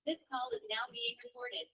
This call is now being recorded.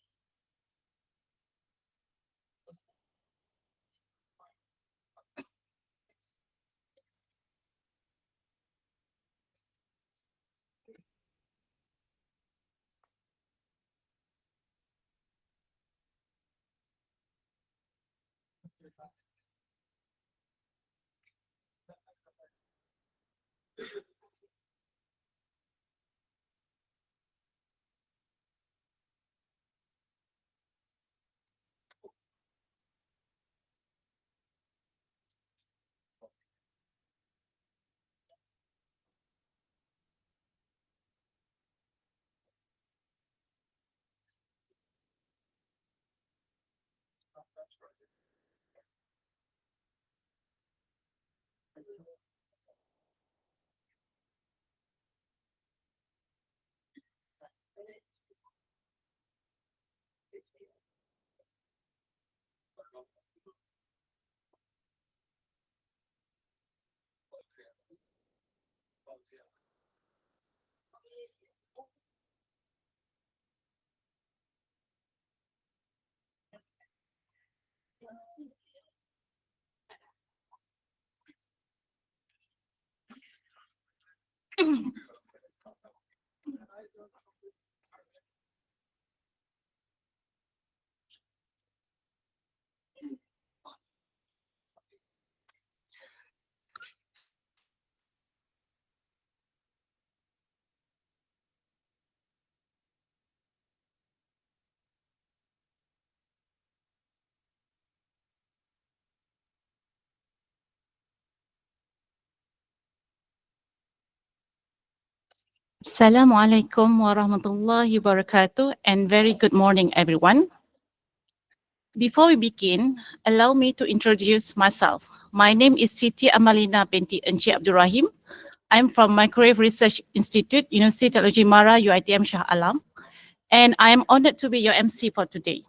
Assalamualaikum warahmatullahi wabarakatuh and very good morning everyone. Before we begin, allow me to introduce myself. My name is Siti Amalina binti Encik Abdul Rahim. I'm from Microwave Research Institute, Universiti Teknologi Mara, UiTM Shah Alam, and I am honored to be your MC for today.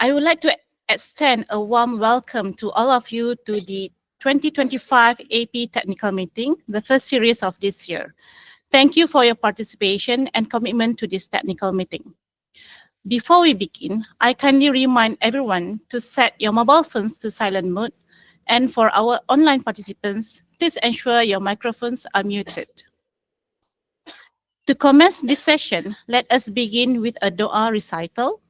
I would like to extend a warm welcome to all of you to the 2025 AP Technical Meeting, the first series of this year. Thank you for your participation and commitment to this technical meeting. Before we begin, I kindly remind everyone to set your mobile phones to silent mode, and for our online participants, please ensure your microphones are muted. To commence this session, let us begin with a doa recital.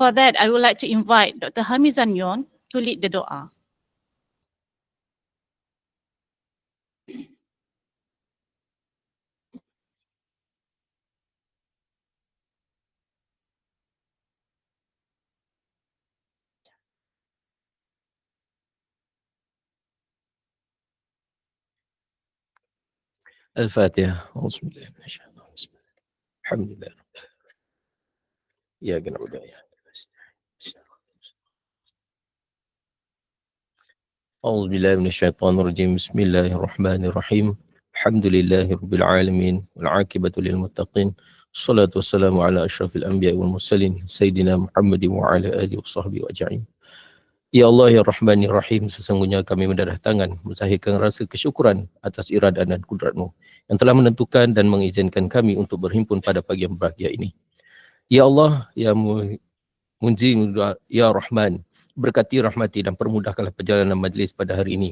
For that, I would like to invite Dr. Hamizan Yon to lead the doa. الفاتحة. أعوذ بالله من الشيطان الرجيم. الحمد لله. إياك نعبد وإياك نستعين. أعوذ بالله من الشيطان الرجيم. بسم الله الرحمن الرحيم. الحمد لله رب العالمين والعاقبة للمتقين. الصلاة والسلام على أشرف الأنبياء والمرسلين سيدنا محمد وعلى آله وصحبه أجمعين. Ya Allah, Ya Rahman, Ya Rahim, sesungguhnya kami mendarah tangan menzahirkan rasa kesyukuran atas iradah dan kudrat-Mu yang telah menentukan dan mengizinkan kami untuk berhimpun pada pagi yang berbahagia ini. Ya Allah, Ya Munzi, Ya Rahman, berkati, rahmati dan permudahkanlah perjalanan majlis pada hari ini.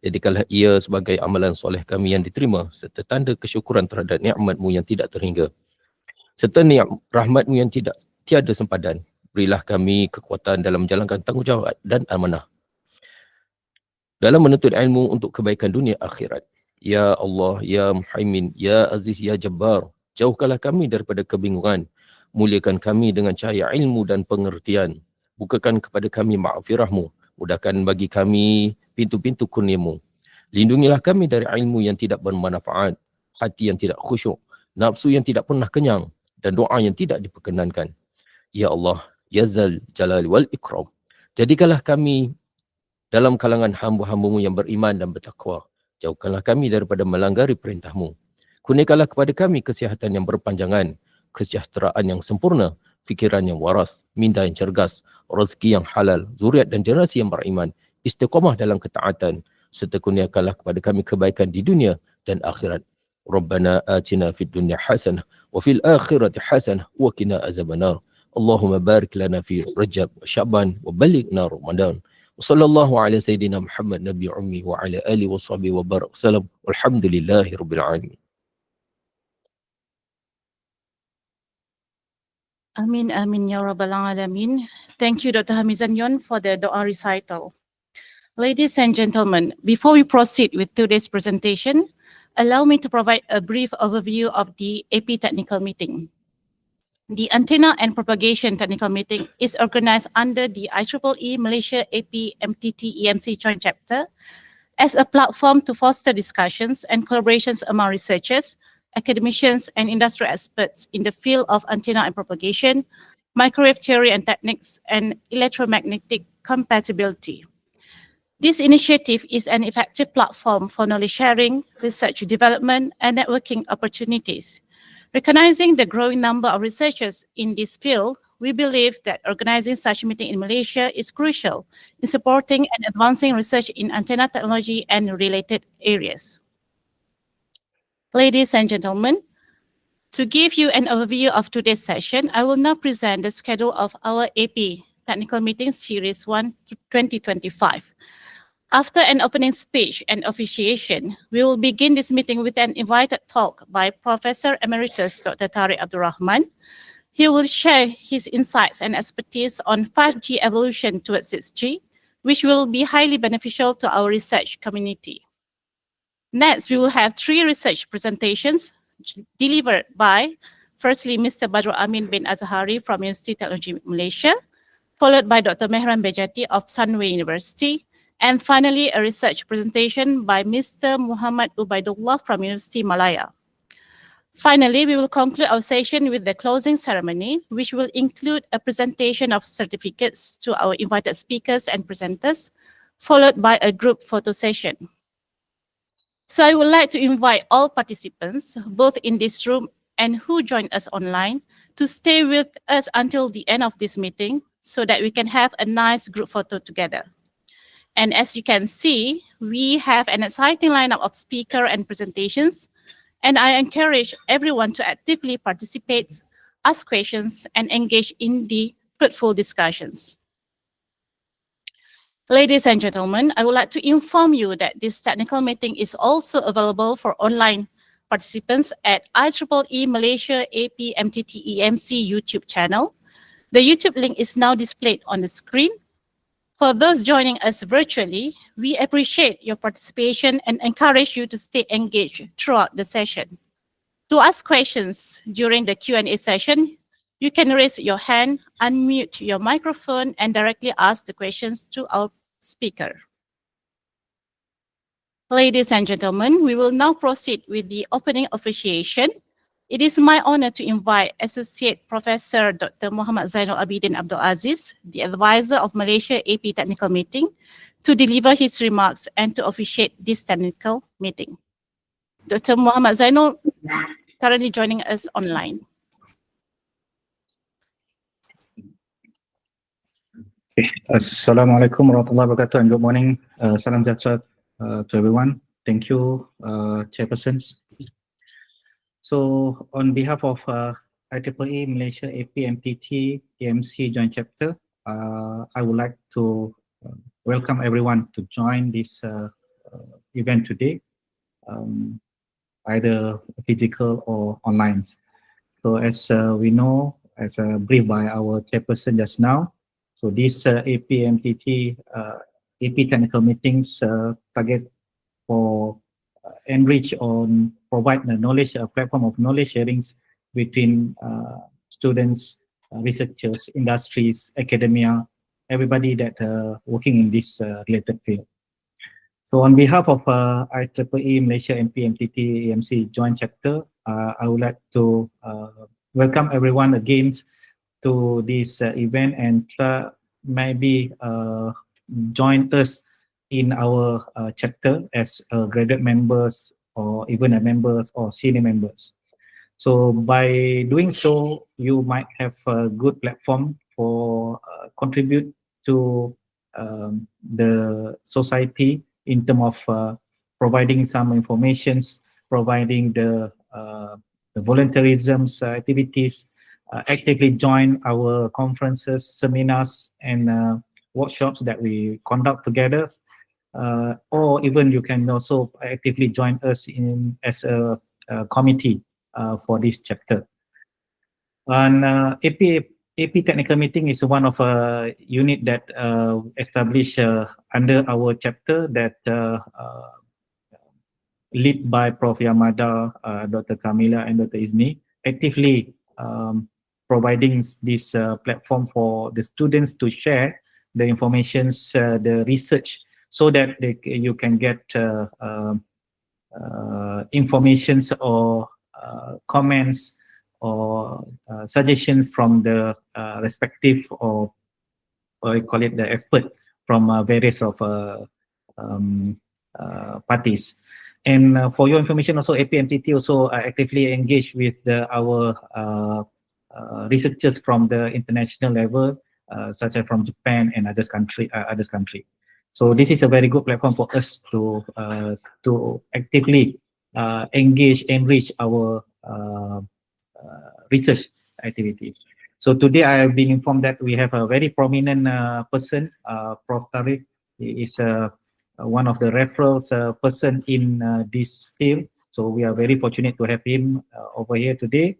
Jadikanlah ia sebagai amalan soleh kami yang diterima serta tanda kesyukuran terhadap nikmat-Mu yang tidak terhingga. Serta rahmat-Mu yang tiada sempadan. Berilah kami kekuatan dalam menjalankan tanggungjawab dan amanah dalam menuntut ilmu untuk kebaikan dunia akhirat. Ya Allah, Ya Muhaimin, Ya Aziz, Ya Jabbar, jauhkanlah kami daripada kebingungan. Muliakan kami dengan cahaya ilmu dan pengertian. Bukakan kepada kami ma'firah-Mu. Mudahkan bagi kami pintu-pintu kurnia-Mu. Lindungilah kami dari ilmu yang tidak bermanfaat, hati yang tidak khusyuk, nafsu yang tidak pernah kenyang, dan doa yang tidak diperkenankan. Ya Allah, Ya Zal Jalal wal Ikram, jadikanlah kami dalam kalangan hamba-hamba-Mu yang beriman dan bertakwa. Jauhkanlah kami daripada melanggari perintah-Mu. Kurniakanlah kepada kami kesihatan yang berpanjangan, kesejahteraan yang sempurna, fikiran yang waras, minda yang cergas, rezeki yang halal, zuriat dan generasi yang beriman, istiqamah dalam ketaatan, serta kurniakanlah kepada kami kebaikan di dunia dan akhirat. ربنا آتنا في الدنيا حسنة وفي الآخرة حسنة وقنا عذاب النار. اللهم بارك لنا في رجب وشعبان وبلغنا رمضان. وصلى الله على سيدنا محمد نبي أمي وعلى آله وصحبه وبارك وسلم والحمد لله رب العالمين. Amin, Amin, Ya Rabbal Alamin. Thank you, Dr. Hamizan Yon, for the Dua recital. Ladies and gentlemen, before we proceed with today's presentation, allow me to provide a brief overview of the AP technical meeting. The Antenna and Propagation Technical Meeting is organized under the IEEE Malaysia AP MTT EMC Joint Chapter as a platform to foster discussions and collaborations among researchers, academicians, and industry experts in the field of antenna and propagation, microwave theory and techniques, and electromagnetic compatibility. This initiative is an effective platform for knowledge sharing, research development, and networking opportunities. Recognizing the growing number of researchers in this field, we believe that organizing such a meeting in Malaysia is crucial in supporting and advancing research in antenna technology and related areas. Ladies and gentlemen, to give you an overview of today's session, I will now present the schedule of our AP Technical Meeting Series 1 to 2025. After an opening speech and officiation, we will begin this meeting with an invited talk by Professor Emeritus Dr. Tharek Abdul Rahman. He will share his insights and expertise on 5G evolution towards 6G, which will be highly beneficial to our research community. Next, we will have 3 research presentations delivered by, firstly, Mr. Badrul Amin bin Azahari from Universiti Teknologi Malaysia, followed by Dr. Mehran Behjati of Sunway University, and finally, a research presentation by Mr. Muhammad Ubaidullah from Universiti Malaya. Finally, we will conclude our session with the closing ceremony, which will include a presentation of certificates to our invited speakers and presenters, followed by a group photo session. So I would like to invite all participants, both in this room and who join us online, to stay with us until the end of this meeting so that we can have a nice group photo together. And as you can see, we have an exciting lineup of speaker and presentations, and I encourage everyone to actively participate, ask questions, and engage in the fruitful discussions. Ladies and gentlemen, I would like to inform you that this technical meeting is also available for online participants at IEEE Malaysia AP MTT EMC YouTube channel. The YouTube link is now displayed on the screen. For those joining us virtually, we appreciate your participation and encourage you to stay engaged throughout the session. To ask questions during the Q&A session, you can raise your hand, unmute your microphone, and directly ask the questions to our speaker. Ladies and gentlemen, we will now proceed with the opening officiation. It is my honor to invite Associate Professor Dr. Muhammad Zainul Abidin Abdul Aziz, the advisor of Malaysia AP Technical Meeting, to deliver his remarks and to officiate this technical meeting. Dr. Muhammad Zainul is currently joining us online. Assalamualaikum warahmatullahi wabarakatuh and good morning. Salam sejahtera to everyone. Thank you, chairpersons. So on behalf of IEEE Malaysia AP MTT EMC Joint Chapter, I would like to welcome everyone to join this event today, either physical or online. So as we know, as briefed by our chairperson just now, so this AP MTT AP technical meetings target for enrich on provide the knowledge, a platform of knowledge sharings between students, researchers, industries, academia, everybody that working in this related field. So on behalf of IEEE Malaysia MP MTT EMC Joint Chapter, I would like to welcome everyone again to this event and maybe join us in our chapter as graduate members or even members or senior members. So by doing so, you might have a good platform for contribute to the society in terms of providing some informations providing the volunteerism activities, actively join our conferences, seminars, and workshops that we conduct together. Or even you can also actively join us in as a committee for this chapter. And AP technical meeting is one of a unit that established under our chapter that led by Prof. Yamada, Dr. Kamila, and Dr. Izni, actively providing this platform for the students to share the informations, the research, so that you can get informations or comments or suggestions from the respective or you call it the expert from various of parties. And for your information, also APMTT also actively engaged with our researchers from the international level, such as from Japan and others country. So this is a very good platform for us to actively engage, enrich our research activities. So today I have been informed that we have a very prominent person, Prof. Tharek. He is one of the referrals person in this field. So we are very fortunate to have him over here today.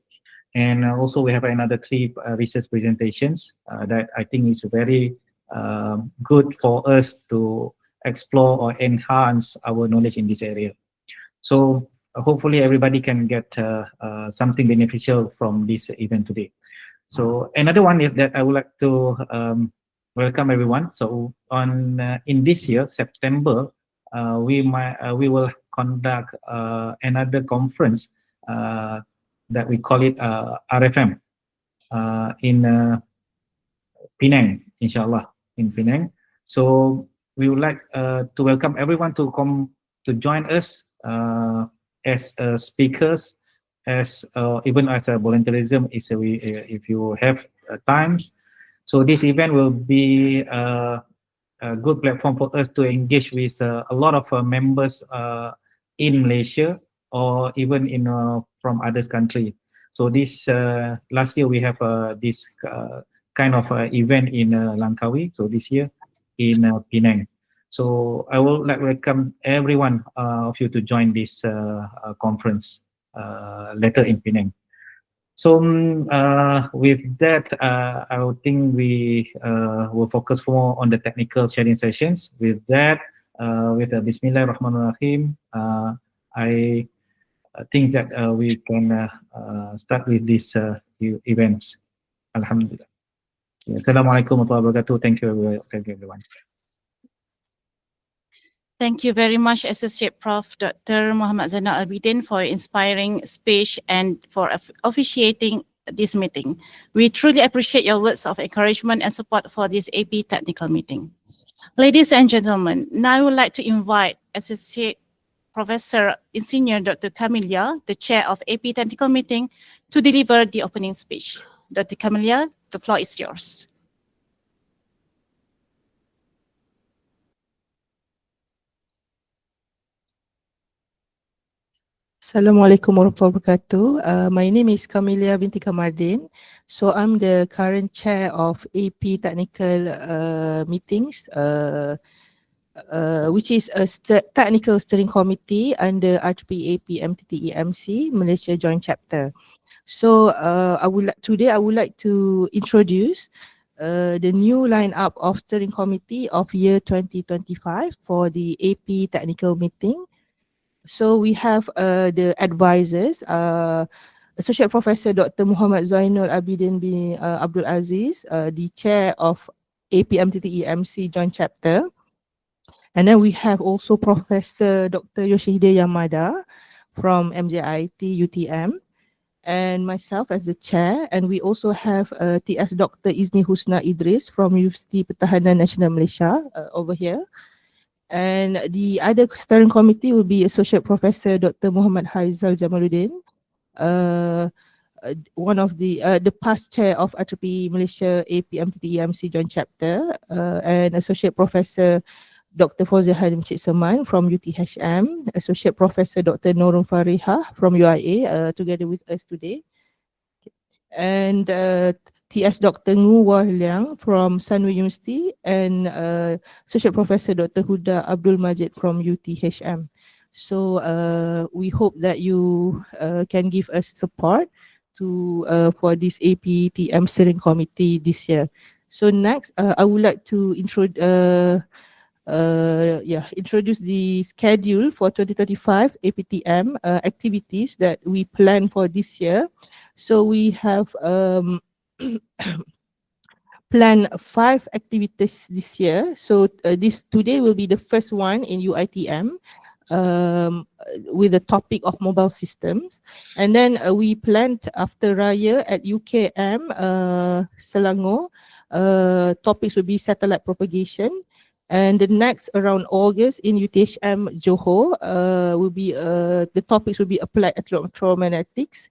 And also we have another 3 research presentations that I think is very good for us to explore or enhance our knowledge in this area. So hopefully everybody can get something beneficial from this event today. So another one is that I would like to welcome everyone. So on in this year, September, we will conduct another conference that we call it RFM in Penang, inshallah, in Penang. So we would like to welcome everyone to come to join us as speakers, as even as a volunteerism if you have times. So this event will be a good platform for us to engage with a lot of members in Malaysia or even in from others country. So this last year we have this kind of event in Langkawi. So this year in Penang. So I would like to welcome everyone of you to join this conference later in Penang. So with that, I would think we will focus more on the technical sharing sessions. With that, with Bismillahirrahmanirrahim, I think that we can start with these events. Alhamdulillah. Assalamualaikum warahmatullahi wabarakatuh. Thank you everyone. Thank you very much, Associate Prof. Dr. Muhammad Zainal Abidin, for your inspiring speech and for officiating this meeting. We truly appreciate your words of encouragement and support for this AP technical meeting. Ladies and gentlemen, now I would like to invite Associate Professor Insinyur Dr. Kamilia, the Chair of AP technical meeting, to deliver the opening speech. Dr. Kamilia, the floor is yours. Assalamualaikum warahmatullahi wabarakatuh. My name is Kamilia binti Kamardin. So I'm the current chair of AP technical meetings, which is a technical steering committee under RTP AP MTT EMC Malaysia Joint Chapter. So today I would like to introduce the new lineup of steering committee of year 2025 for the AP technical meeting. So we have the advisors, Associate Professor Dr. Muhammad Zainal Abidin bin Abdul Aziz, the chair of APMTT EMC Joint Chapter. And then we have also Professor Dr. Yoshihide Yamada from MJIT UTM, and myself as the chair. And we also have TS Dr. Izni Husna Idris from Universiti Pertahanan Nasional Malaysia over here. And the other steering committee will be Associate Professor Dr. Muhammad Haizal Jamaluddin, one of the past chair of RTP Malaysia APMTT EMC Joint Chapter, and Associate Professor Dr. Fauziah Halim Cik Seman from UTHM, Associate Professor Dr. Norun Farihah from UIA, together with us today, and TS Dr. Ngu Wah Liang from Sunway University, and Associate Professor Dr. Huda Abdul Majid from UTHM. So we hope that you can give us support to for this APTM steering committee this year. So next, I would like to introduce the schedule for 2035 APTM activities that we plan for this year. So we have planned 5 activities this year. So this today will be the first one in UITM with the topic of mobile systems. And then we planned after Raya at UKM Selangor. Topics will be satellite propagation. And the next around August in UTHM Johor will be the topics will be applied electromagnetics.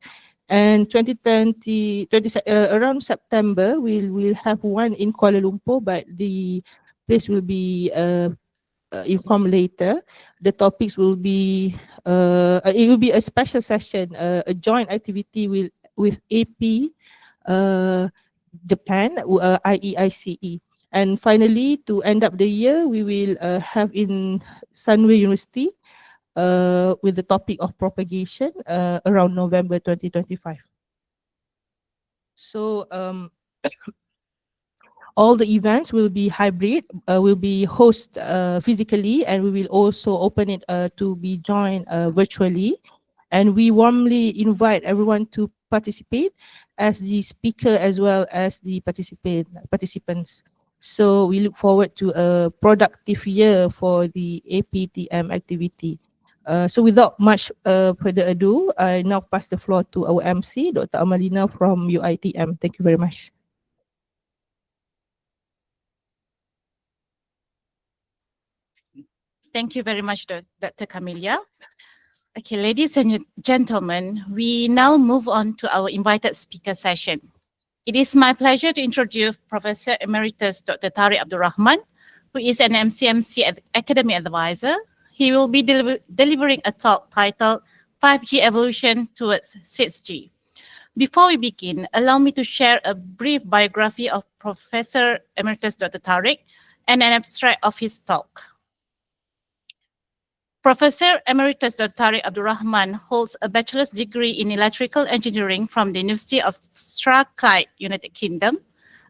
And around September we'll have one in Kuala Lumpur, but the place will be informed later. The topics will be it will be a special session, a joint activity with AP Japan, IEICE. And finally, to end up the year, we will have in Sunway Universiti with the topic of propagation around November 2025. So all the events will be hybrid, will be hosted physically, and we will also open it to be joined virtually. And we warmly invite everyone to participate as the speaker as well as the participants. So we look forward to a productive year for the APTM activity. So without much further ado, I now pass the floor to our MC, Dr. Amalina from UITM. Thank you very much. Thank you very much, Dr. Camelia. Okay, ladies and gentlemen, we now move on to our invited speaker session. It is my pleasure to introduce Professor Emeritus Dr. Tharek Abdul Rahman, who is an MCMC academic advisor. He will be delivering a talk titled 5G Evolution Towards 6G. Before we begin, allow me to share a brief biography of Professor Emeritus Dr. Tharek and an abstract of his talk. Professor Emeritus Dr. Tharek Abdul Rahman holds a bachelor's degree in electrical engineering from the University of Strathclyde, United Kingdom,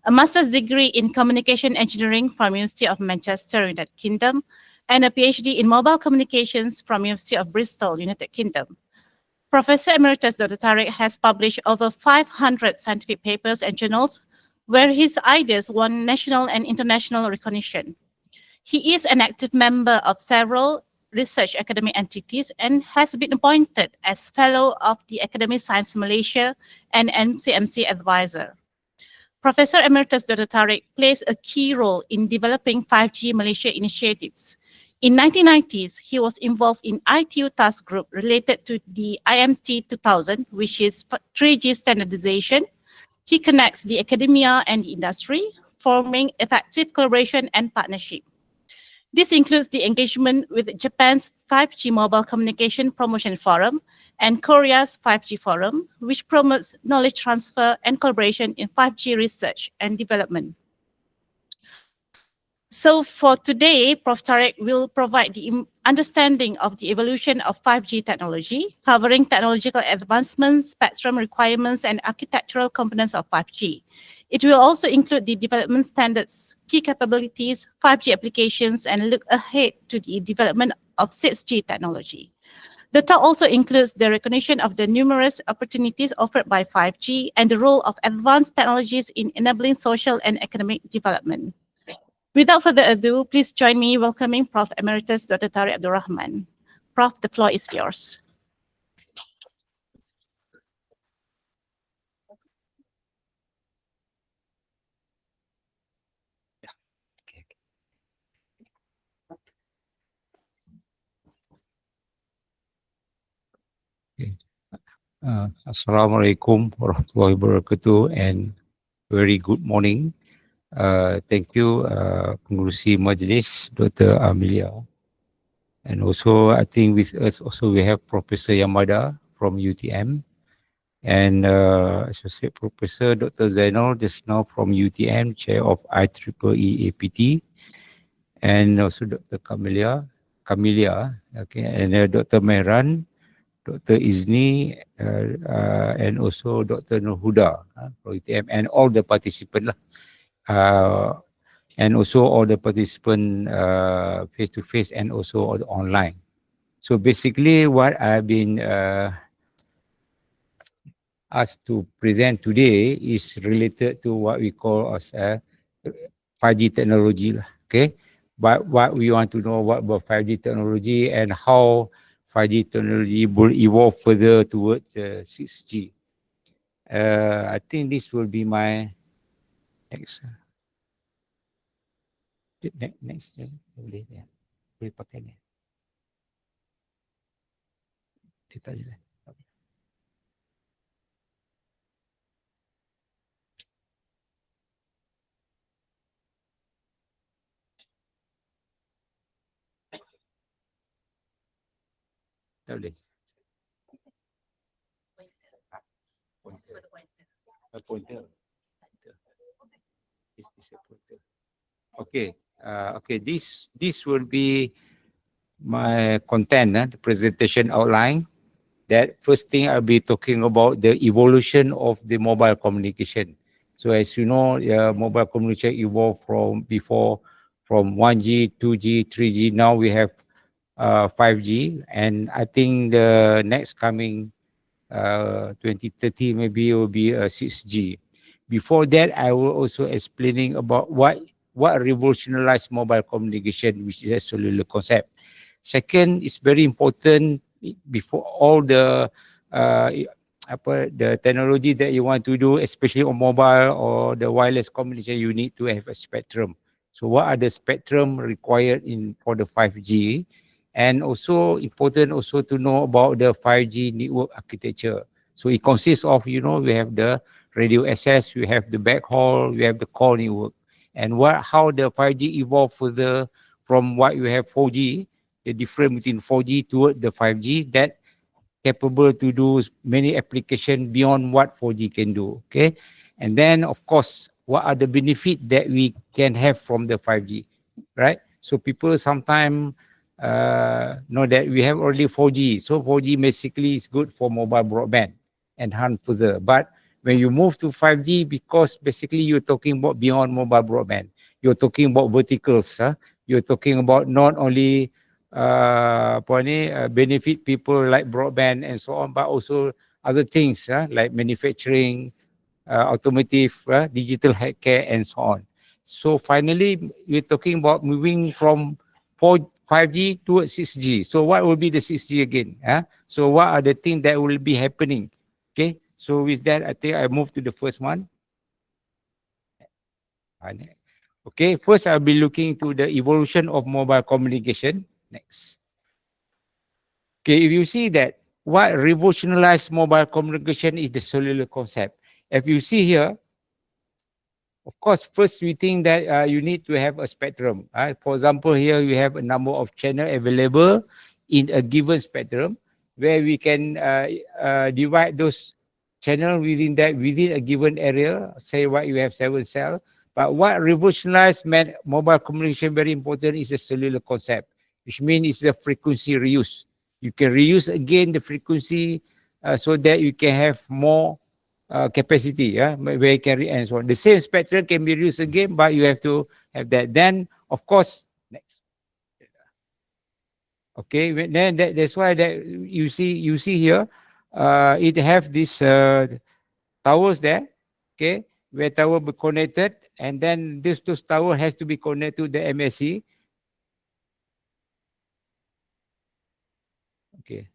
a master's degree in communication engineering from University of Manchester, United Kingdom, and a PhD in mobile communications from University of Bristol, United Kingdom. Professor Emeritus Dr. Tharek has published over 500 scientific papers and journals where his ideas won national and international recognition. He is an active member of several research academic entities and has been appointed as Fellow of the Academy Science Malaysia and MCMC Advisor. Professor Emeritus Dr. Tharek plays a key role in developing 5G Malaysia initiatives. In 1990s, he was involved in ITU task group related to the IMT 2000, which is 3G standardization. He connects the academia and the industry, forming effective collaboration and partnership. This includes the engagement with Japan's 5G Mobile Communication Promotion Forum and Korea's 5G Forum, which promotes knowledge transfer and collaboration in 5G research and development. So for today, Prof. Tharek will provide the understanding of the evolution of 5G technology, covering technological advancements, spectrum requirements, and architectural components of 5G. It will also include the development standards, key capabilities, 5G applications, and look ahead to the development of 6G technology. The talk also includes the recognition of the numerous opportunities offered by 5G and the role of advanced technologies in enabling social and economic development. Without further ado, please join me welcoming Prof. Emeritus Dr. Tharek Abdul Rahman. Prof, the floor is yours. Assalamualaikum warahmatullahi wabarakatuh and very good morning Thank you, Pengurusi Majlis, Dr. Amelia. And also, I think with us also we have Professor Yamada from UTM and Associate Professor Dr. Zainal just now from UTM, Chair of IEEE APT, and also Dr. Camelia, okay, and Dr. Mehran, Dr. Izni, and also Dr. Nurhuda from UTM, and all the participants, and also all the participants face to face and also all the online. So basically, what I've been asked to present today is related to what we call as 5G technology. Okay, but what we want to know what about 5G technology and how 5G technology will evolve further towards 6G. I think this will be my next. Next, boleh ya, boleh pakai ni. Kita je lah. Tak boleh. Pointer. This is a pointer. Okay. Okay. This will be my content, the presentation outline. That first thing I'll be talking about the evolution of the mobile communication. So as you know, mobile communication evolved from before from 1G, 2G, 3G. Now we have 5G, and I think the next coming 2030 maybe it will be 6G. Before that, I will also explaining about what revolutionized mobile communication, which is a cellular concept. Second, it's very important before all the the technology that you want to do, especially on mobile or the wireless communication, you need to have a spectrum. So what are the spectrum required for the 5G? And also important also to know about the 5G network architecture. So it consists of, we have the radio access, we have the backhaul, we have the core network. And how the 5G evolved further from what you have 4G, the difference between 4G toward the 5G that capable to do many applications beyond what 4G can do. Okay. And then of course, what are the benefits that we can have from the 5G, right? So people sometimes know that we have already 4G. So 4G basically is good for mobile broadband, enhance further. But when you move to 5G, because basically you're talking about beyond mobile broadband, you're talking about verticals. You're talking about not only benefit people like broadband and so on, but also other things like manufacturing, automotive, digital healthcare, and so on. So finally, we're talking about moving from 5G towards 6G. So what will be the 6G again? So what are the things that will be happening? Okay. So with that, I think I move to the first one. Okay. First, I'll be looking to the evolution of mobile communication. Next. Okay. If you see that what revolutionized mobile communication is the cellular concept. If you see here, of course, first we think that you need to have a spectrum. For example, here you have a number of channels available in a given spectrum where we can divide those channels within a given area. Say what you have 7 cells. But what revolutionized mobile communication very important is the cellular concept, which means it's the frequency reuse. You can reuse again the frequency so that you can have more capacity, where you can and so on. The same spectrum can be used again, but you have to have that. Then, of course, next. Okay, then that's why that you see here, it have this towers there, okay, where tower be connected, and then those tower has to be connected to the MSC. Okay,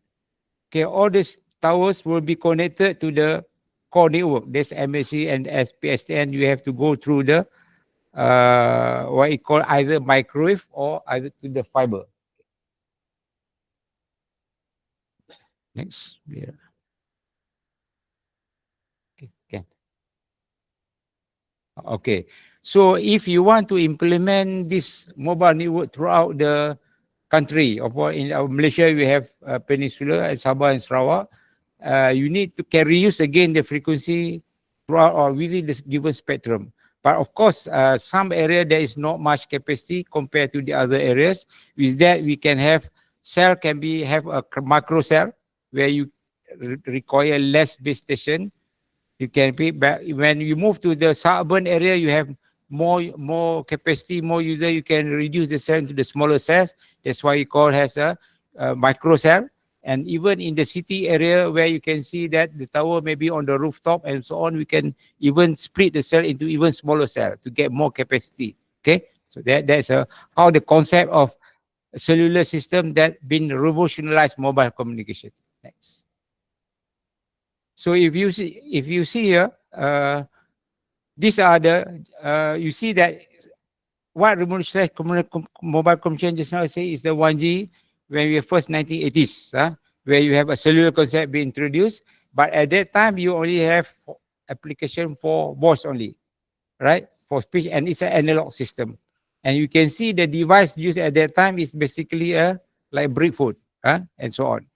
all these towers will be connected to the core network. This MSC and SPSTN, you have to go through the what you call either microwave or either to the fiber. Next. Yeah. Okay. Okay. So if you want to implement this mobile network throughout the country, or in Malaysia, we have Peninsula and Sabah and Sarawak, you need to use again the frequency throughout or within the given spectrum. But of course, some area there is not much capacity compared to the other areas. With that, we can have cell have a micro cell where you require less base station. You can be, but when you move to the suburban area, you have more capacity, more user. You can reduce the cell into the smaller cells. That's why you call has a micro cell. And even in the city area where you can see that the tower may be on the rooftop and so on, we can even split the cell into even smaller cell to get more capacity. Okay, so that's how the concept of cellular system that been revolutionized mobile communication. Next. So if you see here, these are the you see that what revolutionized mobile communication just now I say is the 1G when we first 1980s, where you have a cellular concept being introduced, but at that time you only have application for voice only, right? For speech, and it's an analog system. And you can see the device used at that time is basically a like brick phone, and so on.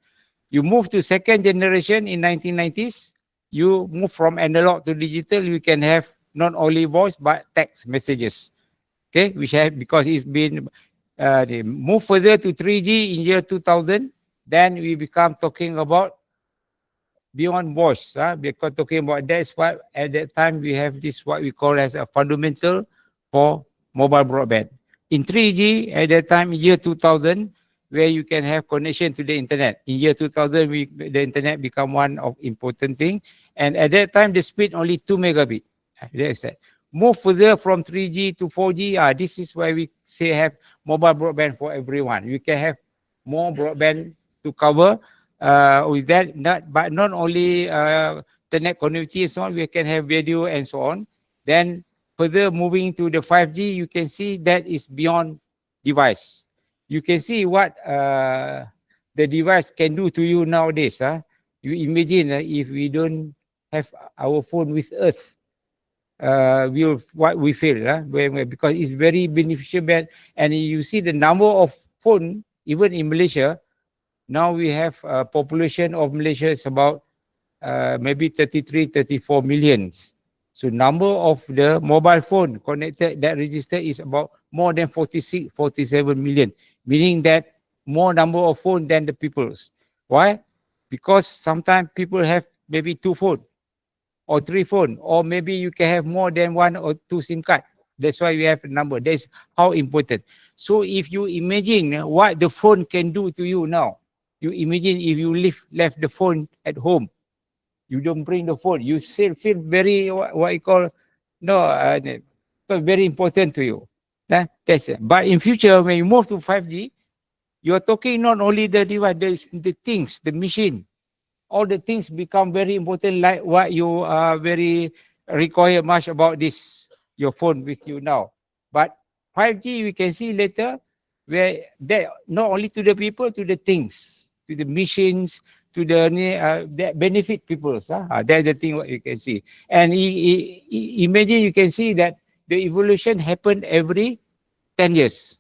You move to second generation in 1990s, you move from analog to digital, you can have not only voice but text messages. Okay, which have, because it's been they move further to 3G in year 2000, then we become talking about beyond voice, because talking about that's what at that time we have this what we call as a fundamental for mobile broadband. In 3G at that time in year 2000, where you can have connection to the internet. In year 2000, the internet become one of important thing, and at that time the speed only 2 megabit. That's it. Move further from 3G to 4G. This is why we say have mobile broadband for everyone. You can have more broadband to cover with that. But not only internet connectivity and so on, we can have video and so on. Then further moving to the 5G, you can see that is beyond device. You can see what the device can do to you nowadays. You imagine if we don't have our phone with us, what we feel, because it's very beneficial. And you see the number of phone, even in Malaysia, now we have a population of Malaysia is about maybe 33, 34 millions. So number of the mobile phone connected that registered is about more than 46, 47 million, meaning that more number of phone than the people's. Why? Because sometimes people have maybe 2 phone or 3 phone, or maybe you can have more than 1 or 2 SIM card. That's why we have a number. That's how important. So if you imagine what the phone can do to you now, you imagine if you left the phone at home, you don't bring the phone, you still feel very, what you call, very important to you. That's it. But in future, when you move to 5G, you're talking not only the device, the things, the machine, all the things become very important, like what you very require much about this, your phone with you now. But 5G, we can see later, where that not only to the people, to the things, to the machines, to the that benefit people. That's the thing what you can see. And imagine you can see that the evolution happened every 10 years.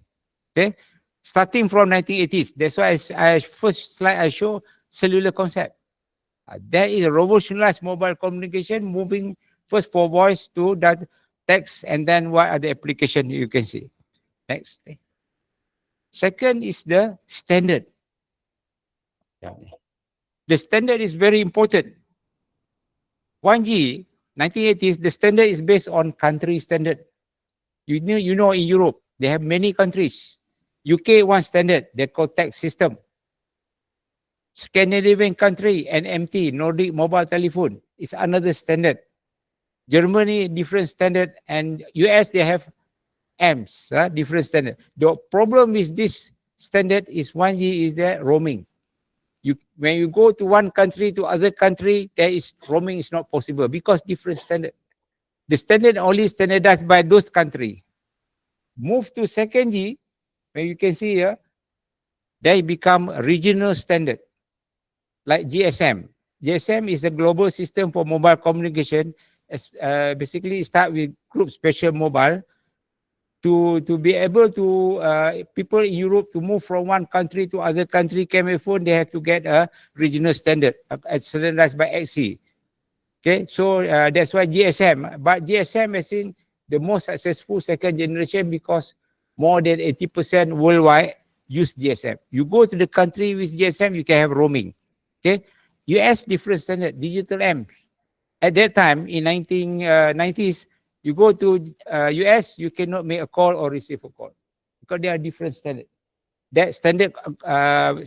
Okay, starting from 1980s. That's why I first slide I show cellular concept. That is a revolutionized mobile communication, moving first for voice to that text, and then what are the application you can see. Next. Second is the standard. The standard is very important. 1G, 1980s, the standard is based on country standard. You know in Europe, they have many countries. UK one standard, they call text system. Scandinavian country, NMT, Nordic mobile telephone, is another standard. Germany, different standard, and US, they have AMS, different standard. The problem with this standard is 1G is there roaming. When you go to one country to other country, there is roaming is not possible because different standard. The standard only standardized by those countries. Move to 2G, when you can see here, they become regional standard, like GSM. GSM is a global system for mobile communication. basically start with group special mobile to be able to people in Europe to move from one country to other country camera phone, they have to get a regional standard as standardized by XC. Okay, so that's why GSM. But GSM has been the most successful second generation because more than 80% worldwide use GSM. You go to the country with GSM, you can have roaming. Okay, US different standard, digital M. At that time in 1990s, you go to US, you cannot make a call or receive a call because they are different standard. That standard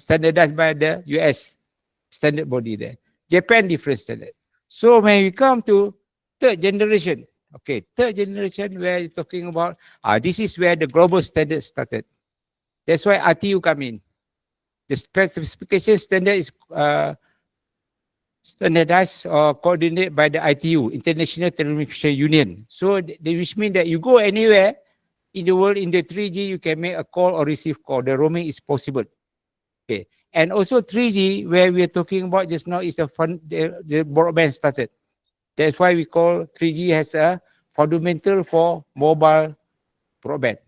standardized by the US standard body there. Japan different standard. So when we come to third generation, okay, third generation where you're talking about, this is where the global standard started. That's why RTU come in. The specification standard is standardized or coordinated by the ITU, International Telecommunication Union. So which means that you go anywhere in the world in the 3G, you can make a call or receive call. The roaming is possible. Okay, and also 3G, where we are talking about just now, is the broadband started. That's why we call 3G as a fundamental for mobile broadband.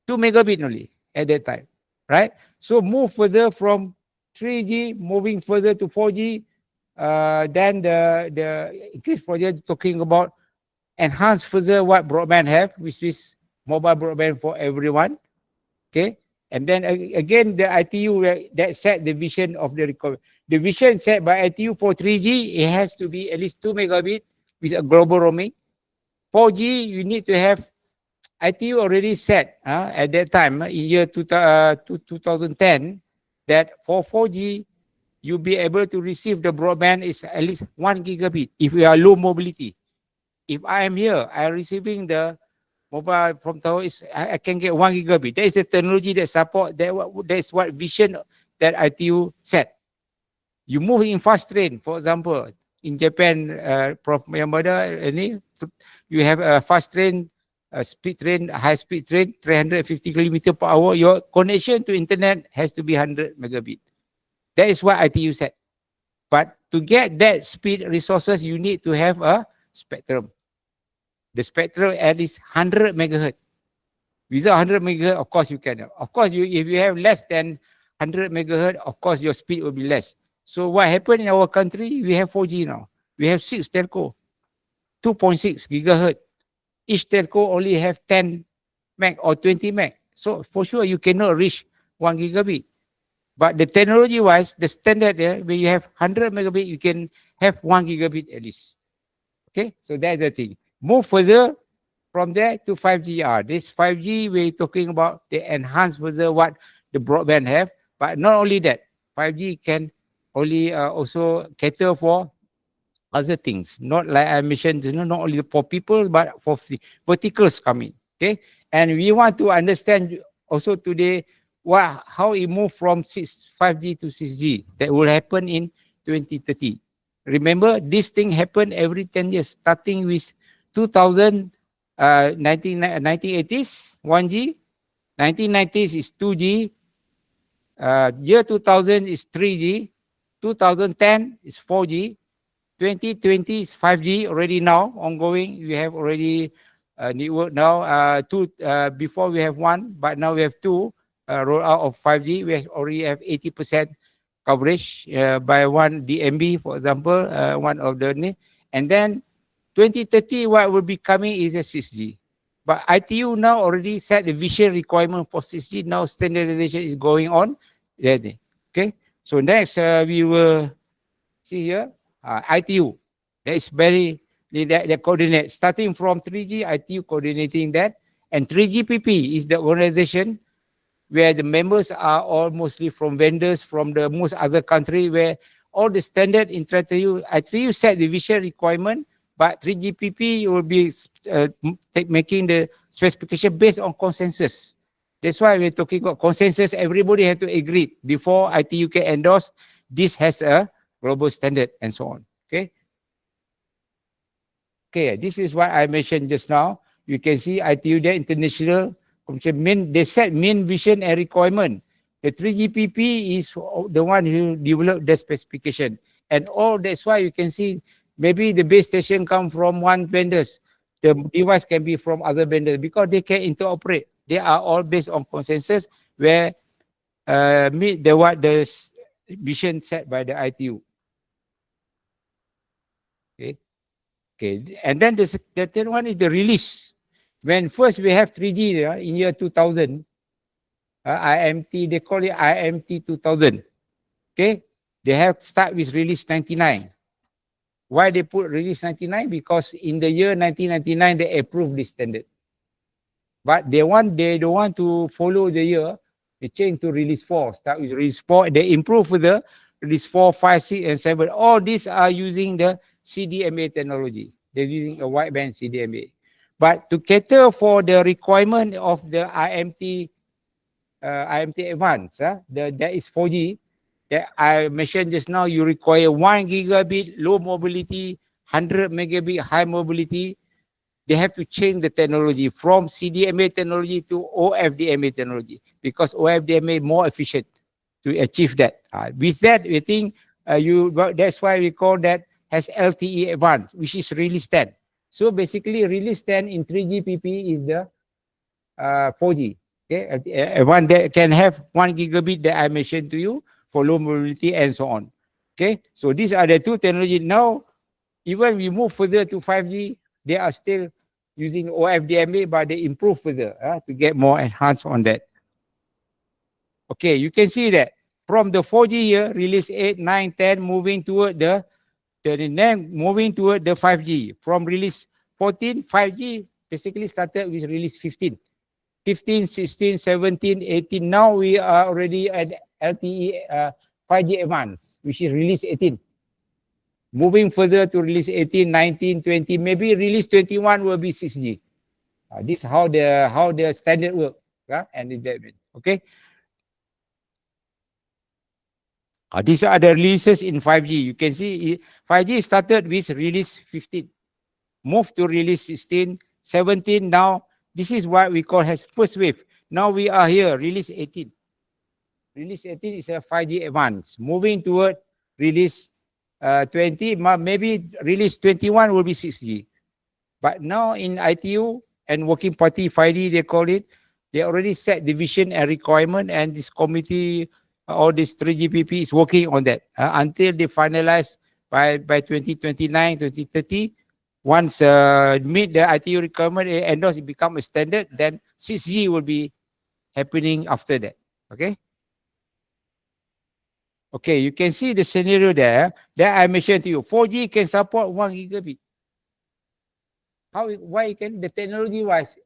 2 megabit only at that time, right? So move further from 3G, moving further to 4G. Then the increased project talking about enhance further what broadband have, which is mobile broadband for everyone. Okay, and then again the ITU that set the vision of the recovery. The vision set by ITU for 3G, it has to be at least 2 megabit with a global roaming. 4G, you need to have, ITU already set at that time in year 2010 that for 4G, you'll be able to receive the broadband is at least 1 gigabit if you are low mobility. If I am here, I am receiving the mobile from tower, I can get 1 gigabit. That is the technology that support, that is what vision that ITU set. You move in fast train, for example, in Japan, Prof Yamada, you have a fast train, speed train, high speed train, 350 kilometers per hour. Your connection to internet has to be 100 megabit. That is what ITU said. But to get that speed resources, you need to have a spectrum. The spectrum at least 100 megahertz. Without 100 megahertz, of course you can. Of course, if you have less than 100 megahertz, of course your speed will be less. So what happened in our country, we have 4G now. We have 6 telco, 2.6 gigahertz. Each telco only have 10 meg or 20 meg. So for sure, you cannot reach 1 gigabit. But the technology-wise, the standard there, when you have 100 megabit, you can have 1 gigabit at least. Okay, so that's the thing. Move further from there to 5G. This 5G, we're talking about the enhance further what the broadband have. But not only that, 5G can only also cater for other things. Not like I mentioned, not only for people, but for verticals coming. Okay, and we want to understand also today how it moved from 5G to 6G. That will happen in 2030. Remember, this thing happened every 10 years, starting with 1980s, 1G, 1990s is 2G, year 2000 is 3G, 2010 is 4G, 2020 is 5G already now, ongoing. We have already network now, before we have 1, but now we have 2 rollout of 5G. We already have 80% coverage by 1 DMB, for example, one of the, and then 2030, what will be coming is a 6G. But ITU now already set the vision requirement for 6G. Now standardization is going on. Okay, so next we will see here ITU. That is very, the coordinate. Starting from 3G, ITU coordinating that. And 3GPP is the organization where the members are all mostly from vendors from the most other country, where all the standard in ITU set the vision requirement, but 3GPP will be making the specification based on consensus. That's why we're talking about consensus. Everybody has to agree before ITU can endorse this has a global standard and so on. Okay. Okay, this is what I mentioned just now. You can see ITU there, international. They set main vision and requirement. The 3GPP is the one who developed the specification. And all that's why you can see Maybe the base station come from one vendors. The device can be from other vendors because they can interoperate. They are all based on consensus where meet the what the vision set by the ITU. Okay. Okay. And then the third one is the release. When first we have 3G in year 2000, IMT, they call it IMT 2000. Okay. They have start with release 99. Why they put release 99? Because in the year 1999, they approved this standard. But they don't want to follow the year. They change to release 4. Start with release 4. They improve with the release 4, 5, 6, and 7. All these are using the CDMA technology. They're using a wideband CDMA. But to cater for the requirement of the IMT Advanced, that is 4G, that I mentioned just now, you require 1 gigabit low mobility, 100 megabit high mobility. They have to change the technology from CDMA technology to OFDMA technology because OFDMA is more efficient to achieve that. With that, we think that's why we call that has LTE Advanced, which is release 10. So basically, release 10 in 3GPP is the 4G. Okay, one that can have 1 gigabit that I mentioned to you for low mobility and so on. Okay, so these are the two technologies. Now, even we move further to 5G, they are still using OFDMA, but they improve further to get more enhanced on that. Okay, you can see that from the 4G year, release 8, 9, 10, moving toward the 5G. From release 14, 5G basically started with release 15. 15, 16, 17, 18. Now we are already at LTE 5G Advanced, which is release 18. Moving further to release 18, 19, 20, maybe release 21 will be 6G. This is how the standard work. Okay. These are the releases in 5G. You can see 5G started with release 15, moved to release 16, 17. Now this is what we call as first wave. Now we are here, release 18. Release 18 is a 5G Advanced. Moving toward release 20, maybe release 21 will be 6G. But now in ITU and Working Party 5G, they call it, they already set the vision and requirement, and this committee, all this 3GPP is working on that until they finalize by 2029, 2030. Once meet the ITU requirement, endorse, it become a standard, then 6G will be happening after that. Okay. Okay, you can see the scenario there that I mentioned to you. 4G can support 1 gigabit. Why can the technology wise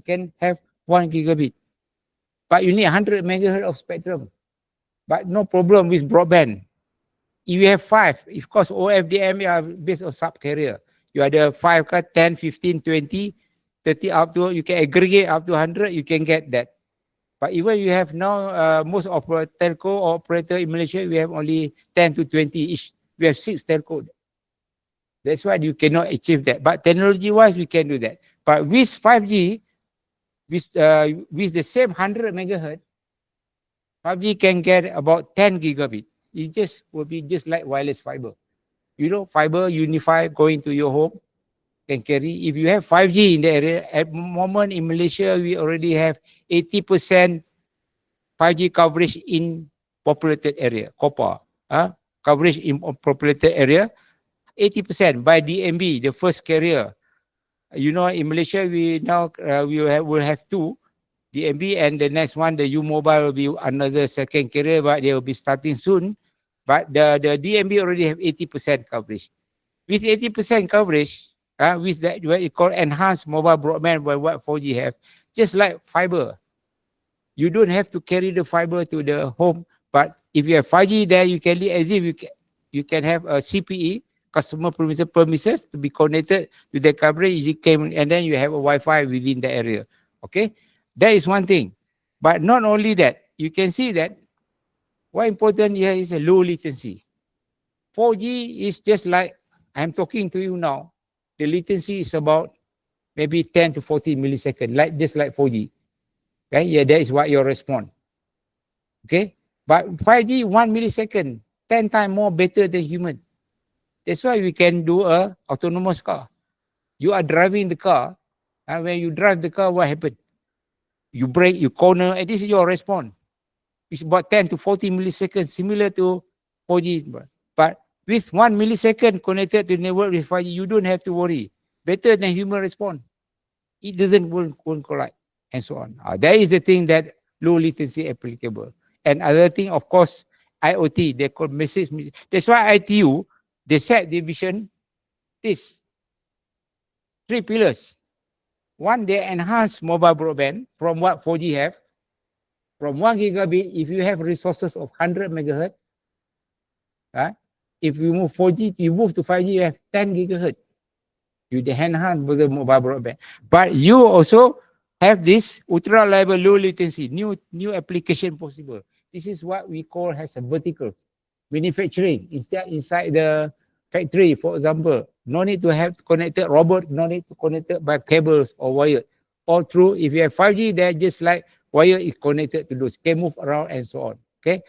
can have 1 gigabit, but you need 100 megahertz of spectrum. But no problem with broadband. If you have 5, of course, OFDM are based on sub-carrier. You are the 5, 10, 15, 20, 30 up to, you can aggregate up to 100, you can get that. But even you have now, most of telco operator in Malaysia, we have only 10 to 20 each. We have 6 telco. That's why you cannot achieve that. But technology-wise, we can do that. But with 5G, with the same 100 megahertz, 5G can get about 10 gigabit. It just will be just like wireless fiber. You know, fiber unify going to your home can carry. If you have 5G in the area, at the moment in Malaysia, we already have 80% 5G coverage in populated area, COPA. Coverage in populated area, 80% by DMB, the first carrier. You know, in Malaysia, we now will have 2. DMB, and the next one, the U-Mobile, will be another second carrier, but they will be starting soon. But the DMB already have 80% coverage. With 80% coverage, with that, what you call enhanced mobile broadband, by what 4G have, just like fiber. You don't have to carry the fiber to the home, but if you have 5G there, you can live as if you can have a CPE, customer premises, to be connected to the coverage. You can, and then you have a Wi-Fi within the area. Okay. That is one thing. But not only that, you can see that what important here is a low latency. 4G is just like I'm talking to you now. The latency is about maybe 10 to 14 milliseconds, just like 4G. Okay, yeah, that is what your response. Okay, but 5G, 1 millisecond, 10 times more better than human. That's why we can do a autonomous car. You are driving the car, and when you drive the car, what happens? You brake, you corner, and this is your response. It's about 10 to 40 milliseconds, similar to 4G. But with 1 millisecond connected to network with 5G, you don't have to worry. Better than human response. It won't collide, and so on. That is the thing that low latency applicable. And other thing, of course, IoT, they call message. That's why ITU, they set the vision, this 3 pillars. One, they enhance mobile broadband from what 4G have. From 1 gigabit, if you have resources of 100 megahertz, if you move 4G, you move to 5G, you have 10 gigahertz. You enhance the mobile broadband. But you also have this ultra reliable low latency, new application possible. This is what we call as a vertical manufacturing. Instead, inside the factory, for example, no need to have connected robot, no need to connect it by cables or wire. All through, if you have 5G, they're just like wire is connected to those, can move around and so on. Okay.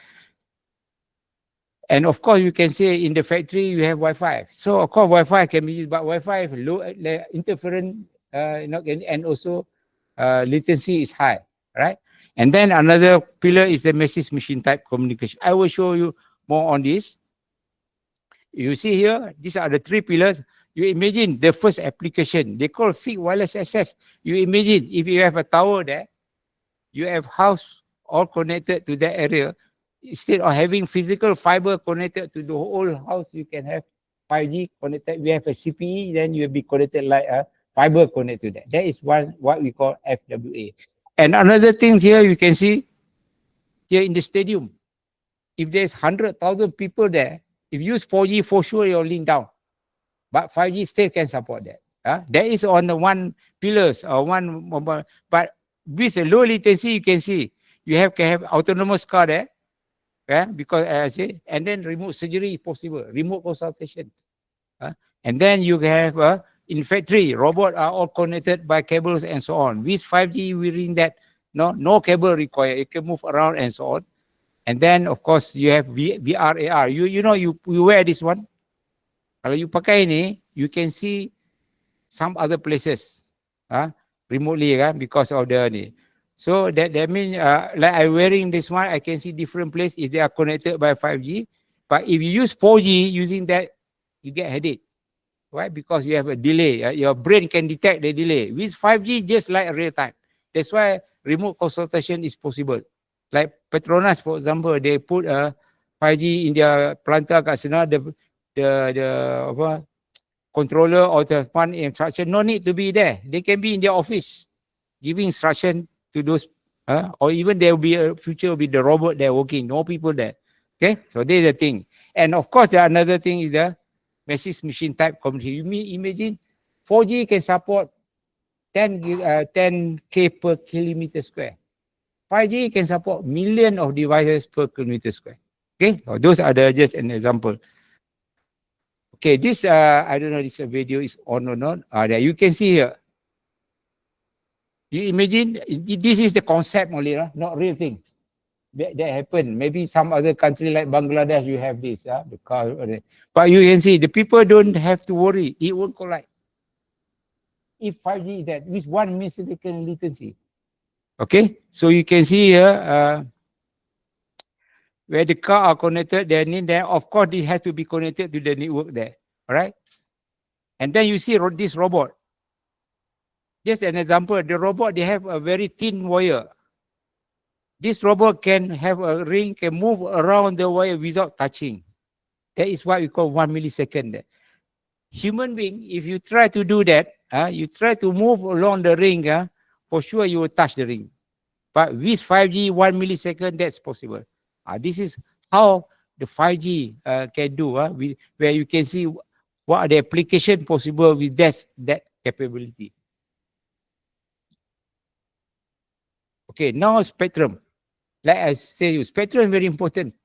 And of course, you can say in the factory you have Wi-Fi. So of course, Wi-Fi can be used, but Wi-Fi low interference, and also latency is high, right? And then another pillar is the message machine type communication. I will show you more on this. You see here, these are the 3 pillars. You imagine the first application, they call fixed wireless access. You imagine if you have a tower there, you have house all connected to that area. Instead of having physical fiber connected to the whole house, you can have 5G connected. We have a CPE, then you'll be connected like a fiber connected to that. That is what we call FWA. And another thing here, you can see here in the stadium, if there's 100,000 people there, if you use 4G, for sure you're link down. But 5G still can support that. That is on the one pillars or one mobile. But with a low latency, you can see you can have autonomous car there. Because I say, and then remote surgery possible, remote consultation. And then you have in factory, robot are all connected by cables and so on. With 5G, we ring that no cable required. You can move around and so on. And then of course you have VR, AR. You wear this one. Kalau you pakai ni, you can see some other places, remotely, because of the ni. So that means like I'm wearing this one, I can see different places if they are connected by 5G. But if you use 4G using that, you get headache. Why? Because you have a delay. Your brain can detect the delay. With 5G, just like real time. That's why remote consultation is possible. Like Petronas, for example, they put a 5G in their planter kat sana, the controller or the one instruction no need to be there. They can be in their office giving instruction to those, or even there will be a future will be the robot there working, no people there. Okay, so there's the thing. And of course, another thing is the message machine type communication. You imagine 4G can support 10K per kilometer square. 5G can support million of devices per kilometer square. Okay, so those are just an example. Okay, this I don't know this video is on or not. There you can see here. You imagine this is the concept only, not real thing. That happened. Maybe some other country like Bangladesh, you have this, the car. But you can see the people don't have to worry. It won't collide. If 5G is that with 1 millisecond latency. Okay, so you can see here where the car are connected, then of course this has to be connected to the network there. All right. And then you see this robot. Just an example, the robot, they have a very thin wire. This robot can have a ring, can move around the wire without touching. That is what we call 1 millisecond. Human being, if you try to do that, you try to move along the ring, for sure you will touch the ring. But with 5G, 1 millisecond, that's possible. This is how the 5G can do, where you can see what are the application possible with that capability. Okay, now spectrum. Like I say, spectrum is very important.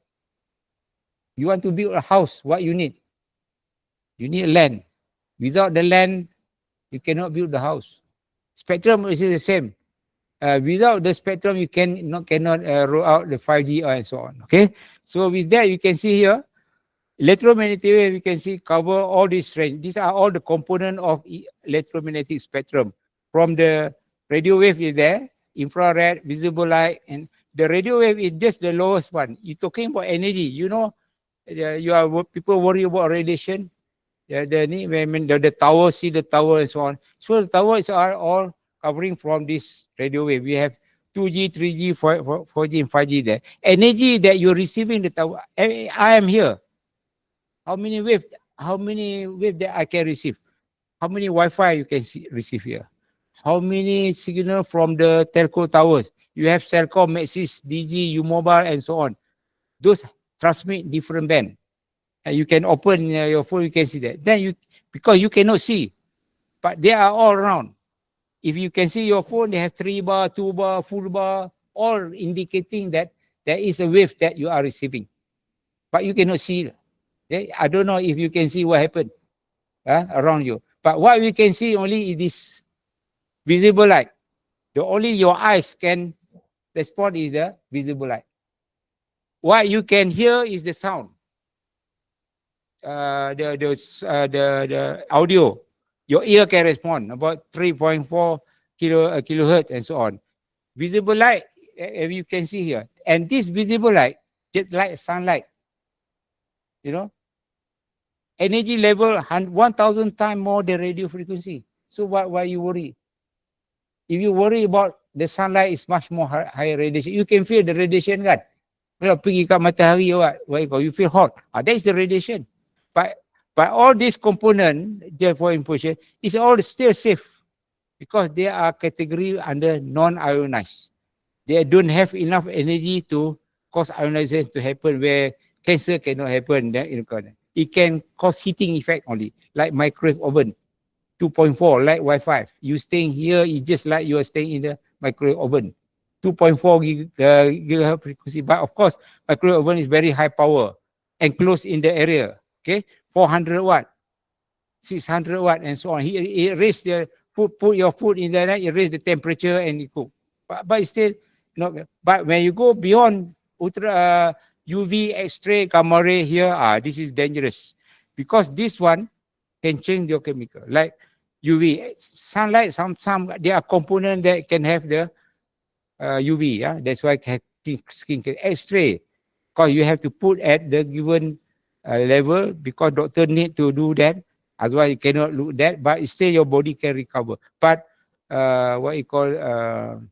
You want to build a house, what you need? You need land. Without the land, you cannot build the house. Spectrum is the same. Without the spectrum, you cannot roll out the 5G and so on. Okay, so with that, you can see here, Electromagnetic wave, you can see cover all this range. These are all the component of electromagnetic spectrum. From the radio wave is there, infrared, visible light, and the radio wave is just the lowest one. You're talking about energy. You know, people worry about radiation. The tower, see the tower and so on. So the towers are all covering from this radio wave. We have 2G, 3G, 4G, and 5G there. Energy that you're receiving the tower. I am here. How many wave that I can receive? How many Wi-Fi you can receive here? How many signal from the telco towers? You have Celcom, Maxis, DG, U-Mobile, and so on. Those transmit different band. And you can open your phone, you can see that. Then because you cannot see, but they are all around. If you can see your phone, they have 3 bar, 2 bar, full bar, all indicating that there is a wave that you are receiving. But you cannot see. Okay? I don't know if you can see what happened around you. But what we can see only is this visible light. The only your eyes can respond is the visible light. What you can hear is the sound. The audio. Your ear can respond about 3.4 kilohertz and so on. Visible light, as you can see here. And this visible light, just like sunlight, you know, energy level 1,000 times more than radio frequency. So why you worry? If you worry about the sunlight is much more higher radiation, you can feel the radiation, kan? Kalau pergi kat matahari, you feel hot. That is the radiation. But all these components, just for information, is all still safe because they are category under non-ionized. They don't have enough energy to cause ionization to happen where cancer cannot happen. It can cause heating effect only, like microwave oven, 2.4, like Wi-Fi. You staying here is just like you are staying in the microwave oven, 2.4 gigahertz frequency. But of course, microwave oven is very high power, enclosed in the area. Okay, 400 watt, 600 watt, and so on. He raise the food, put your food in there, it raise the temperature and it cook. But it's still not. But when you go beyond ultra UV, X-ray, gamma ray here, this is dangerous because this one can change your chemical. Like UV, sunlight, some there are components that can have the UV. That's why skin can X-ray, because you have to put at the given level because doctor need to do that. Otherwise, you cannot look that. But still, your body can recover. But what you call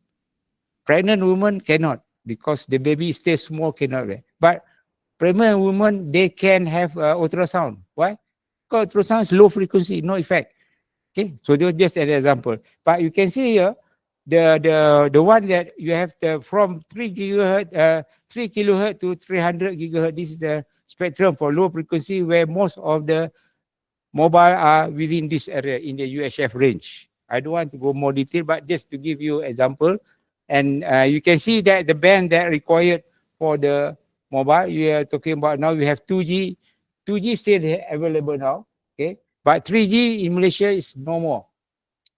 pregnant woman cannot because the baby stay small, cannot. But pregnant women, they can have ultrasound. Why? Because ultrasound is low frequency, no effect. Okay, so that's just an example. But you can see here the one that you have from 3 kilohertz to 300 gigahertz. This is the spectrum for low frequency where most of the mobile are within this area in the UHF range. I don't want to go more detail, but just to give you example. And you can see that the band that required for the mobile, we are talking about now we have 2G. 2G still available now, okay? But 3G in Malaysia is no more.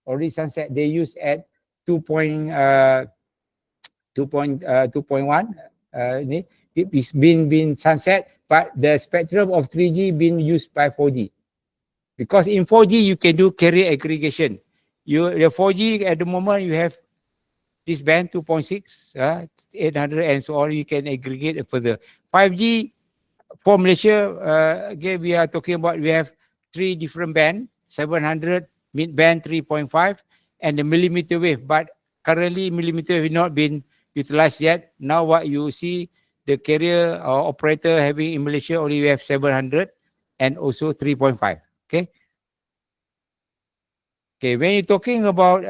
Already sunset. They use at 2.1. It's been sunset, but the spectrum of 3G been used by 4G. Because in 4G you can do carrier aggregation. The 4G at the moment you have this band 2.6, 800 and so on. You can aggregate it further. 5G for Malaysia, again we are talking about we have 3 different bands: 700, mid band 3.5, and the millimeter wave. But currently millimeter wave not been utilized yet. Now what you see, the carrier or operator having in Malaysia only we have 700 and also 3.5. Okay. Okay, when you're talking about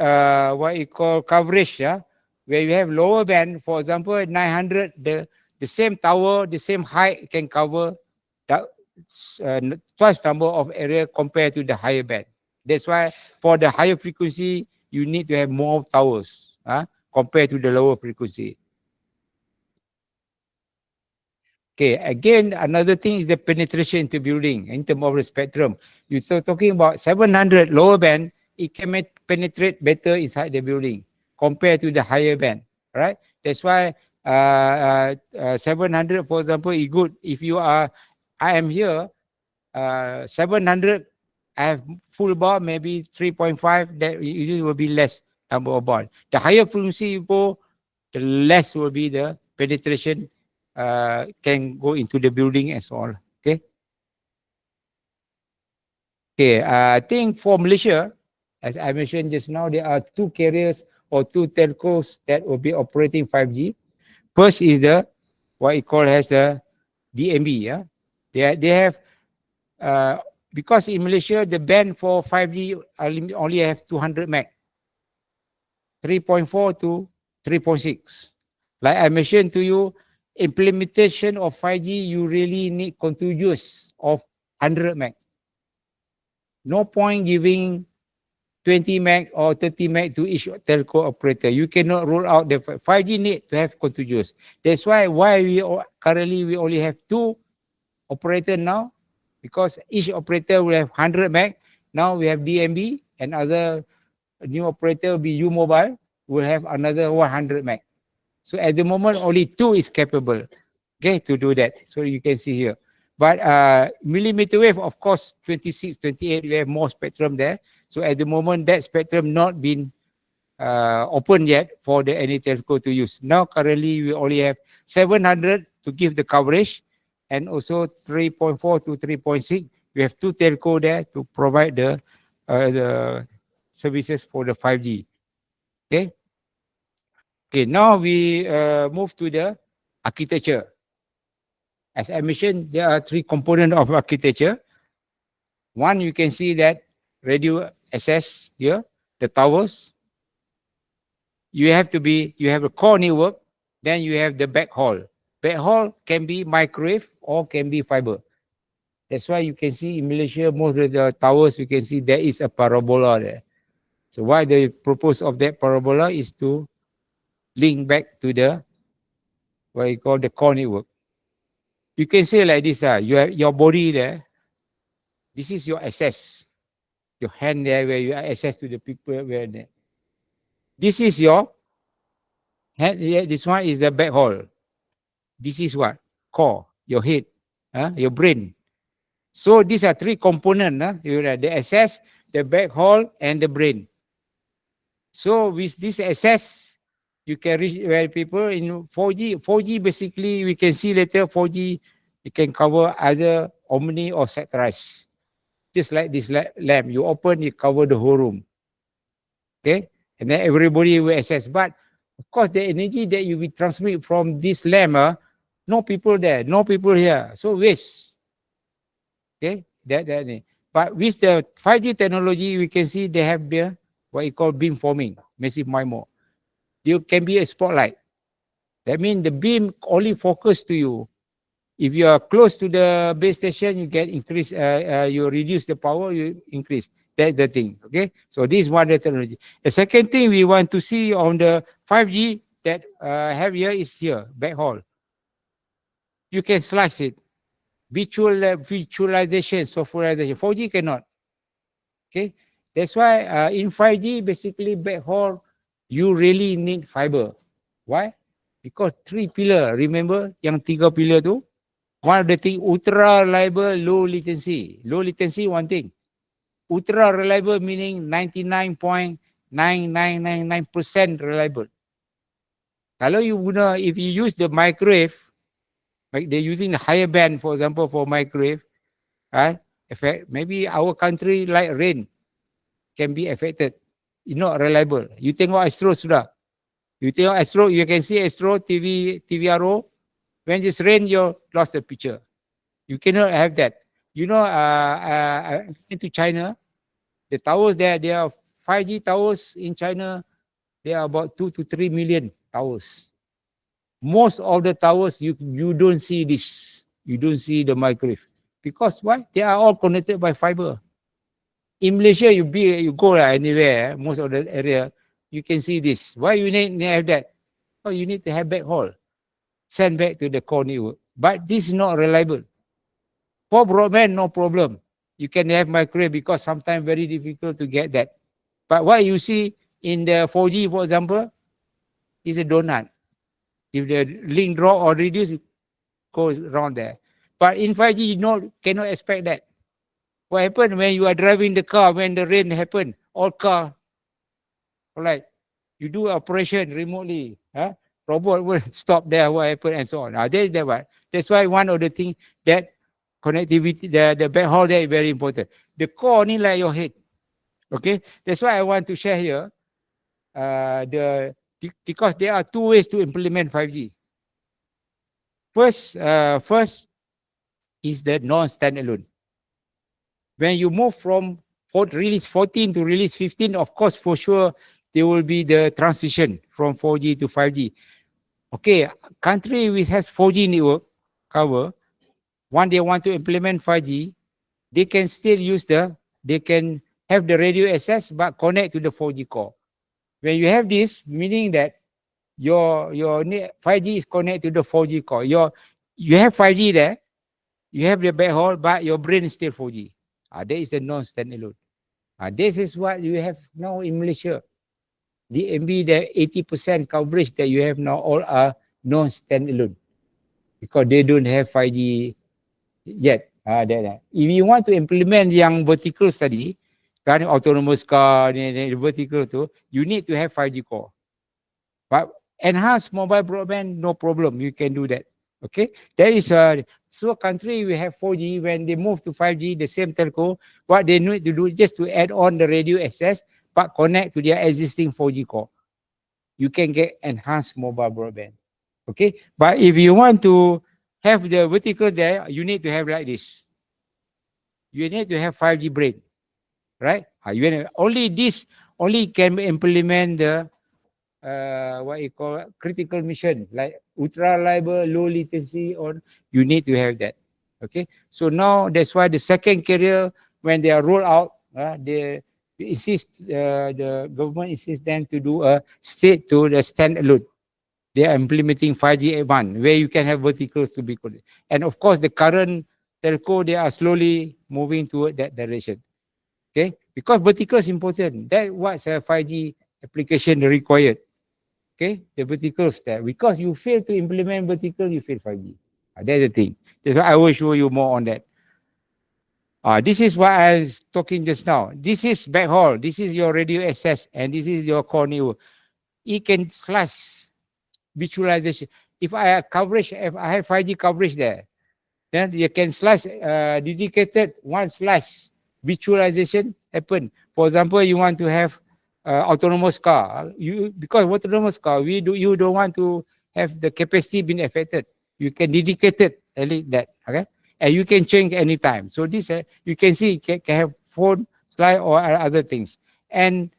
what you call coverage, where you have lower band, for example, 900, the same tower, the same height can cover twice number of area compared to the higher band. That's why for the higher frequency, you need to have more towers compared to the lower frequency. Okay, again, another thing is the penetration into building in terms of the spectrum. You're talking about 700 lower band, it can penetrate better inside the building compared to the higher band, right? That's why 700, for example, is good if you are I am here, 700, I have full bar, maybe 3.5, that usually will be less number of bar. The higher frequency you go, the less will be the penetration can go into the building and so on. Okay. Okay, I think for Malaysia, as I mentioned just now, there are two carriers or two telcos that will be operating 5G. First is the, what you call as the DMB. Yeah? They have, because in Malaysia, the band for 5G only have 200 meg, 3.4 to 3.6. Like I mentioned to you, implementation of 5G, you really need contiguous of 100 meg. No point giving 20 meg or 30 meg to each telco operator. You cannot roll out the 5G need to have contiguous. That's why we currently we only have two operators now, because each operator will have 100 meg. Now we have DMB, and other new operator will be U Mobile, will have another 100 meg. So at the moment, only two is capable, okay, to do that. So you can see here. But millimeter wave, of course, 26, 28, we have more spectrum there. So at the moment, that spectrum not been open yet for the any telco to use. Now, currently, we only have 700 to give the coverage, and also 3.4 to 3.6. We have two telco there to provide the services for the 5G. Okay. Okay, now we move to the architecture. As I mentioned, there are three components of architecture. One, you can see that radio access here, the towers. You have a core network, then you have the backhaul. Backhaul can be microwave or can be fiber. That's why you can see in Malaysia, most of the towers, you can see there is a parabola there. So why the purpose of that parabola is to link back to the, what you call the core network. You can say like this, you have your body there. This is your access. Your hand there where you have access to the people where there. This is your head. This one is the backhaul. This is what? Core, your head, your brain. So these are three components. The access, the backhaul, and the brain. So with this access, you can reach where people in 4G. 4G basically, we can see later 4G, you can cover either omni or sectorized. Just like this lamp, you open, you cover the whole room. Okay? And then everybody will access. But of course, the energy that you will transmit from this lamp, no people there, no people here. So waste. Okay? But with the 5G technology, we can see they have the what you call beam forming, massive MIMO. You can be a spotlight. That means the beam only focus to you. If you are close to the base station, you get increase, you reduce the power, you increase. That's the thing, okay? So this is one technology. The second thing we want to see on the 5G that have here is here, backhaul. You can slice it. Visualization, softwareization. 4G cannot. Okay? That's why in 5G, basically backhaul, you really need fiber. Why? Because three pillar, remember yang tiga pillar tu? One of the thing, ultra reliable, low latency. Low latency, one thing. Ultra reliable meaning 99.9999% reliable. Kalau you guna, if you use the microwave, like they're using the higher band, for example, for microwave, maybe our country like rain can be affected. It's not reliable. You tengok Astro sudah. You tengok Astro, you can see Astro, TVRO. When it's rain, you lost the picture. You cannot have that. You know, into China, the towers there, there are 5G towers in China. There are about 2 to 3 million towers. Most of the towers, you don't see this. You don't see the microwave. Because why? They are all connected by fiber. In Malaysia, you go anywhere, most of the area, you can see this. Why you need to have that? Oh, you need to have backhaul. Send back to the core network. But this is not reliable. For broadband, no problem. You can have microwave because sometimes very difficult to get that. But what you see in the 4G, for example, is a donut. If the link drop or reduce, it goes around there. But in 5G, you cannot expect that. What happened when you are driving the car, when the rain happen, all car, alright, you do operation remotely, robot will stop there, what happened and so on. That's why one of the things that connectivity, the backhaul there is very important. The core only like your head. Okay, that's why I want to share here because there are two ways to implement 5G. First is the non-standalone. When you move from release 14 to release 15, of course, for sure, there will be the transition from 4G to 5G. Okay, country which has 4G network cover, when they want to implement 5G, they can still they can have the radio access but connect to the 4G core. When you have this, meaning that your 5G is connected to the 4G core. You have 5G there, you have the backhaul, but your brain is still 4G. That is the non-standalone. This is what you have now in Malaysia. The MB, the 80% coverage that you have now all are non-standalone because they don't have 5G yet. If you want to implement yang vertical study, kan autonomous car, the vertical tu, you need to have 5G core. But enhanced mobile broadband, no problem. You can do that. Okay, that is so country we have 4G. When they move to 5G, the same telco, what they need to do just to add on the radio access, but connect to their existing 4G core. You can get enhanced mobile broadband. Okay, but if you want to have the vertical there, you need to have like this. You need to have 5G brain, right? Only can implement the what you call critical mission like ultra reliable, low latency, or you need to have that. Okay, so now that's why the second carrier, when they are rolled out, they insist, the government insists them to do a state to the standalone. They are implementing 5G Advanced where you can have verticals to be connected. And of course, the current telco, they are slowly moving toward that direction. Okay, because vertical is important. That's what's a 5G application required. Okay, the verticals there. Because you fail to implement vertical, you fail 5G. That's the thing. That's why I will show you more on that. This is what I was talking just now. This is backhaul. This is your radio access, and this is your core network. It can slash visualization. If I have coverage, if I have 5G coverage there, then you can slash dedicated one slash visualization happen. For example, you want to have autonomous car. Because autonomous car, you don't want to have the capacity being affected. You can dedicate it that. Okay, and you can change anytime. So this you can see can have phone slide or other things. And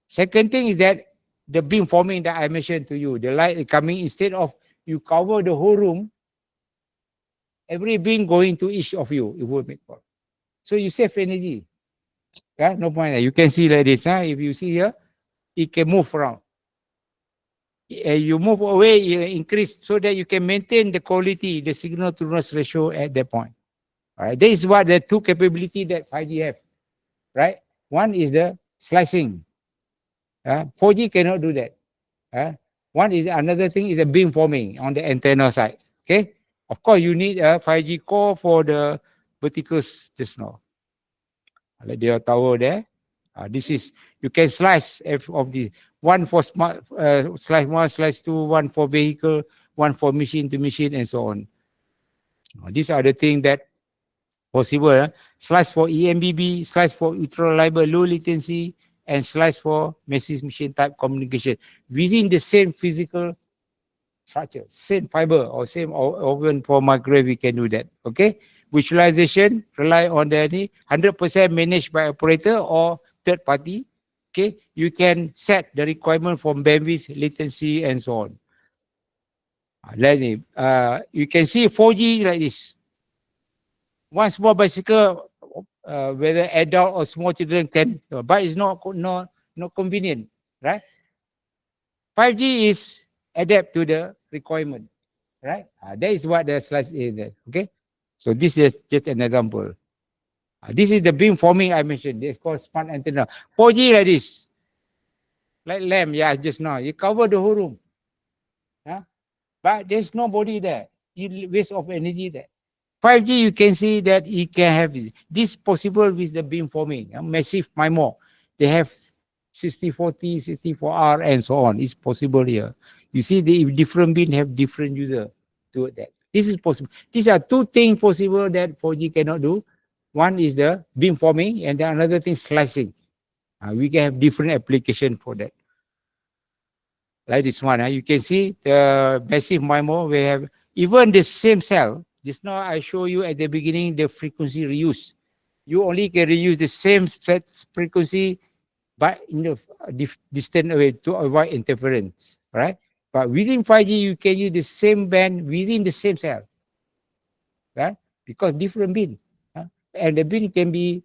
second thing is that the beam forming that I mentioned to you, the light coming, instead of you cover the whole room, every beam going to each of you, it will make problem. So you save energy. Yeah, no point. You can see like this. If you see here, it can move around. You move away, you increase so that you can maintain the quality, the signal to noise ratio at that point. All right, this is what the two capability that 5G have. Right, one is the slicing. 4G cannot do that. One is another thing is the beam forming on the antenna side. Okay, of course you need a 5G core for the verticals just now. Like their tower there. This is, you can slice of the one for smart, slice 1, slice 2, one for vehicle, one for machine to machine, and so on. These are the things that possible. Slice for EMBB, slice for ultra reliable, low latency, and slice for massive machine type communication within the same physical structure, same fiber or same organ for microwave. We can do that. Okay. Visualization rely on the 100% managed by operator or third party. Okay, you can set the requirement for bandwidth, latency, and so on. You can see 4G like this. One small bicycle, whether adult or small children can, but it's not convenient, right? 5G is adapt to the requirement, right? That is what the slide is there. Okay. So this is just an example. This is the beam forming I mentioned. It's called smart antenna. 4G like this. Like lamp, yeah, just now. You cover the whole room. But there's nobody there. waste of energy there. 5G, you can see that it can have this possible with the beamforming, massive MIMO. They have 6040, 64R, and so on. It's possible here. You see, the different beam have different user to that. This is possible. These are two things possible that 4G cannot do. One is the beamforming, and the another thing slicing. We can have different application for that. Like this one, you can see the massive MIMO. We have even the same cell. Just now I show you at the beginning the frequency reuse. You only can reuse the same frequency, but in the distant away to avoid interference, right? But within 5G, you can use the same band within the same cell, right? Because different bin, and the bin can be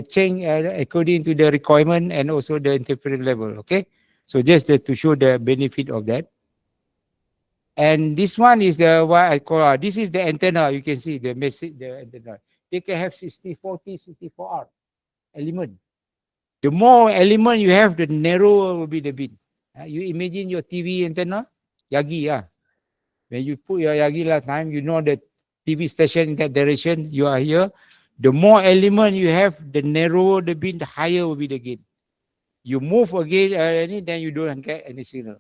changed according to the requirement and also the interference level. Okay, so just to show the benefit of that. And this one is the what I call, this is the antenna. You can see the message, the antenna. They can have 6040, 64R element. The more element you have, the narrower will be the bin. You imagine your TV antenna, Yagi, when you put your Yagi last time, you know the TV station in that direction, you are here. The more element you have, the narrower the bin, the higher will be the gain. You move again, then you don't get any signal.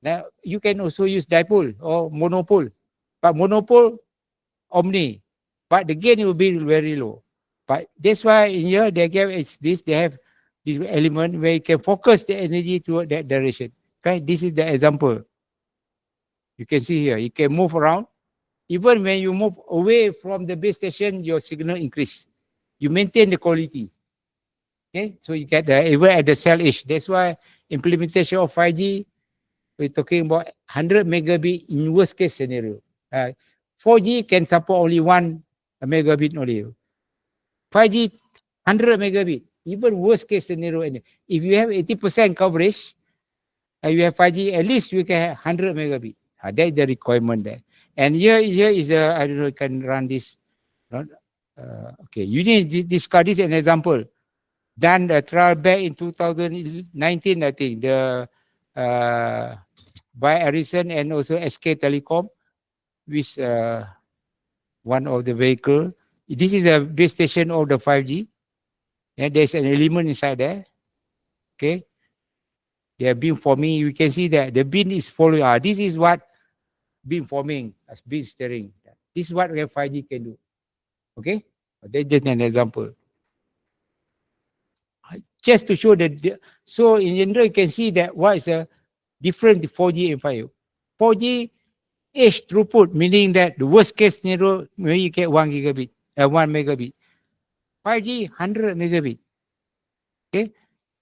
Now, you can also use dipole or monopole. But monopole, omni. But the gain will be very low. But that's why in here, they have this element where you can focus the energy toward that direction. Okay, this is the example. You can see here, you can move around. Even when you move away from the base station, your signal increase. You maintain the quality. Okay, so you get even at the cell edge. That's why implementation of 5G, we're talking about 100 megabit in worst case scenario. 4G can support only 1 megabit only. 5G, 100 megabit, even worst case scenario. If you have 80% coverage, and you have 5G, at least you can have 100 megabit. That is the requirement there. And here is the, I don't know, you can run this. Okay, you need to discard this an example. Done the trial back in 2019, I think, the by Ericsson and also SK Telecom with one of the vehicle. This is the base station of the 5G. And there's an element inside there. Okay. They are beamforming. You can see that the beam is following. This is what beamforming as beam steering. This is what 5G can do. Okay. That's just an example. Just to show that, so in general, you can see that what is the different 4G and 5G. 4G edge throughput, meaning that the worst case scenario, maybe you get 1 gigabit, 1 megabit. 5G, 100 megabit. Okay,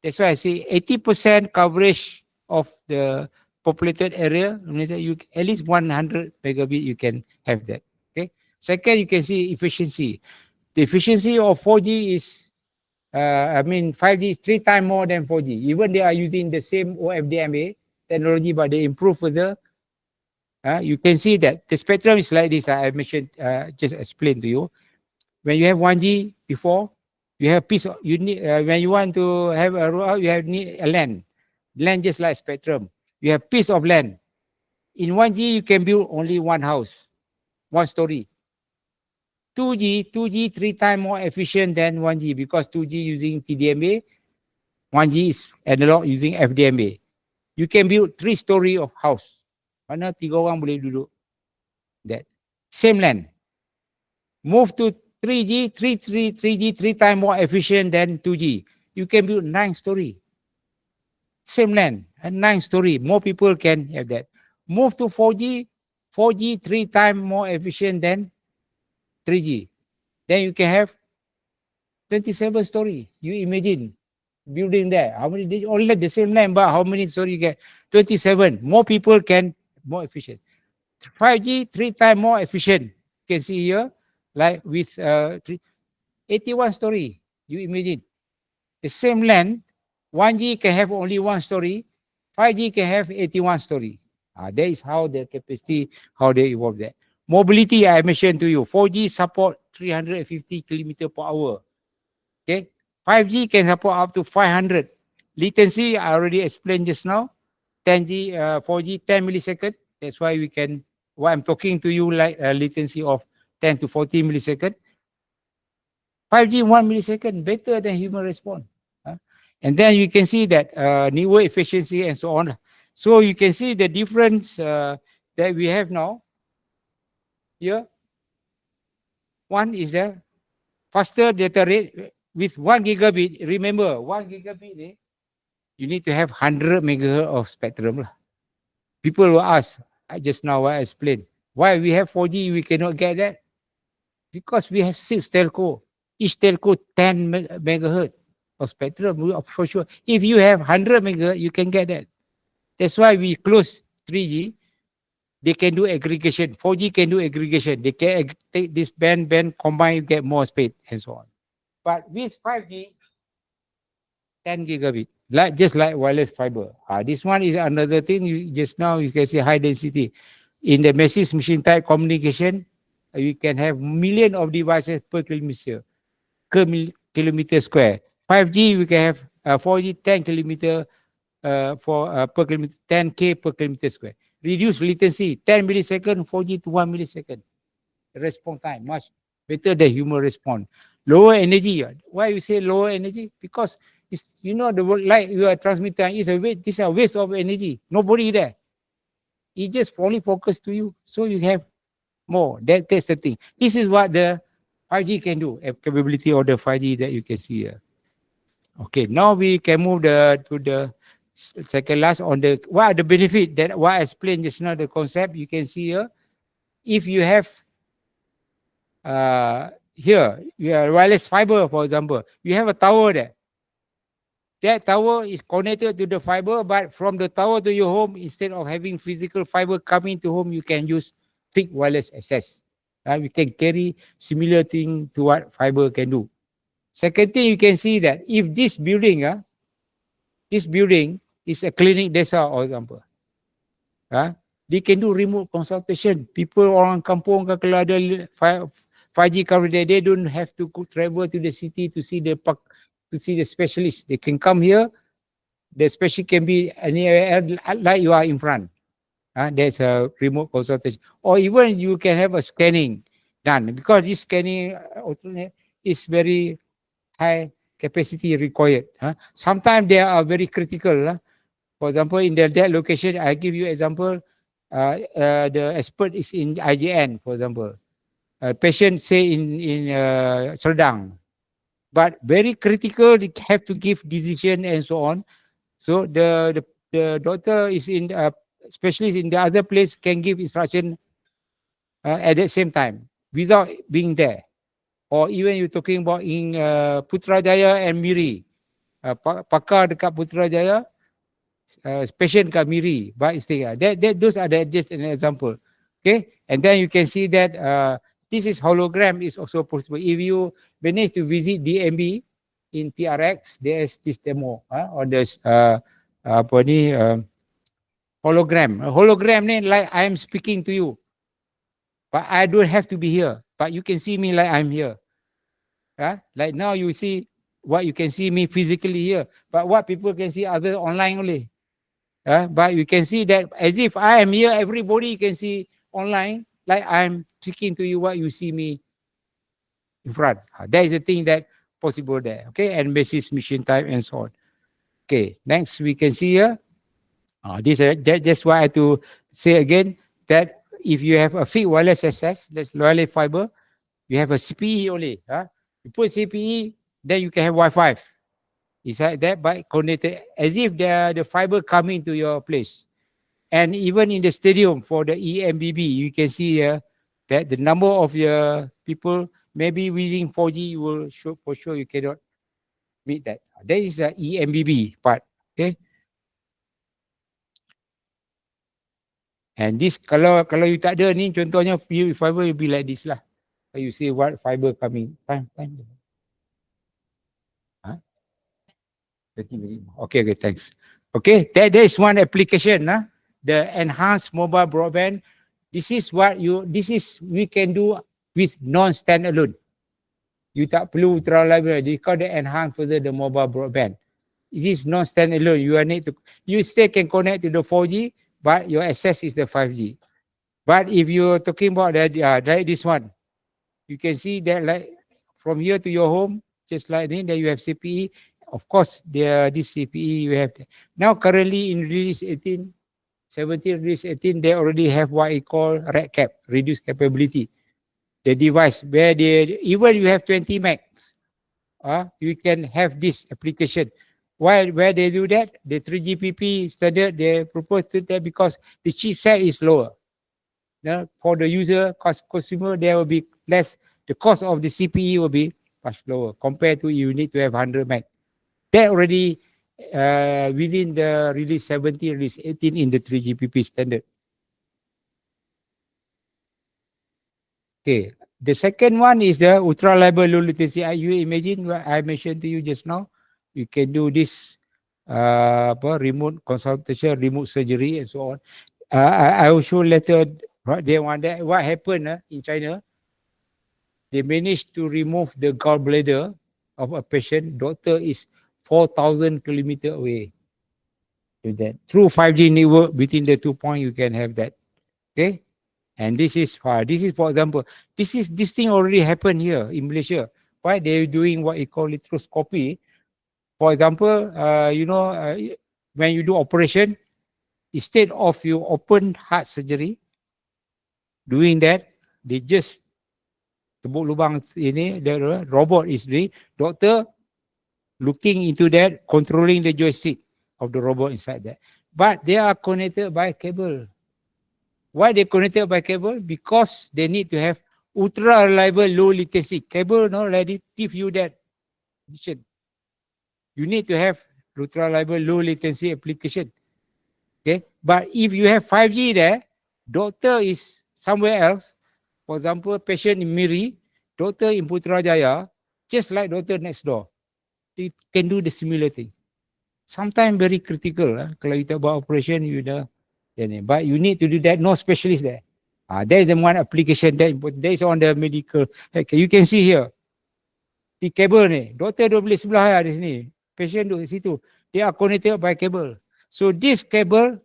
that's why I say 80% coverage of the populated area. You at least 100 megabit you can have that. Okay. Second, you can see efficiency. The efficiency of 4G is 5G is 3 times more than 4G. Even they are using the same OFDMA technology, but they improve further. You can see that the spectrum is like this. I mentioned, just explained to you. When you have 1G before, you have piece of, you need, when you want to have a rollout, you need a land. Land just like spectrum. You have piece of land. In 1G, you can build only one house, one story. 2G 3 times more efficient than 1G because 2G using TDMA, 1G is analog using FDMA. You can build 3 story of house. Mana 3 orang boleh duduk. That same land. Move to 3G, 3G 3 times more efficient than 2G. You can build 9 story. Same land and 9 story. More people can have that. Move to 4G, 4G 3 times more efficient than 3G. Then you can have 27 story. You imagine building there. How many? They only the same land, but how many story you get? 27. More people can, more efficient. 5G 3 times more efficient. You can see here, like with 81 story. You imagine the same land. 1G can have only 1 story. 5G can have 81 story. That is how the capacity, how they evolve that. Mobility, I mentioned to you, 4G support 350 kilometer per hour. Okay, 5G can support up to 500. Latency, I already explained just now. 4G 10 milliseconds. That's why we can what I'm talking to you like a latency of 10 to 40 millisecond. 5G 1 millisecond better than human response. And then you can see that network efficiency and so on. So you can see the difference that we have now. Here, one is the faster data rate with 1 gigabit. Remember, 1 gigabit, you need to have 100 megahertz of spectrum. People will ask, I just now I explained, why we have 4G, we cannot get that? Because we have 6 telco. Each telco 10 megahertz of spectrum, for sure. If you have 100 megahertz, you can get that. That's why we close 3G. They can do aggregation. 4G can do aggregation. They can take this band, combine, get more speed, and so on. But with 5G, 10 gigabit, just like wireless fiber. This one is another thing. Just now you can see high density. In the massive machine type communication, you can have million of devices per kilometer square. 5G, we can have 4G 10 kilometer per kilometer, 10K per kilometer square. Reduce latency, 10 millisecond, 4G to 1 millisecond. Response time, much better than human response. Lower energy. Why you say lower energy? Because it's, you know, the light you are transmitting is a waste. This is a waste of energy. Nobody there. It just only focus to you. So you have more. That's the thing. This is what the 5G can do. Capability of the 5G that you can see here. Okay, now we can move to the second last on the what are the benefit that what I explained just now, the concept you can see here. If you have here you have wireless fiber, for example, you have a tower there. That tower is connected to the fiber, but from the tower to your home, instead of having physical fiber coming to home, you can use fixed wireless access. We can carry similar thing to what fiber can do. Second thing, you can see that if this building is a clinic desa, for example, they can do remote consultation. People orang kampung kalau ada 5G coverage, they don't have to travel to the city to see the specialist. They can come here. The specialist can be anywhere like you are in front. There's a remote consultation. Or even you can have a scanning done, because this scanning is very high capacity required. Sometimes they are very critical. For example, in that location, I give you example, the expert is in IJN, for example. Patient say in Serdang, but very critical, they have to give decision and so on. So the doctor is in specialist in the other place can give instruction at the same time without being there. Or even you're talking about in Putrajaya and Miri, pakar dekat Putrajaya, patient dekat Miri, but those are just an example. Okay, and then you can see that this is hologram is also possible. If you manage to visit DMB in TRX, there is this demo on this hologram. Hologram ni like I am speaking to you, but I don't have to be here. But you can see me like I'm here. Like now you see what you can see me physically here, but what people can see other online only. But you can see that as if I am here, everybody can see online, like I'm speaking to you what you see me in front. That is the thing that possible there. Okay, and basis mission type and so on. Okay, next we can see here. This just why I have to say again that if you have a fixed wireless access, that's wireless fiber, you have a CPE only. You put CPE, then you can have Wi-Fi. It's like that, but connected as if the fiber coming to your place. And even in the stadium for the EMBB, you can see here that the number of your people, maybe using 4G, you will show for sure you cannot meet that. That is the EMBB part. Okay. And this kalau you tak ada ni, contohnya fiber will be like this lah. You see what fiber coming. Time. 30 minutes. Okay, thanks. Okay, that is one application. The enhanced mobile broadband. This is we can do with non-standalone. You tak perlu terlalu library. They call the enhanced further the mobile broadband. This is non-standalone. You still can connect to the 4G, but your access is the 5G. But if you're talking about that, like this one, you can see that like from here to your home, just like this, then you have CPE. Of course, this CPE you have. Now currently in release 18, 17, release 18, they already have what you call REC cap, reduced capability. The device where they, even you have 20 meg, you can have this application. Why? Where they do that? The 3GPP standard, they propose to that because the chipset is lower. For the user, consumer, there will be less. The cost of the CPE will be much lower compared to you need to have 100 meg. That already within the release 17, release 18 in the 3GPP standard. Okay. The second one is the ultra reliable low latency. You imagine what I mentioned to you just now. You can do this remote consultation, remote surgery, and so on. I will show later. They want that. What happened in China? They managed to remove the gallbladder of a patient. Doctor is 4,000 kilometers away. With that, through 5G network between the 2 points, you can have that. Okay. And this is for example, this thing already happened here in Malaysia. Why they're doing what you call laparoscopy? For example, when you do operation, instead of you open heart surgery, doing that, they just tebuk lubang ini, the robot is doing, doctor looking into that, controlling the joystick of the robot inside that. But they are connected by cable. Why they connected by cable? Because they need to have ultra reliable low latency. Cable no let it give you that. You need to have ultra reliable low latency application. Okay, but if you have 5G there, doctor is somewhere else. For example, patient in Miri, doctor in Putrajaya, just like doctor next door. They can do the similar thing. Sometimes very critical. Kalau you talk about operation, but you need to do that. No specialist there. That is the one application that is on the medical. Okay, you can see here. Di cable ni, doktor duduk boleh sebelah di sini. Patient duduk di situ. They are connected by cable. So this cable,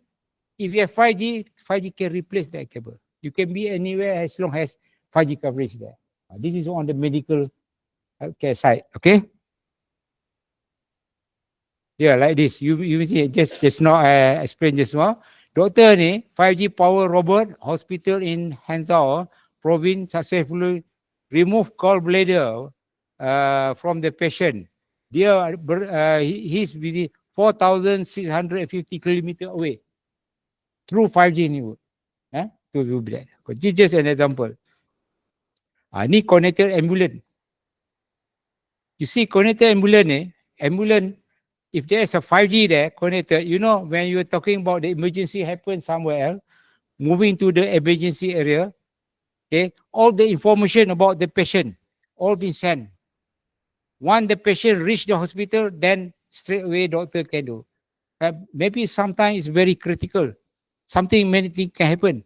if you have 5G, 5G can replace that cable. You can be anywhere as long as 5G coverage there. This is on the medical healthcare side. Okay. Yeah, like this. You see, just now I explained just now. Doctor ni 5G power robot hospital in Hangzhou province successfully remove gallbladder from the patient. He's within 4,650 kilometers away through 5G network. To do that. This is just an example. Ni connected ambulance. You see connected ambulance if there's a 5G there connected, when you're talking about the emergency happen somewhere else, moving to the emergency area, okay, all the information about the patient, all been sent. Once the patient reach the hospital, then straight away doctor can do. Maybe sometimes it's very critical. Many things can happen.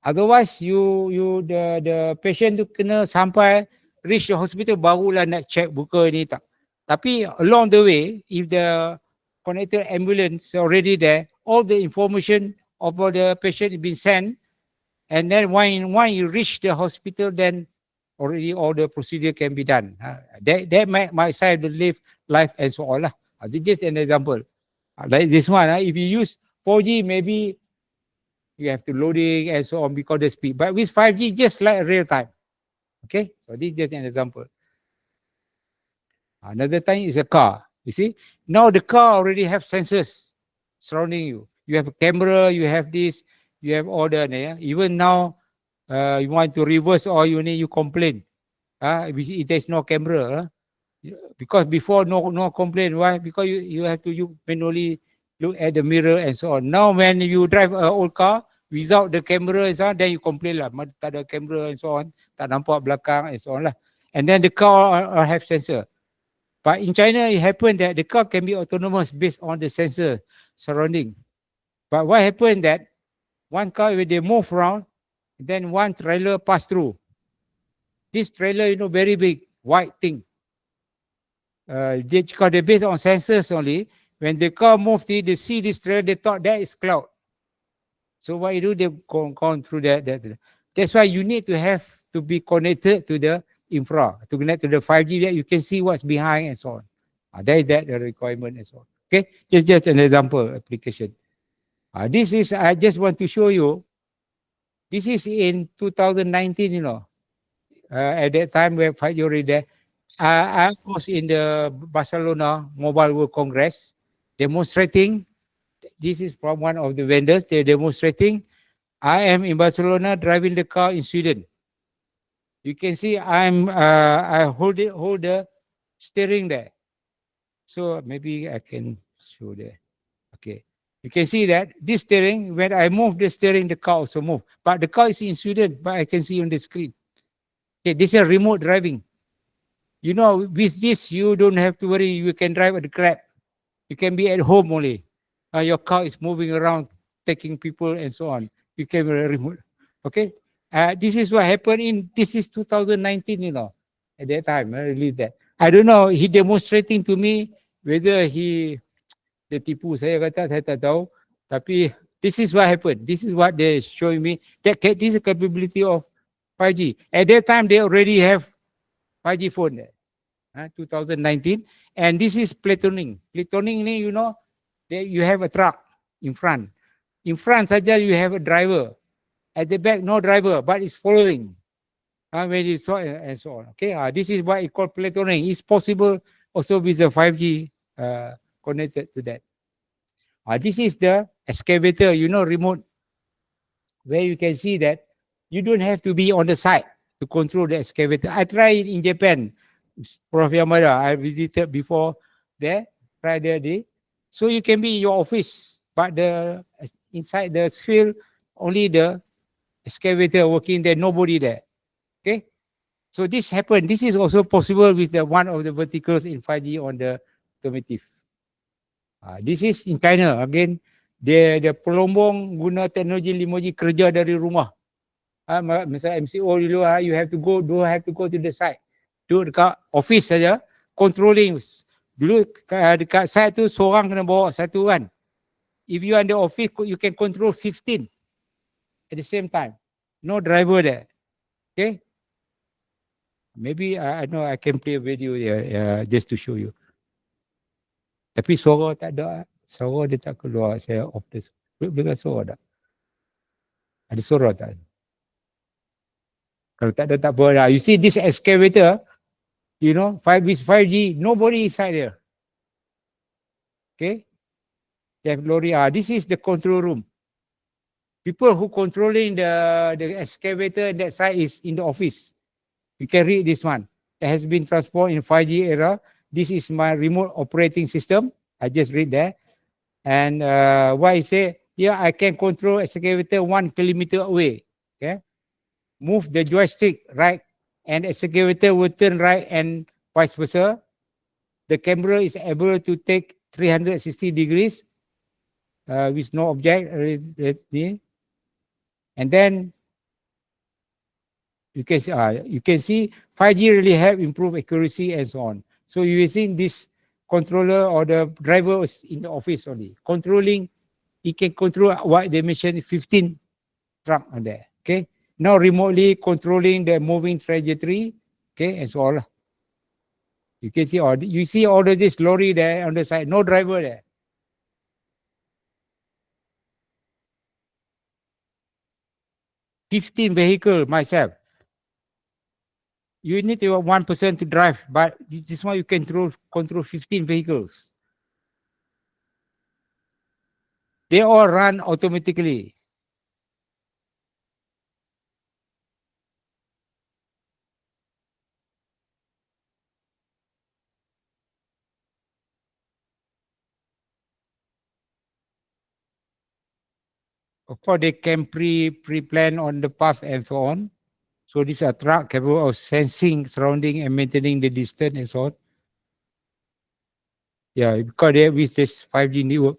Otherwise, the patient tu kena sampai reach the hospital barulah nak check buka ni tak. Tapi along the way, if the connected ambulance already there, all the information about the patient has been sent, and then when you reach the hospital, then already all the procedure can be done. That might save the life and so on. This is just an example. Like this one, if you use 4G, maybe you have to loading and so on because of the speed. But with 5G, just like real time. Okay, so this is just an example. Another time is a car. You see, now the car already have sensors surrounding you. You have a camera, you have this, you have all the, even now, you want to reverse or you complain. If there's no camera. Because before no complaint. Why? Because you have to manually look at the mirror and so on. Now when you drive an old car without the camera and so on, then you complain lah. Tak ada camera and so on. Tak nampak belakang and so on lah. And then the car have sensor. But in China, it happened that the car can be autonomous based on the sensor surrounding. But what happened that one car, when they move around, then one trailer pass through. This trailer, very big, white thing. Because they based on sensors only. When the car moved, they see this trailer, they thought that is cloud. So what you do, they've gone through that. That's why you need to have to be connected to the infra, to connect to the 5G that you can see what's behind and so on. That is the requirement and so on. Okay, just an example application. This is, I just want to show you, this is in 2019, you know. At that time where 5G already there. I was in the Barcelona Mobile World Congress demonstrating. This is from one of the vendors. They're demonstrating. I am in Barcelona driving the car in Sweden. You can see I hold the steering there. So maybe I can show there. Okay. You can see that this steering, when I move the steering, the car also move. But the car is in Sweden, but I can see on the screen. Okay, this is remote driving. You know, with this, you don't have to worry. You can drive at the Grab. You can be at home only. Your car is moving around, taking people and so on. You can be remote. Okay. This is what happened this is 2019, you know, at that time. I released that. I don't know, he demonstrating to me whether dia tipu saya kata, saya tak tahu. Tapi this is what happened. This is what they're showing me. This is the capability of 5G. At that time, they already have 5G phone there. 2019. And this is platooning. Platooning, you know, you have a truck in front. In front saja you have a driver. At the back, no driver, but it's following. When it's so and so on. Okay, this is what it called platooning. It's possible also with the 5G connected to that. This is the excavator, you know, remote, where you can see that you don't have to be on the side to control the excavator. I tried in Japan, Prof. Yamada, I visited before there, tried there. So you can be in your office, but inside the field, only the excavator working there, nobody there. Okay, so this happened. This is also possible with one of the verticals in 5G on the automotive. This is in China. Again, the pelombong guna teknologi 5G kerja dari rumah. Misalnya MCO dulu, you have to go, don't have to go to the site. Do dekat office saja, controlling. Dulu dekat site tu seorang kena bawa satu kan. If you are in the office, you can control 15 at the same time. No driver there. Okay. Maybe I know I can play a video here just to show you. Tapi suara tak ada. Suara dia tak keluar. Saya off this. Boleh suara tak? Ada suara tak? Kalau tak ada tak apa. You see this excavator, you know, 5G, nobody inside there. Okay. They have lorry. This is the control room. People who controlling the excavator in that side is in the office. You can read this one. It has been transformed in 5G era. This is my remote operating system. I just read there. And what I say, here I can control excavator 1 kilometer away. Okay. Move the joystick right and excavator will turn right and vice versa. The camera is able to take 360 degrees with no object. And then you can see 5G really have improved accuracy and so on. So you see this controller or the driver is in the office only. Controlling, he can control what they mentioned, 15 truck on there. Okay. Now remotely controlling the moving trajectory. Okay, and so on. You can see all of this lorry there on the side, no driver there. $15 vehicle myself. You need to have one person to drive, but this one you can control 15 vehicles. They all run automatically. Of course, they can pre-plan on the path and so on. So these are truck capable of sensing surrounding and maintaining the distance and so on. Yeah, because they with this 5G network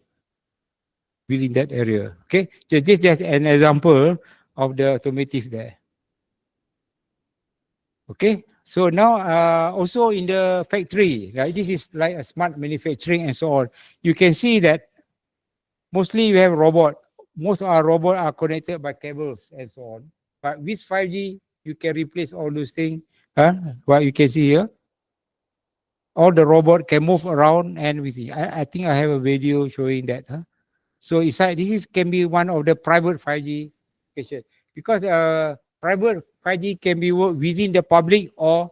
within that area. Okay, so this is just an example of the automotive there. Okay, so now also in the factory, right? This is like a smart manufacturing and so on. You can see that mostly you have robot most of our robots are connected by cables and so on. But with 5G, you can replace all those things. What you can see here, all the robot can move around and we see. I think I have a video showing that. So inside, can be one of the private 5G application because private 5G can be worked within the public or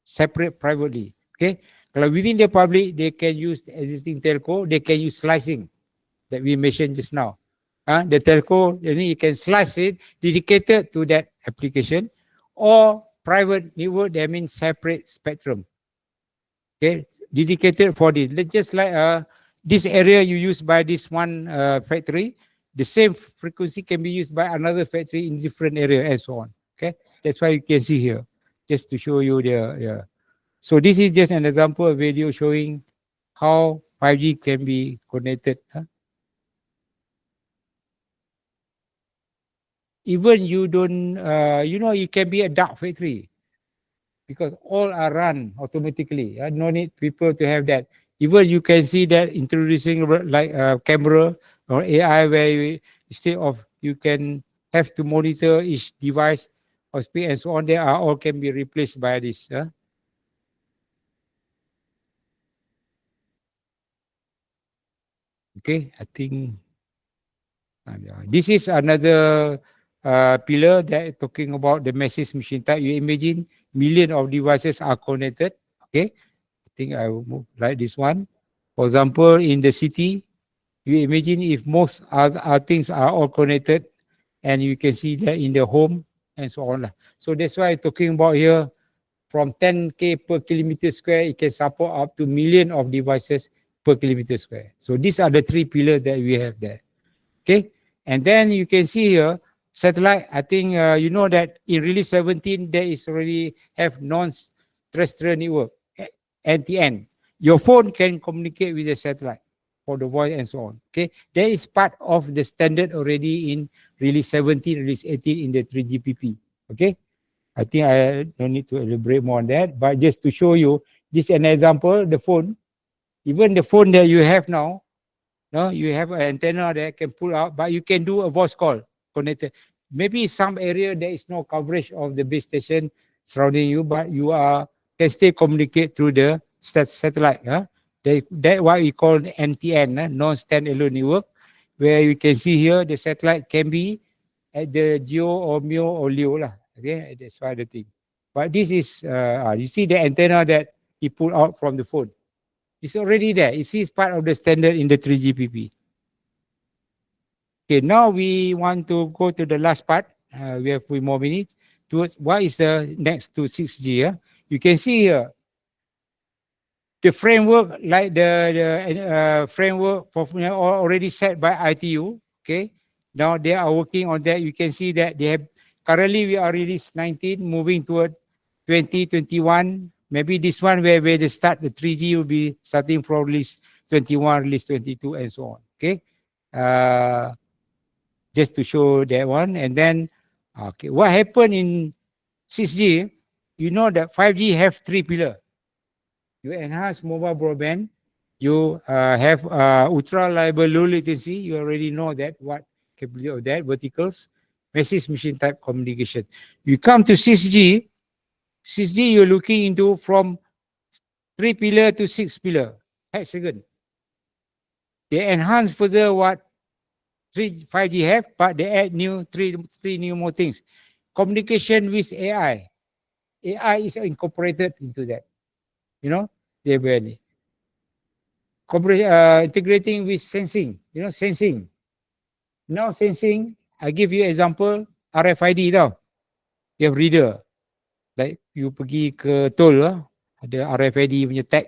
separate privately. Okay, kalau within the public, they can use the existing telco. They can use slicing that we mentioned just now. The telco, you can slice it dedicated to that application, or private network, that means separate spectrum. Okay, dedicated for this. Let's just like this area you use by this one factory, the same frequency can be used by another factory in different area and so on. Okay, that's why you can see here, just to show you the. So this is just an example of video showing how 5G can be connected. Even you don't, it can be a dark factory because all are run automatically. No need people to have that. Even you can see that introducing like a camera or AI where instead of you can have to monitor each device or speed and so on, they are all can be replaced by this. Okay, I think this is another pillar that talking about the massive machine type. You imagine million of devices are connected. Okay, I think I will move like this one. For example, in the city, you imagine if most other things are all connected, and you can see that in the home and so on. So that's why I'm talking about here from 10K per kilometer square, it can support up to million of devices per kilometer square. So these are the three pillars that we have there. Okay, and then you can see here satellite. I think you know that in release 17 there is already have non-terrestrial network, NTN. Your phone can communicate with the satellite for the voice and so on. Okay, that is part of the standard already in release 17, release 18 in the 3GPP. Okay, I think I don't need to elaborate more on that, but just to show you, this is an example. The phone, even the phone that you have now, no, you have an antenna that can pull out, but you can do a voice call connected. Maybe some area there is no coverage of the base station surrounding you, but you can still communicate through the satellite. That what we call NTN, non-standalone network, where you can see here the satellite can be at the GEO or MEO or LEO lah. Okay, that's why the thing. But this is you see the antenna that he pulled out from the phone. It's already there. It is part of the standard in the 3GPP. Okay, now we want to go to the last part. We have 3 more minutes. Towards what is the next to 6G? You can see here the framework, like the framework already set by ITU. Okay, now they are working on that. You can see that they have currently we are release 19, moving toward 2021. Maybe this one where they start the 3G will be starting from release 21, release 22, and so on. Okay, just to show that one. And then, okay, what happened in 6G? You know that 5G have 3 pillars. You enhance mobile broadband. You have ultra reliable low latency. You already know that what capability of that. Verticals, massive machine type communication. You come to 6G. 6G you're looking into from 3 pillar to 6 pillar. Hexagon. They enhance further what 5G have, but they add three new more things. Communication with AI. AI is incorporated into that. You know, they very integrating with sensing. You know, sensing. Now sensing, I give you example, RFID tau. You have reader. Like you pergi ke tol ada RFID punya tag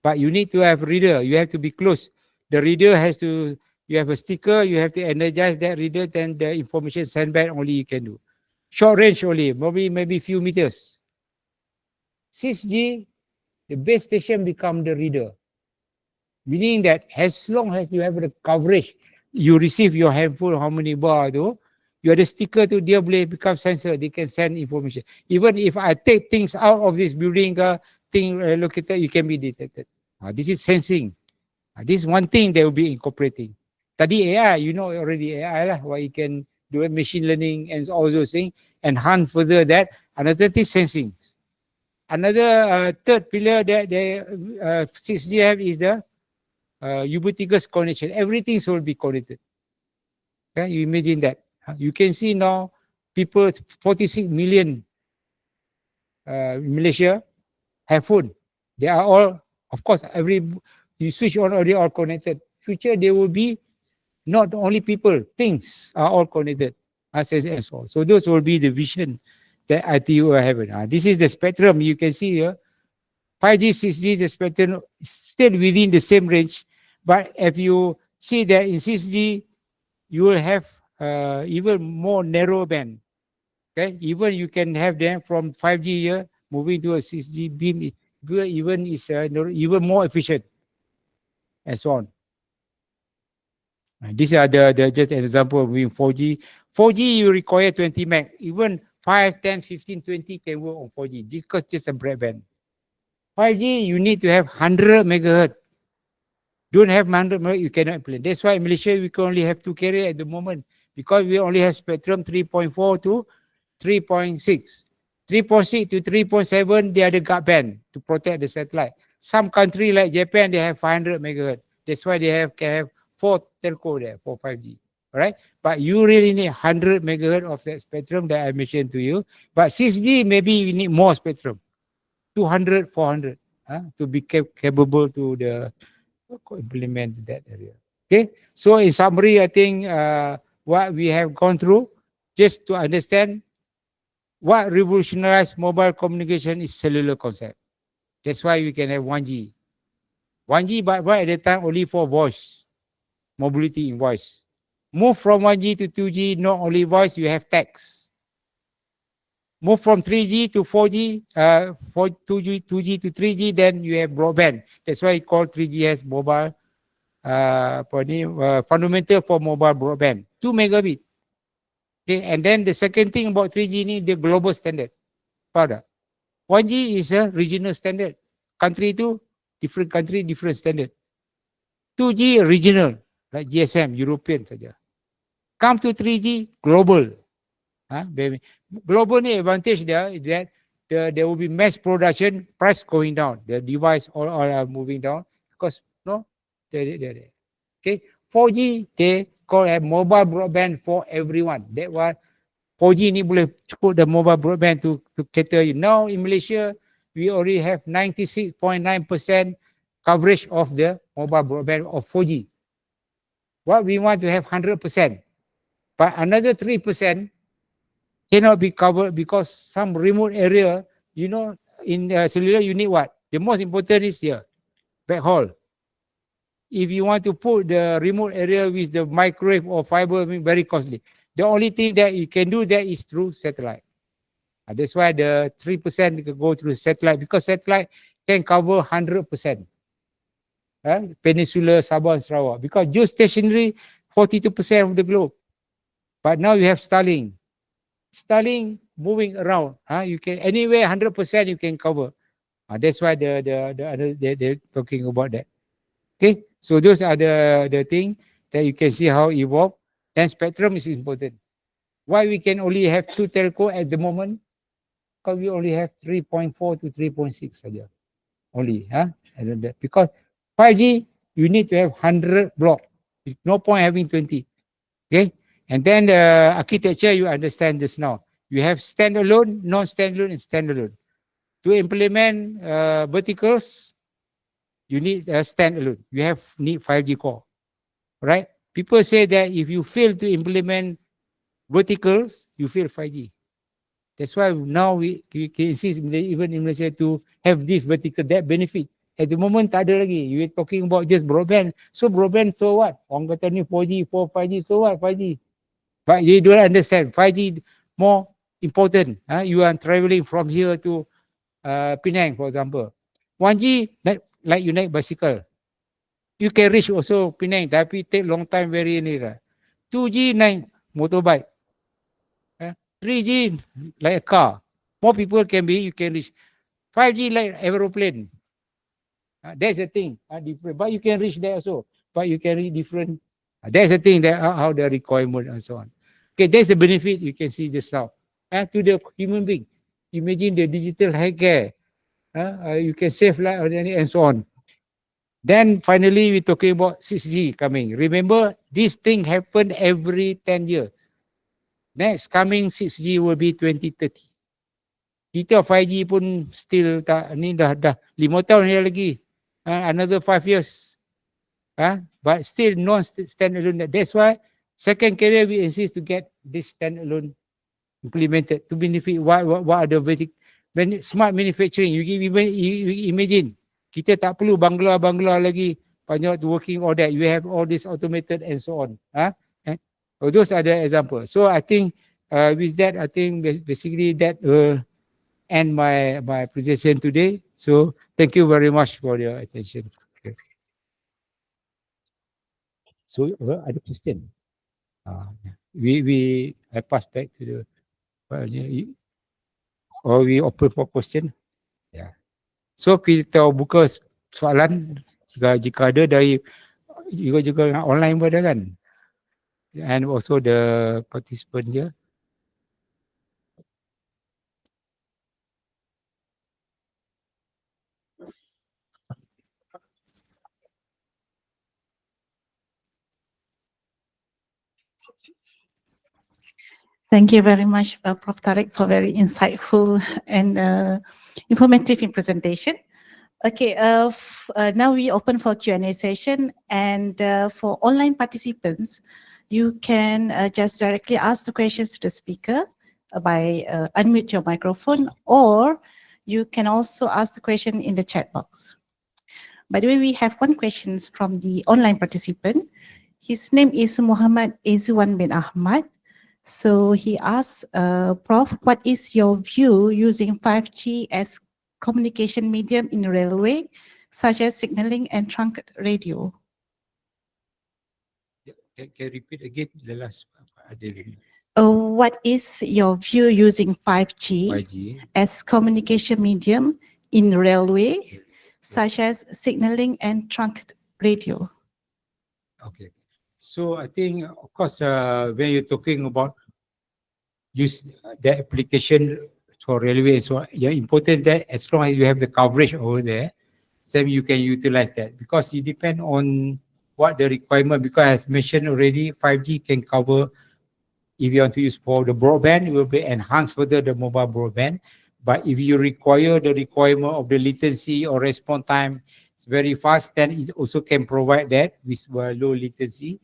but you need to have reader. You have to be close. The reader has to, you have a sticker, you have to energize that reader, then the information sent back only you can do. Short range only, maybe few meters. 6G, the base station become the reader. Meaning that as long as you have the coverage, you receive your handful how many bar tu, you ada sticker tu, dia boleh become sensor, they can send information. Even if I take things out of this building, thing located, you can be detected. This is sensing. This is one thing they will be incorporating. study AI, you know already AI lah, what you can do machine learning and all those things, and hunt further that. Another thing, sensing. Another third pillar that the 6G have is the ubiquitous connection. Everything will be connected. Okay, you imagine that. You can see now people 46 million in Malaysia have phone. They are all, of course, you switch on, already all connected. Future, there will be not only people, things are all connected. As well. So those will be the vision that ITU will have. This is the spectrum you can see here. 5G, 6G, the spectrum is still within the same range. But if you see that in 6G, you will have even more narrow band. Okay, even you can have them from 5G here moving to a 6G beam. Even is even more efficient, and so on. These are the just an example of 4G. 4G you require 20 meg. Even 5, 10, 15, 20 can work on 4G. Because just a broadband. 5G you need to have 100 megahertz. Don't have 100 megahertz, you cannot play. That's why in Malaysia we can only have 2 carrier at the moment, because we only have spectrum 3.4 to 3.6. 3.6 to 3.7, they are the guard band to protect the satellite. Some country like Japan, they have 500 megahertz. That's why they can have 4 telco there for 5G. All right, but you really need 100 megahertz of that spectrum that I mentioned to you. But 6G, maybe you need more spectrum, 200, 400, to be capable to implement that area. Okay, so in summary, I think what we have gone through, just to understand what revolutionized mobile communication is cellular concept. That's why we can have 1G. 1G, but at the time only for voice, mobility in voice. Move from 1G to 2G, not only voice, you have text. Move from 3G to 4G, 2G to 3G, then you have broadband. That's why it's called 3G as mobile, fundamental for mobile broadband, 2 megabit. Okay, and then the second thing about 3G ni, the global standard. Pada 1G is a regional standard. Country to different country, different standard. 2G regional, like GSM, European saja. Come to 3G, global. Global ni advantage there is that there will be mass production, price going down. The device all are moving down because okay. 4G they call a mobile broadband for everyone. That was 4G ni boleh cukup the mobile broadband to cater you. Now in Malaysia, we already have 96.9% coverage of the mobile broadband of 4G. What we want to have 100%. But another 3% cannot be covered because some remote area, you know, in cellular you need what? The most important is here, backhaul. If you want to put the remote area with the microwave or fiber, very costly. The only thing that you can do that is through satellite. That's why the 3% can go through satellite, because satellite can cover 100%. Peninsula, Sabah and Sarawak. Because geostationary, 42% of the globe. But now you have Starlink. Starlink moving around. You can anywhere 100% you can cover. That's why they're talking about that. Okay, so those are the thing that you can see how it evolve. Then spectrum is important. Why we can only have 2 telco at the moment? Because we only have 3.4 to 3.6 saja. Only, because 5G you need to have 100 block. There's no point having 20. Okay, and then the architecture you understand just now. You have standalone, non-standalone, and standalone. To implement verticals, you need a standalone. You need 5G core, right? People say that if you fail to implement verticals, you fail 5G. That's why now we can see even in Malaysia to have this vertical, that benefit. At the moment, tak ada lagi. You're talking about just broadband. So broadband, so what? Orang kata ni 4G, 5G, so what? 5G. But you don't understand. 5G more important. You are traveling from here to Penang, for example. 1G, like you naik bicycle. You can reach also Penang, tapi take long time, very near. 2G naik motorbike. 3G like a car. More people you can reach. 5G like aeroplane. That's the thing. Different. But you can reach there also. But you can reach different That's the thing that how the requirement and so on. Okay, that's the benefit you can see just now. To the human being. Imagine the digital healthcare. You can save life and so on. Then finally, we're talking about 6G coming. Remember, this thing happen every 10 years. Next coming 6G will be 2030. Kita 5G pun still tak, ni dah 5 tahun lagi. Another 5 years. But still non-standalone. That's why second carrier we insist to get this standalone implemented to benefit what are the smart manufacturing. You imagine kita tak perlu bangla lagi banyak to working all that. You have all this automated and so on. Those are the examples. So I think with that, I think basically that end my presentation today. So thank you very much for your attention. Okay. So ada question. I pass back to the or we open for question. Yeah. So kita buka soalan jika ada dari juga online pun ada kan. And also the participant here. Thank you very much, Prof. Tharek, for very insightful and informative presentation. Okay, now we open for Q&A session, and for online participants, you can just directly ask the questions to the speaker by unmute your microphone, or you can also ask the question in the chat box. By the way, we have one question from the online participant. His name is Muhammad Izwan bin Ahmad. So he asks, Prof, what is your view using 5G as communication medium in railway, such as signaling and truncated radio? Can you repeat again the last part? What is your view using 5G as communication medium in railway, such as signaling and truncated radio? Okay. So I think, of course, when you're talking about use the application for railway, so important that as long as you have the coverage over there, then you can utilize that, because it depends on what the requirement, because as mentioned already, 5G can cover, if you want to use for the broadband, it will be enhanced further the mobile broadband. But if you require the requirement of the latency or response time, it's very fast, then it also can provide that with low latency.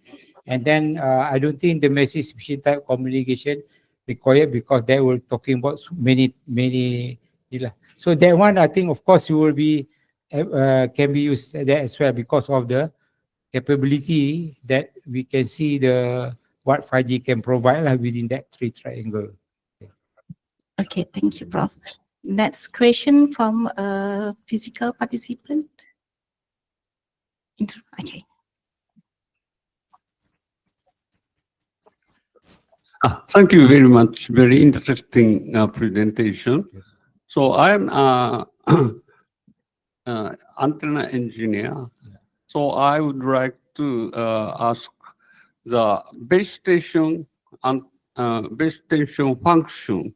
And then I don't think the message machine type communication required, because they were talking about many. So that one, I think, of course, you will be can be used there as well, because of the capability that we can see the what 5G can provide within that three triangle. Okay, thank you, Prof. Next question from a physical participant. Okay. Thank you very much. Very interesting presentation. So I'm antenna engineer. So I would like to ask the base station and base station function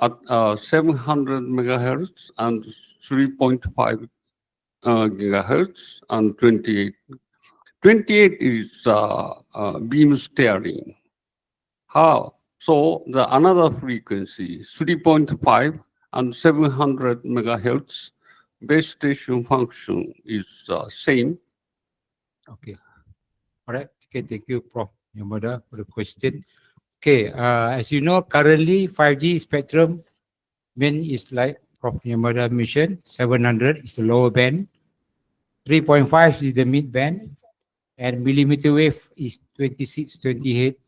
at 700 megahertz and 3.5 gigahertz and 28. 28 is beam steering. How? So the another frequency, 3.5 and 700 megahertz base station function is same. Okay. All right. Okay. Thank you, Prof. Yamada, for the question. Okay. As you know, currently 5G spectrum main is like Prof. Yamada mentioned, 700 is the lower band, 3.5 is the mid band, and millimeter wave is 26, 28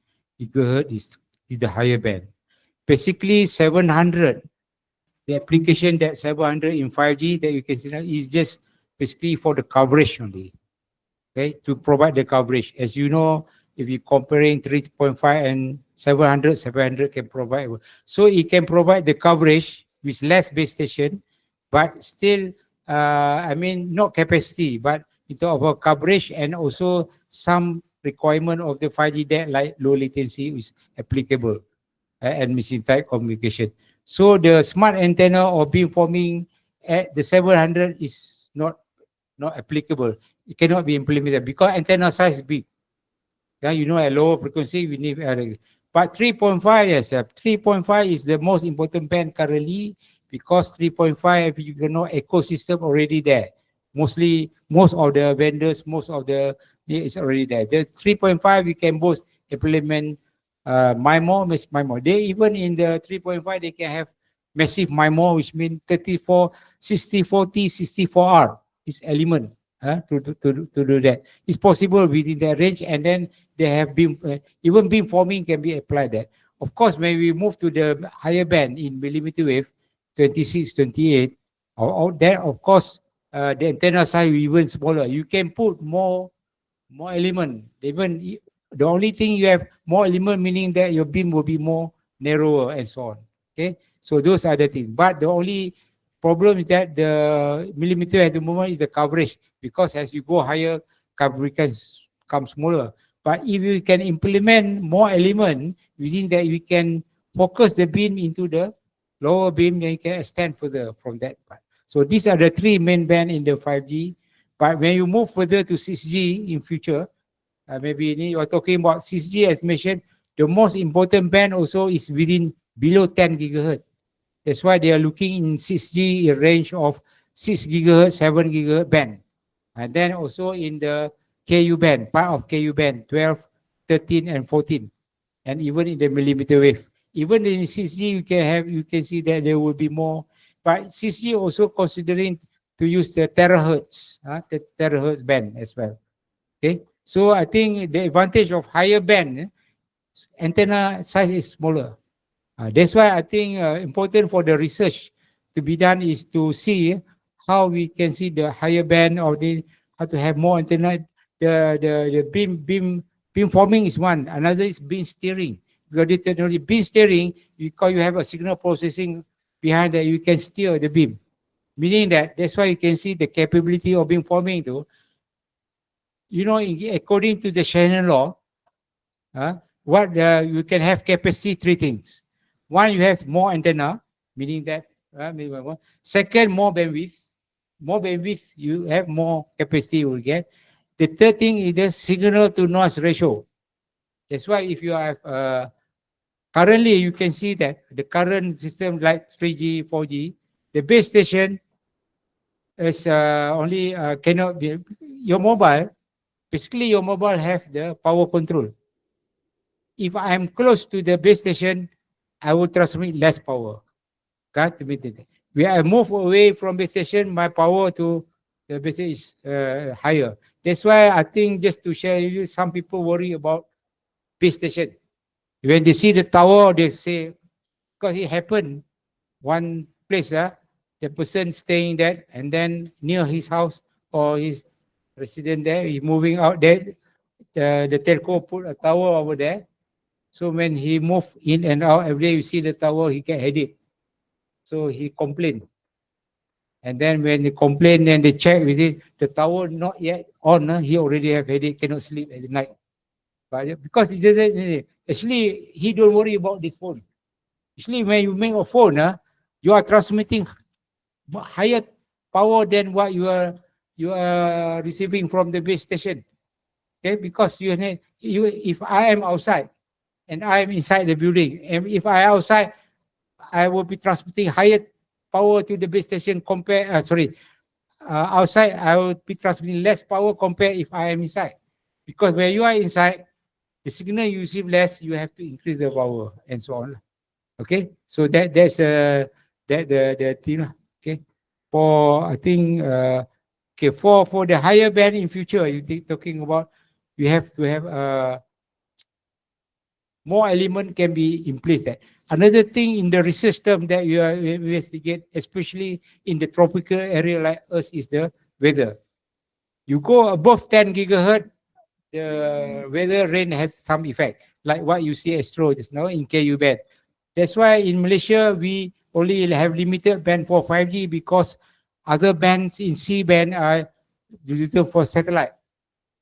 gigahertz is the higher band. Basically, 700, the application that 700 in 5G that you can see now is just basically for the coverage only. Okay, to provide the coverage. As you know, if you're comparing 3.5 and 700, 700 can provide. So it can provide the coverage with less base station, but still, I mean, not capacity, but in terms of coverage and also some requirement of the 5G that like low latency is applicable and machine type communication. So the smart antenna or beamforming at the 700 is not applicable. It cannot be implemented because antenna size is big. Yeah, you know, at lower frequency we need but 3.5, yes, 3.5 is the most important band currently because 3.5 you know ecosystem already there. Most of the vendors, most of the is already there. The 3.5 we can both implement MIMO, MIMO. They even in the 3.5 they can have massive MIMO, which means 34, 60, 40, 64R is element to do that. It's possible within that range, and then they have beam, even beamforming can be applied there. Of course, when we move to the higher band in millimeter wave, 26, 28, out there, of course, the antenna size is even smaller. You can put more element. Even the only thing you have more element, meaning that your beam will be more narrower and so on. Okay, so those are the things. But the only problem is that the millimeter at the moment is the coverage, because as you go higher, coverage can come smaller. But if you can implement more element within that, we can focus the beam into the lower beam, and you can extend further from that part. So these are the three main band in the 5G. But when you move further to 6G in future, maybe you are talking about 6G as mentioned, the most important band also is within below 10 gigahertz. That's why they are looking in 6G a range of 6 gigahertz, 7 gigahertz band. And then also in the KU band, part of KU band, 12, 13, and 14. And even in the millimeter wave. Even in 6G, you can see that there will be more. But 6G also considering to use the terahertz, the terahertz band as well. Okay, so I think the advantage of higher band, antenna size is smaller. That's why I think important for the research to be done is to see how we can see the higher band, or how to have more antenna. The beam forming is one. Another is beam steering. Because the technology beam steering, because you have a signal processing behind that, you can steer the beam. Meaning that's why you can see the capability of beam forming though. You know, according to the Shannon law, you can have capacity three things. One, you have more antenna, meaning that second, more bandwidth. More bandwidth, you have more capacity you will get. The third thing is the signal to noise ratio. That's why if you have currently you can see that the current system like 3G, 4G, the base station is only cannot be your mobile. Basically, your mobile have the power control. If I am close to the base station, I will transmit less power. Got to be it. When I move away from base station, my power to the base station is higher. That's why I think, just to share with you, some people worry about base station. When they see the tower, they say, because it happened one place, the person staying there, and then near his house or his resident there, he moving out there, the telco put a tower over there. So when he move in and out every day, you see the tower, he get headache. So he complained. And then when he complained, then they check with it, the tower not yet on, he already have headache, cannot sleep at the night. But because he doesn't, actually, he don't worry about this phone. Actually, when you make a phone, you are transmitting higher power than what you are receiving from the base station. Okay, because if I am outside and I am inside the building, and if I am outside, I will be transmitting higher power to the base station outside I will be transmitting less power compared if I am inside. Because when you are inside, the signal you receive less, you have to increase the power and so on. Okay, so that's the thing. Okay, for I think okay, for the higher band in future, you talking about, you have to have more element can be in place there. Another thing in the research term that you investigate, especially in the tropical area like us, is the weather. You go above 10 gigahertz, the weather rain has some effect, like what you see Astro just now in KU band. That's why in Malaysia, we only have limited band for 5G, because other bands in C band are used for satellite.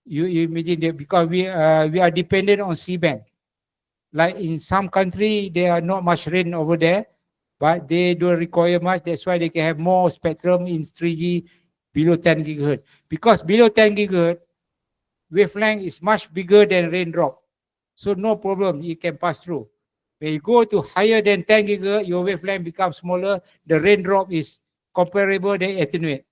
you imagine that because we are dependent on C-band. Like in some country, there are not much rain over there, but they don't require much. That's why they can have more spectrum in 3G below 10 gigahertz. Because below 10 gigahertz, wavelength is much bigger than raindrop. So no problem, you can pass through. When you go to higher than 10 gigahertz, your wavelength becomes smaller. The raindrop is comparable, they attenuate.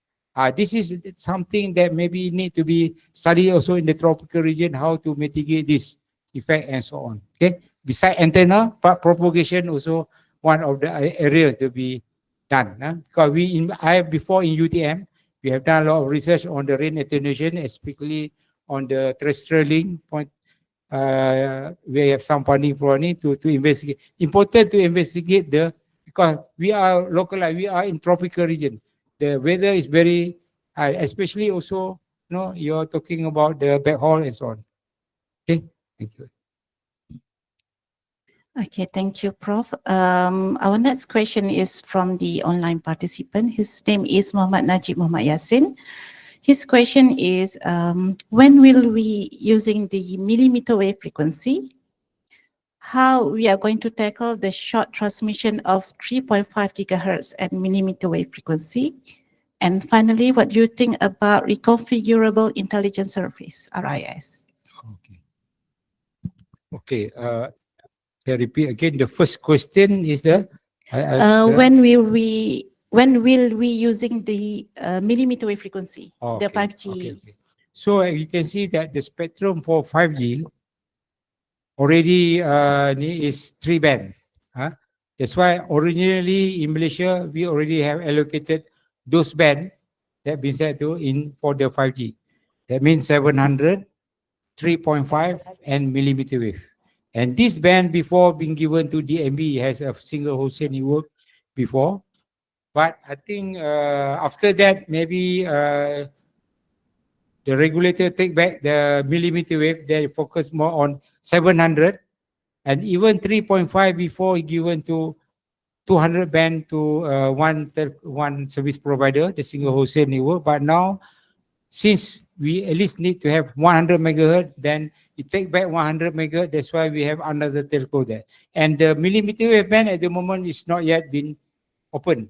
This is something that maybe need to be studied also in the tropical region, how to mitigate this effect and so on. Okay. Beside antenna, propagation also one of the areas to be done. Because before in UTM, we have done a lot of research on the rain attenuation, especially on the terrestrial link point. We have some funding for it to investigate. Important to investigate because we are localized, we are in tropical region. The weather is very high, especially also, you're talking about the backhaul and so on. Okay, thank you. Okay, thank you, Prof. Our next question is from the online participant. His name is Muhammad Najib Muhammad Yassin. His question is, when will we using the millimeter wave frequency? How we are going to tackle the short transmission of 3.5 gigahertz at millimeter wave frequency? And finally, what do you think about reconfigurable intelligence service, RIS? Okay. Can I repeat again? The first question is when will we using the millimeter wave frequency, the 5G? Okay. So you can see that the spectrum for 5G already is 3 band. That's why originally in Malaysia we already have allocated those band that been set to in for the 5G. That means 700, 3.5, and millimeter wave. And this band before being given to DMB has a single wholesale network before. But I think after that, maybe the regulator take back the millimeter wave. They focus more on 700 and even 3.5 before given to 200 band to one service provider, the single wholesale network. But now, since we at least need to have 100 megahertz, then you take back 100 megahertz. That's why we have another telco there. And the millimeter wave band at the moment is not yet been open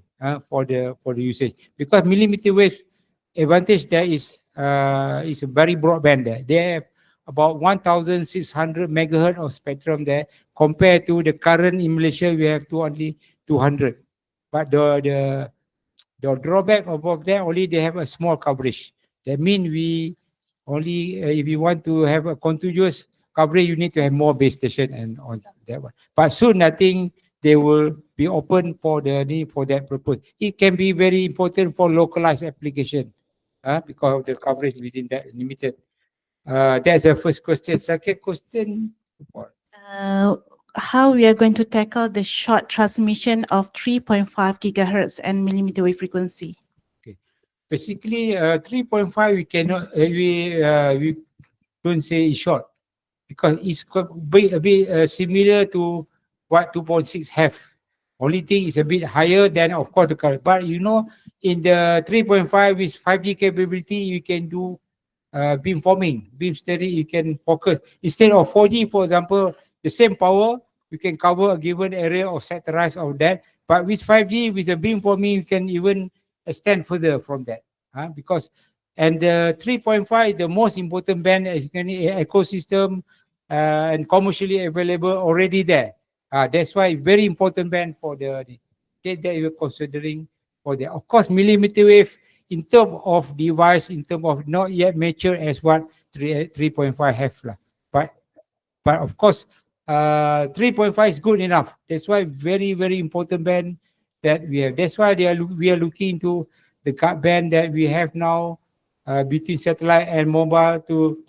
for the usage, because millimeter wave advantage there is a very broad band there. They have about 1,600 megahertz of spectrum there, compared to the current in Malaysia we have only 200. But the drawback of that, only they have a small coverage. That means we only if you want to have a continuous coverage, you need to have more base station and on that one. But soon I think they will be open for the need for that purpose. It can be very important for localized application because of the coverage within that limited. That's the first question. Second question. How we are going to tackle the short transmission of 3.5 gigahertz and millimeter wave frequency? Okay. Basically, 3.5 we cannot we don't say it's short, because it's a bit similar to what 2.6 have. Only thing is a bit higher than, of course, the current. But in the 3.5 with 5G capability, you can do beam forming, beam steering, you can focus. Instead of 4G, for example, the same power, you can cover a given area or sectorize of that. But with 5G, with the beam forming, you can even extend further from that. And the 3.5 is the most important band ecosystem and commercially available already there. That's why very important band for that you're considering for the, of course, millimeter wave in terms of device, in terms of not yet mature as what 3.5 have. But of course, 3.5 is good enough. That's why very, very important band that we have. That's why we are looking into the band that we have now between satellite and mobile to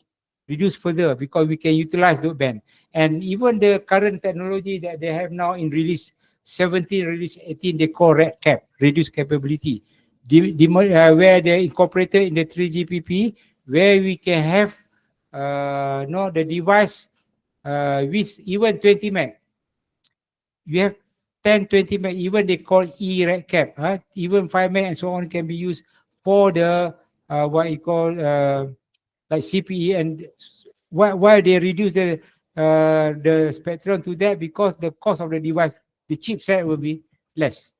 reduce further, because we can utilize the band. And even the current technology that they have now in release 17, release 18, they call red cap, reduced capability, where they incorporated in the 3GPP, where we can have the device with even 20 meg. We have 10, 20 meg, even they call red cap. Even 5 meg and so on can be used for the what you call like CPE, and why they reduce the spectrum to that? Because the cost of the device, the chipset will be less.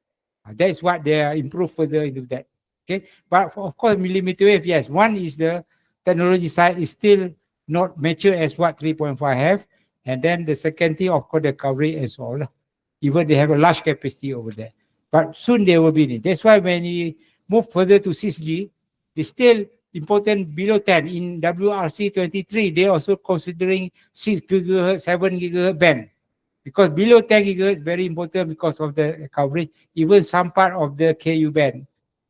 That is what they are improve further into that. Okay, but of course, millimeter wave, yes. One is the technology side is still not mature as what 3.5 have, and then the second thing, of course, the coverage and so on. Even they have a large capacity over there, but soon they will be need. That's why when you move further to 6G, it's still important below 10 in WRC 23. They also considering 6 gigahertz, 7 gigahertz band. Because below 10 gigahertz very important because of the coverage. Even some part of the KU band,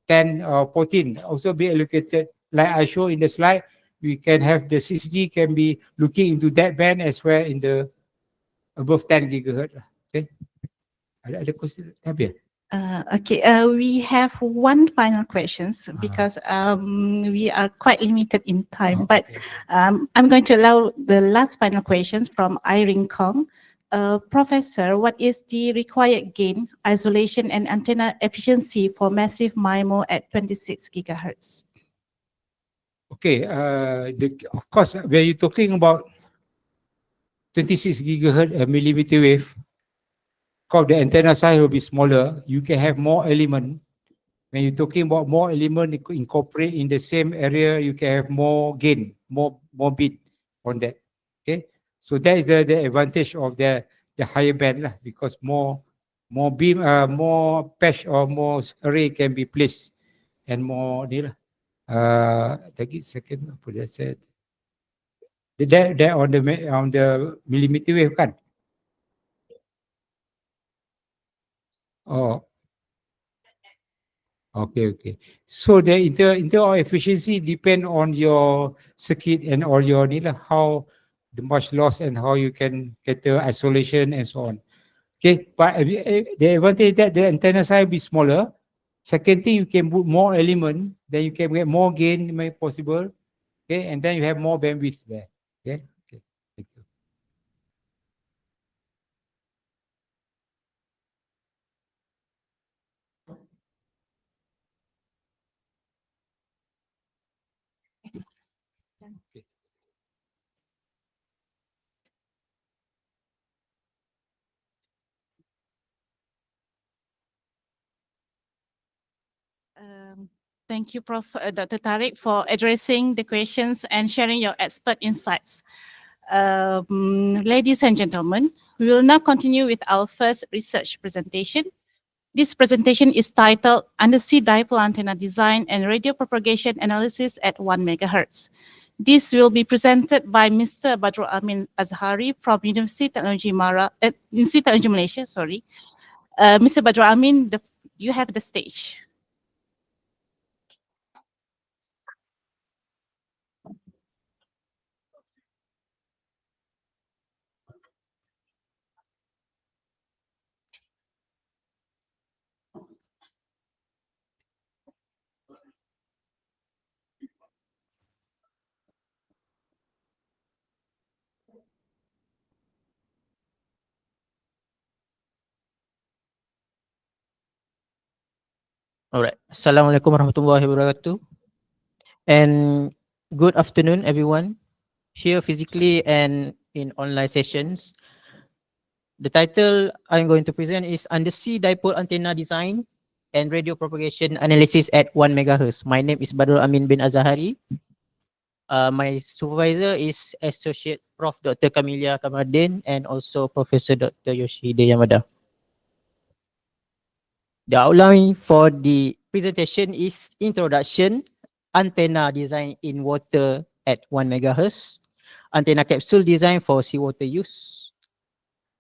10 or 14, also be allocated. Like I show in the slide, we can have the 6G can be looking into that band as well in the above 10 gigahertz. Okay. Ada question? Habis? Okay, we have one final questions because we are quite limited in time. But Okay. I'm going to allow the last final questions from Irene Kong. Professor, what is the required gain, isolation, and antenna efficiency for massive MIMO at 26 gigahertz? Okay, of course, when you're talking about 26 gigahertz millimeter wave, because the antenna size will be smaller, you can have more element. When you're talking about more element incorporate in the same area, you can have more gain, more bit on that. Okay, so that is the advantage of the higher band lah, because more beam, more patch or more array can be placed, and more ni lah. Tadi second apa dia said? That on the millimeter wave kan? Oh, okay. So the inter efficiency depend on your circuit and all your ni lah, how the much loss and how you can cater isolation and so on. Okay, but the advantage that the antenna size be smaller. Second thing, you can put more element, then you can get more gain may possible. Okay, and then you have more bandwidth there. Okay, thank you. Okay. Thank you, Prof. Dr. Tharek, for addressing the questions and sharing your expert insights. Ladies and gentlemen, we will now continue with our first research presentation. This presentation is titled Undersea Dipole Antenna Design and Radio Propagation Analysis at 1 megahertz. This will be presented by Mr. Badrul Amin Azahari from Universiti Teknologi Malaysia. Mr. Badrul Amin, you have the stage. Alright. Assalamualaikum warahmatullahi wabarakatuh. And good afternoon, everyone, here physically and in online sessions. The title I'm going to present is Undersea Dipole Antenna Design and Radio Propagation Analysis at 1 megahertz. My name is Badrul Amin bin Azahari. My supervisor is Associate Prof. Dr. Kamilia Kamadin and also Professor Dr. Yoshihide Yamada. The outline for the presentation is Introduction, Antenna Design in Water at 1 megahertz, Antenna Capsule Design for Seawater Use,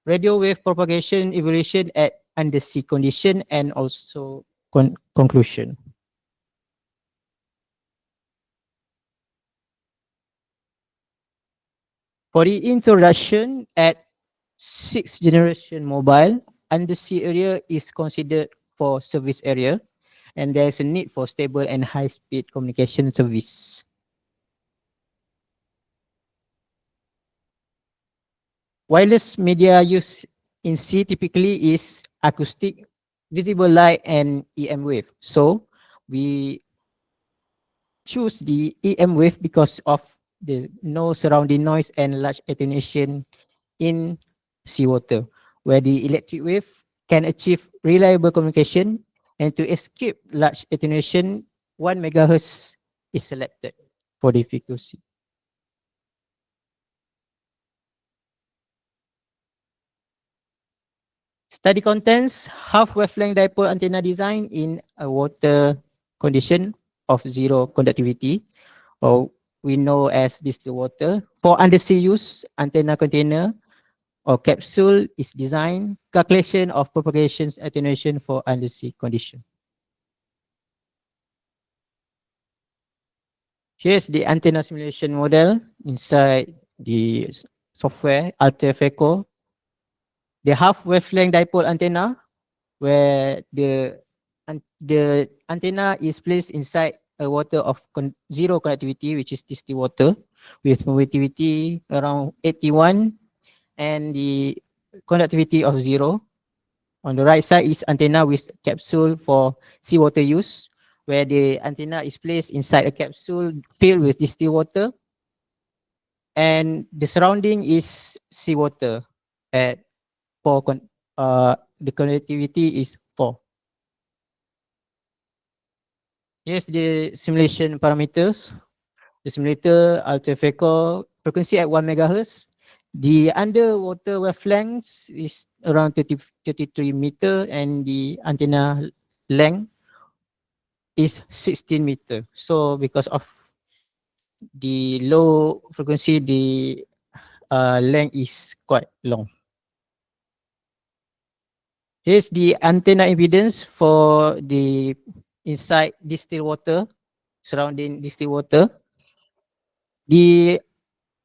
Radio Wave Propagation Evolution at Undersea Condition, and also conclusion. For the introduction, at 6th generation mobile, undersea area is considered for service area, and there is a need for stable and high-speed communication service. Wireless media used in sea typically is acoustic, visible light, and EM wave. So we choose the EM wave because of the no surrounding noise and large attenuation in seawater, where the electric wave can achieve reliable communication, and to escape large attenuation, 1 megahertz is selected for the frequency. Study contents: half wavelength dipole antenna design in a water condition of zero conductivity, or we know as distilled water. For undersea use, antenna container or capsule is designed. Calculation of propagation attenuation for undersea condition. Here's the antenna simulation model inside the software AlterFeco. The half wavelength dipole antenna, where the antenna is placed inside a water of zero conductivity, which is distilled water, with permittivity around 81 and the conductivity of 0. On the right side is antenna with capsule for seawater use, where the antenna is placed inside a capsule filled with distilled water, and the surrounding is seawater at 4. The conductivity is 4. Here's the simulation parameters. The simulator AlterFeco frequency at 1 megahertz. The underwater wavelength is around 33 meter, and the antenna length is 16 meter. So because of the low frequency, the length is quite long. Here's the antenna impedance for the inside distilled water, surrounding distilled water. The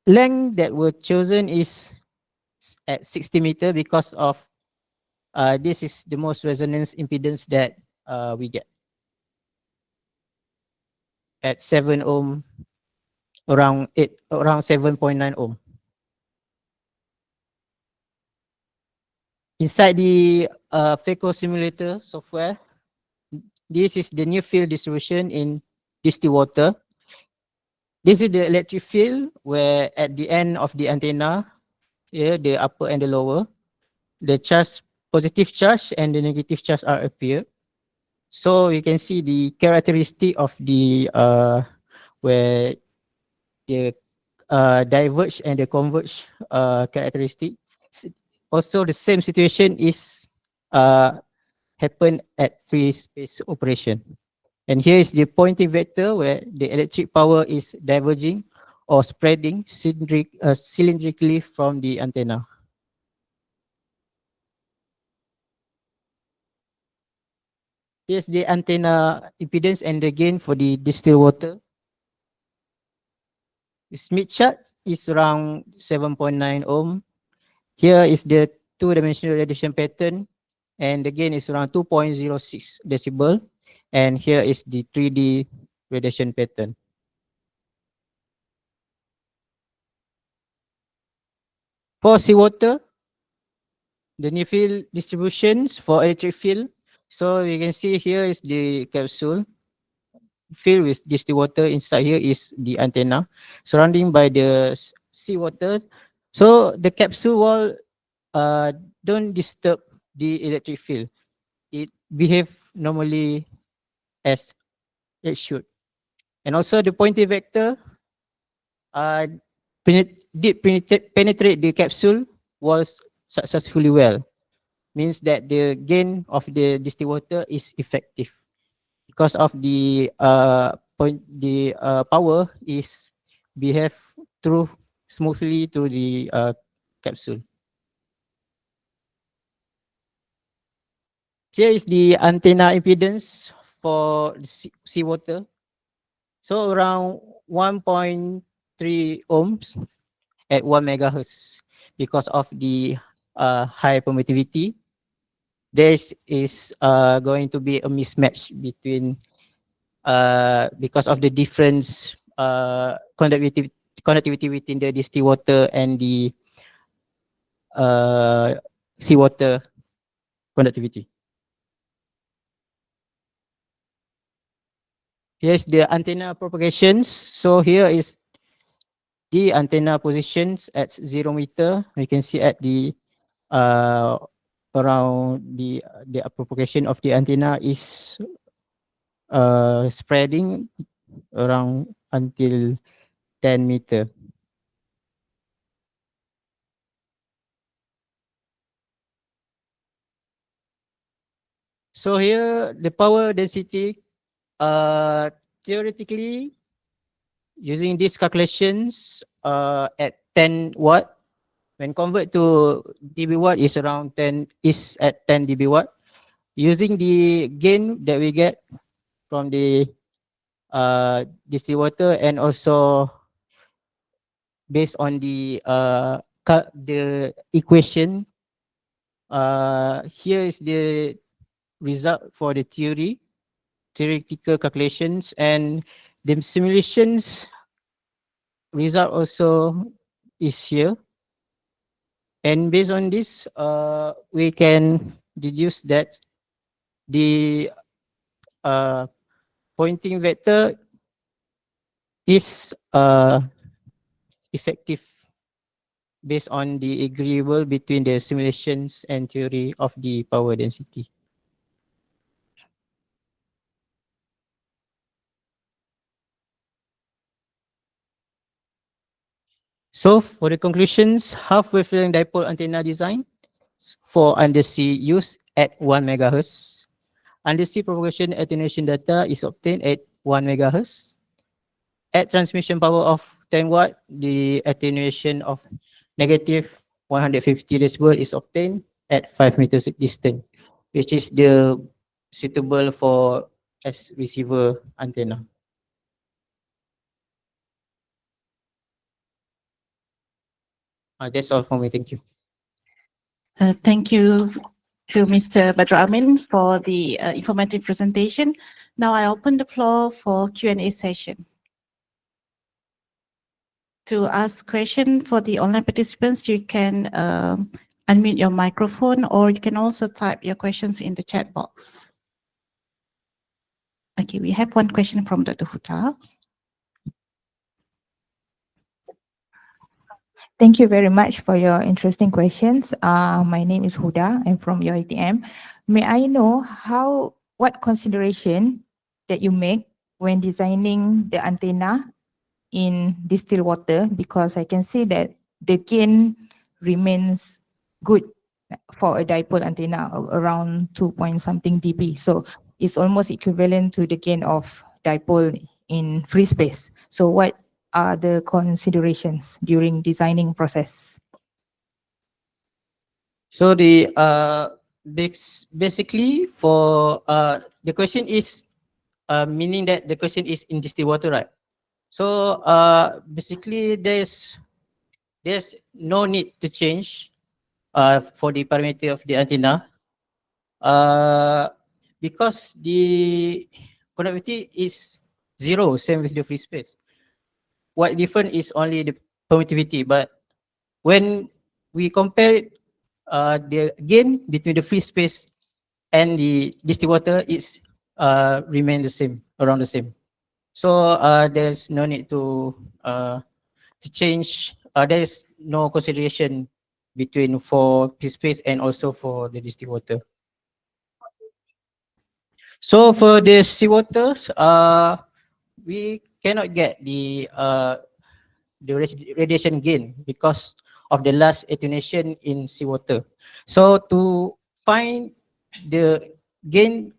length that were chosen is at 60 meter because of this is the most resonance impedance that we get at 7 ohm, around 7.9 ohm. Inside the FECO simulator software, this is the new field distribution in distilled water. This is the electric field, where at the end of the antenna, here the upper and the lower, the charge, positive charge and the negative charge are appeared. So you can see the characteristic of the where the diverge and the converge characteristic. Also, the same situation is happen at free space operation. And here is the pointing vector, where the electric power is diverging or spreading cylindrically from the antenna. Here's the antenna impedance and the gain for the distilled water. The Smith chart is around 7.9 ohm. Here is the two-dimensional radiation pattern, and the gain is around 2.06 decibel. And here is the 3D radiation pattern. For seawater, the near field distributions for electric field. So you can see here is the capsule filled with distilled water. Inside here is the antenna surrounding by the seawater. So the capsule wall don't disturb the electric field. It behave normally as it should. And also the pointing vector did penetrate the capsule walls successfully well. Means that the gain of the distilled water is effective because of the power is behave through smoothly through the capsule. Here is the antenna impedance for seawater. So around 1.3 ohms at 1 megahertz because of the high permittivity. There is going to be a mismatch between because of the difference conductivity within the distilled water and the seawater conductivity. Here's the antenna propagations. So here is the antenna positions at 0 meter. We can see at the around the propagation of the antenna is spreading around until 10 meter. So here the power density, theoretically using these calculations at 10 watt, when convert to dB watt is around 10, is at 10 dB watt. Using the gain that we get from the distilled water, and also based on the equation, here is the result for the theoretical calculations, and the simulations result also is here. And based on this, we can deduce that the pointing vector is effective based on the agreeable between the simulations and theory of the power density. So for the conclusions, half wavelength dipole antenna design for undersea use at 1 megahertz. Undersea propagation attenuation data is obtained at 1 megahertz. At transmission power of 10 watt, the attenuation of negative 150 decibel is obtained at 5 meters distance, which is the suitable for as receiver antenna. That's all for me. Thank you. Thank you to Mr. Badrul Amin for the informative presentation. Now I open the floor for Q&A session. To ask question for the online participants, you can unmute your microphone, or you can also type your questions in the chat box. Okay, we have one question from Dr. Huta. Thank you very much for your interesting questions. My name is Huda. I'm from your ATM. May I know what consideration that you make when designing the antenna in distilled water? Because I can see that the gain remains good for a dipole antenna around 2 point something dB. So it's almost equivalent to the gain of dipole in free space. So what are the considerations during designing process? So the basically for the question is meaning that the question is in distilled water, right? So basically there's no need to change for the parameter of the antenna because the conductivity is 0, same with the free space. What different is only the permittivity, but when we compare the gain between the free space and the distilled water, it's remain the same, around the same. So there's no need to change. There's no consideration between for free space and also for the distilled water. So for the seawater, we cannot get the radiation gain because of the large attenuation in seawater. So to find the gain,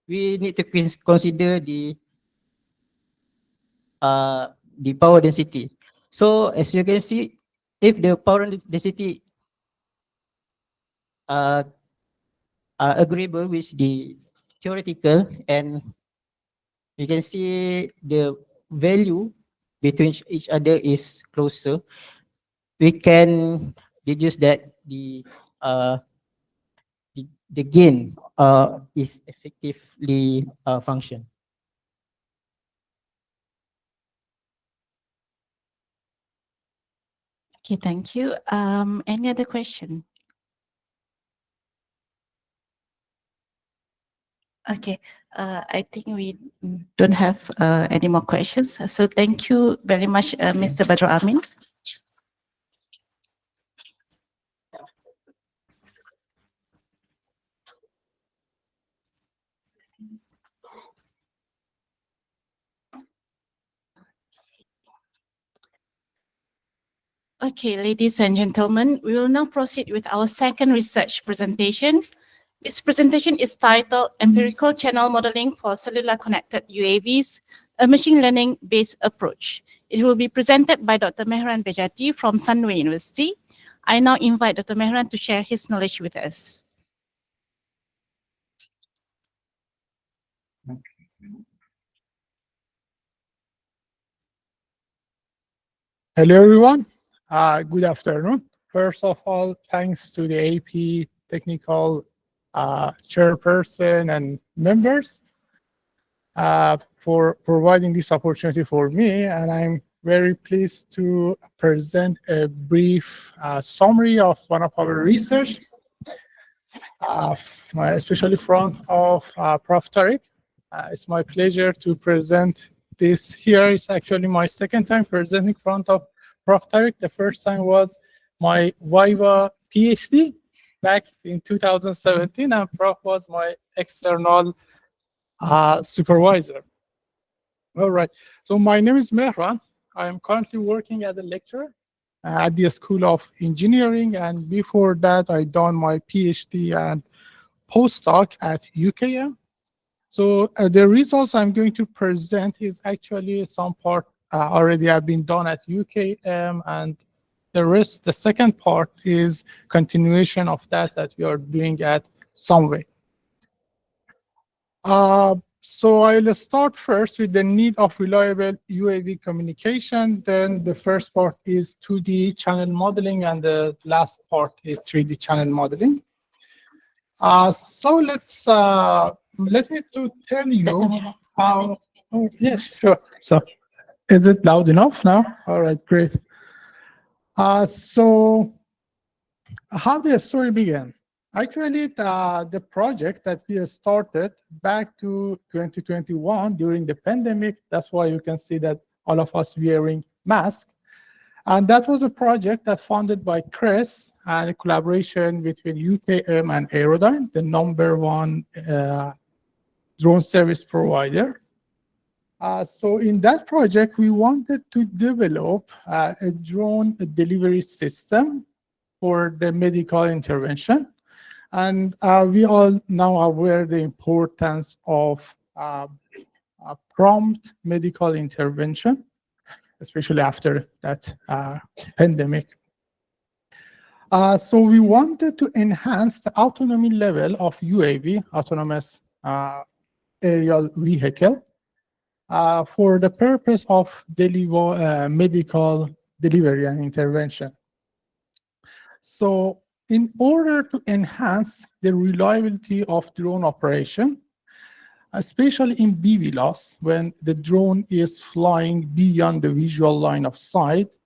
we need to consider the power density. So as you can see, if the power density are agreeable with the theoretical, and you can see the value between each other is closer, we can deduce that the gain is effectively function. Okay, thank you. Any other question? Okay, I think we don't have any more questions. So thank you very much, Mr. Badrul Amin. Okay, ladies and gentlemen, we will now proceed with our second research presentation. This presentation is titled Empirical Channel Modeling for Cellular-Connected UAVs, a machine learning-based approach. It will be presented by Dr. Mehran Behjati from Sunway University. I now invite Dr. Mehran to share his knowledge with us. Hello, everyone. Good afternoon. First of all, thanks to the AP technical chairperson and members for providing this opportunity for me. And I'm very pleased to present a brief summary of one of our research, especially front of Prof. Tharek. It's my pleasure to present this here. It's actually my second time presenting in front of Prof. Tharek. The first time was my Viva PhD back in 2017, and Prof was my external supervisor. All right, so my name is Mehran. I am currently working as a lecturer at the School of Engineering, and before that I done my PhD and postdoc at UKM. So the results I'm going to present is actually some part already have been done at UKM, and the rest, the second part is continuation of that we are doing at Sunway. So I'll start first with the need of reliable UAV communication. Then the first part is 2D channel modeling, and the last part is 3D channel modeling. So let me to tell you how. Oh, yes, sure. So, is it loud enough now? All right, great. So, how the story began? Actually, the project that we started back to 2021 during the pandemic. That's why you can see that all of us wearing masks. And that was a project that's funded by CRES and a collaboration between UKM and Aerodyne, the #1 drone service provider. So in that project, we wanted to develop a drone delivery system for the medical intervention. And we all now aware the importance of prompt medical intervention, especially after that pandemic. So we wanted to enhance the autonomy level of UAV, autonomous aerial vehicle, for the purpose of medical delivery and intervention. So in order to enhance the reliability of drone operation, especially in BVLOS, when the drone is flying beyond the visual line of sight,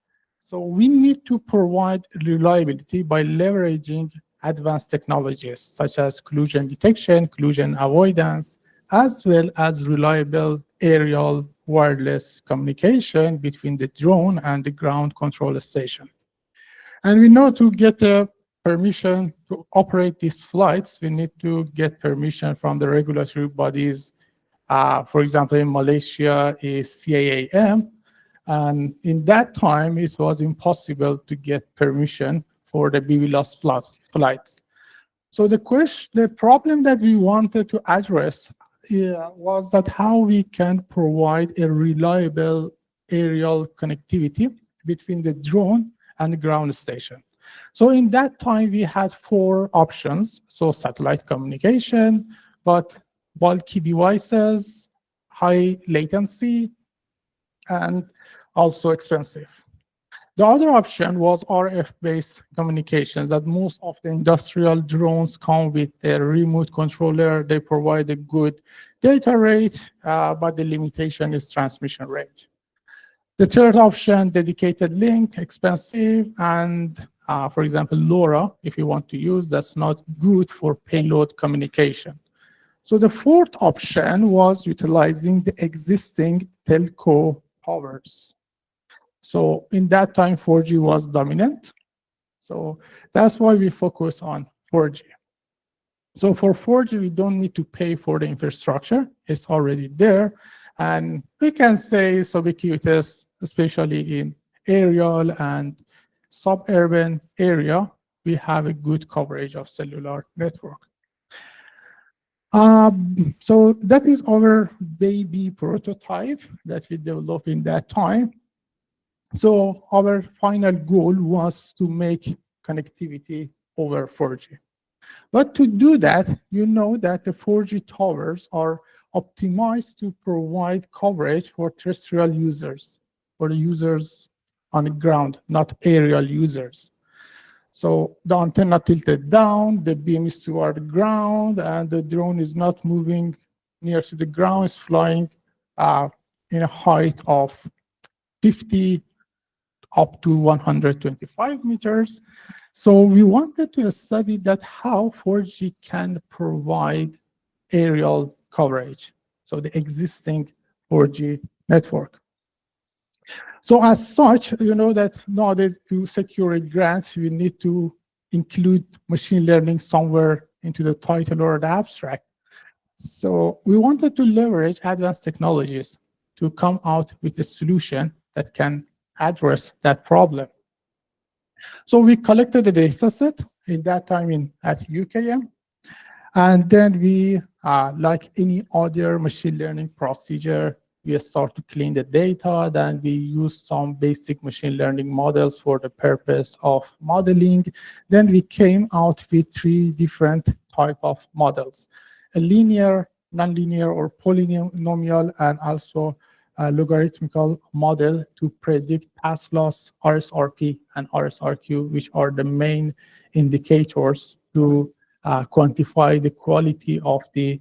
so we need to provide reliability by leveraging advanced technologies such as collision detection, collision avoidance, as well as reliable aerial wireless communication between the drone and the ground control station. And we know to get permission to operate these flights, we need to get permission from the regulatory bodies. For example, in Malaysia is CAAM. And in that time, it was impossible to get permission for the BVLOS flights. So the problem that we wanted to address was that how we can provide a reliable aerial connectivity between the drone and the ground station. So in that time, we had 4 options. So satellite communication, but bulky devices, high latency, and also expensive. The other option was RF-based communications, that most of the industrial drones come with a remote controller. They provide a good data rate, but the limitation is transmission range. The third option, dedicated link, expensive, and for example, LoRa, if you want to use, that's not good for payload communication. So the fourth option was utilizing the existing telco towers. So in that time, 4G was dominant. So that's why we focus on 4G. So for 4G, we don't need to pay for the infrastructure. It's already there. And we can say it's ubiquitous, especially in aerial and suburban area. We have a good coverage of cellular network. So that is our baby prototype that we developed in that time. So our final goal was to make connectivity over 4G. But to do that, you know that the 4G towers are optimized to provide coverage for terrestrial users, for the users on the ground, not aerial users. So the antenna tilted down, the beam is toward the ground, and the drone is not moving near to the ground, it's flying in a height of 50 up to 125 meters. So we wanted to study that how 4G can provide aerial coverage, so the existing 4G network. So as such, you know that nowadays to secure a grant, we need to include machine learning somewhere into the title or the abstract. So we wanted to leverage advanced technologies to come out with a solution that can address that problem. So we collected the data set in that time at UKM. And then we, like any other machine learning procedure, we start to clean the data. Then we use some basic machine learning models for the purpose of modeling. Then we came out with 3 different type of models: a linear, nonlinear, or polynomial, and also a logarithmical model to predict pass loss, RSRP, and RSRQ, which are the main indicators to quantify the quality of the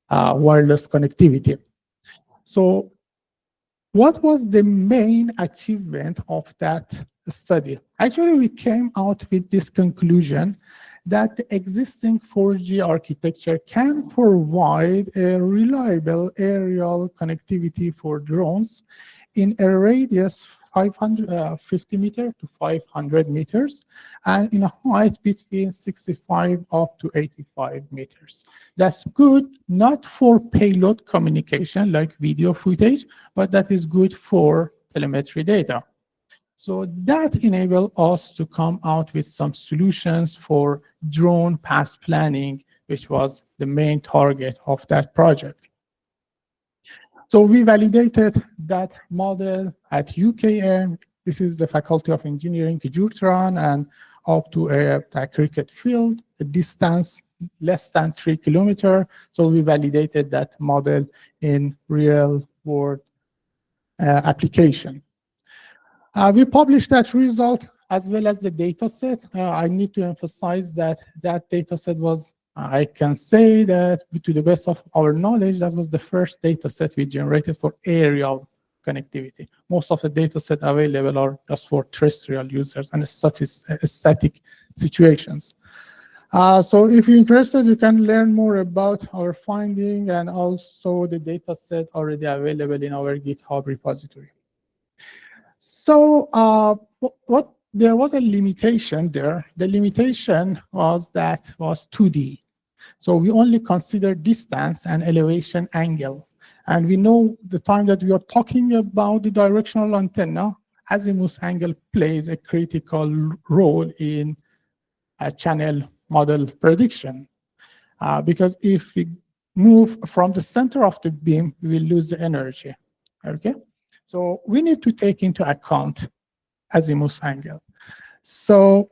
wireless connectivity. So what was the main achievement of that study? Actually, we came out with this conclusion that the existing 4G architecture can provide a reliable aerial connectivity for drones in a radius 550 meters to 500 meters and in a height between 65 up to 85 meters. That's good, not for payload communication like video footage, but that is good for telemetry data. So that enabled us to come out with some solutions for drone path planning, which was the main target of that project. So we validated that model at UKM. This is the Faculty of Engineering, Kejurtran, and up to a cricket field, a distance less than 3 kilometers. So we validated that model in real world application. We published that result as well as the data set. I need to emphasize that that data set was, I can say that to the best of our knowledge, that was the first data set we generated for aerial connectivity. Most of the data set available are just for terrestrial users and static situations. So if you're interested, you can learn more about our finding and also the data set already available in our GitHub repository. So there was a limitation there. The limitation was that was 2D. So we only consider distance and elevation angle. And we know the time that we are talking about the directional antenna, azimuth angle plays a critical role in a channel model prediction. Because if we move from the center of the beam, we will lose the energy, okay? So we need to take into account azimuth angle. So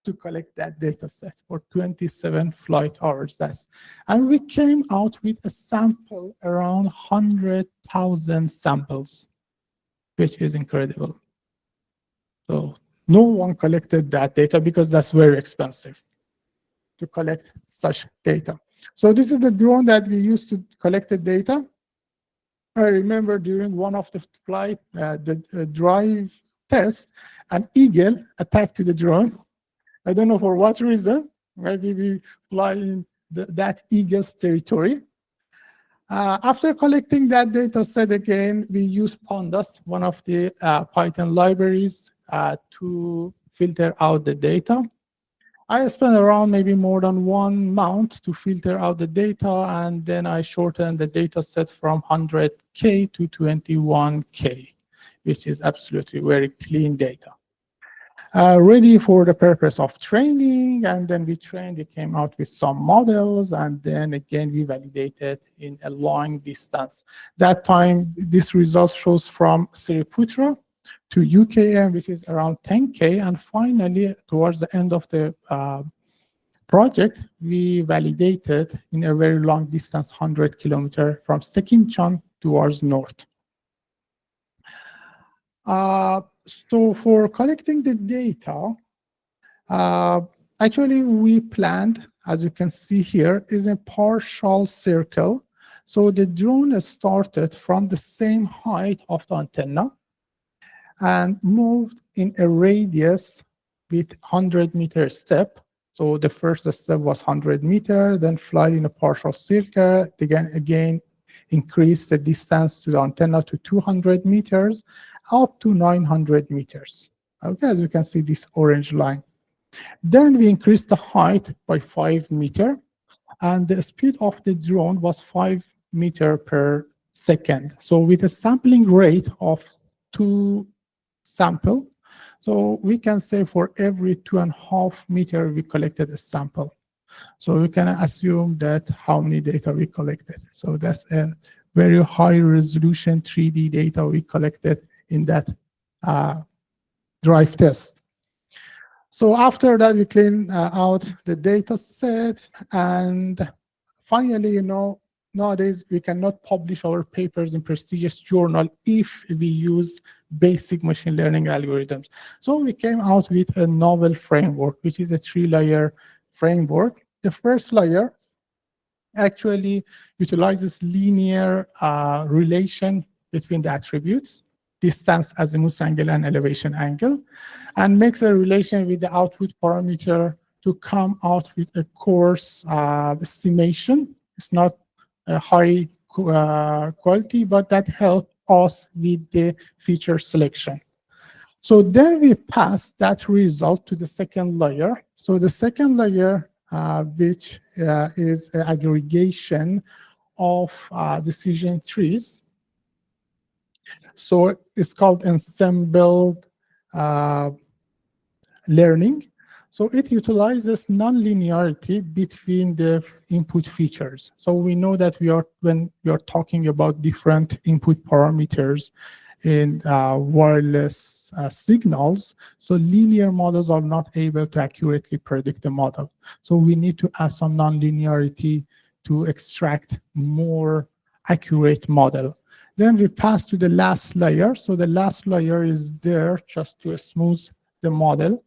to collect that data set for 27 flight hours. And we came out with a sample around 100,000 samples, which is incredible. So no one collected that data because that's very expensive to collect such data. So this is the drone that we used to collect the data. I remember during one of the flight, the drive test, an eagle attacked to the drone. I don't know for what reason. Maybe we fly in that eagle's territory. After collecting that data set again, we use Pandas, one of the Python libraries, to filter out the data. I spent around maybe more than 1 month to filter out the data, and then I shortened the data set from 100K to 21K, which is absolutely very clean data. Ready for the purpose of training, and then we came out with some models, and then again we validated in a long distance. That time, this result shows from Sriputra to UKM, which is around 10K, and finally, towards the end of the project, we validated in a very long distance, 100 kilometers from Sekinchan towards north. So for collecting the data, actually we planned, as you can see here, is a partial circle. So the drone started from the same height of the antenna and moved in a radius with 100-meter step. So the first step was 100 meters, then fly in a partial circle, again increase the distance to the antenna to 200 meters, up to 900 meters. Okay, as you can see this orange line. Then we increased the height by 5 meters, and the speed of the drone was 5 meters per second. So with a sampling rate of 2 samples, so we can say for every 2.5 meters we collected a sample. So we can assume that how many data we collected. So that's a very high resolution 3D data we collected in that drive test. So after that, we clean out the data set, and finally, nowadays we cannot publish our papers in prestigious journal if we use basic machine learning algorithms. So we came out with a novel framework, which is a 3-layer framework. The first layer actually utilizes linear relation between the attributes, distance, azimuth angle, and elevation angle, and makes a relation with the output parameter to come out with a coarse estimation. It's not a high quality, but that helps us with the feature selection. So then we pass that result to the second layer. So the second layer, which is an aggregation of decision trees. So it's called ensembled learning. So it utilizes non-linearity between the input features. So we know that when we are talking about different input parameters in wireless signals, so linear models are not able to accurately predict the model. So we need to add some non-linearity to extract more accurate model. Then we pass to the last layer. So the last layer is there just to smooth the model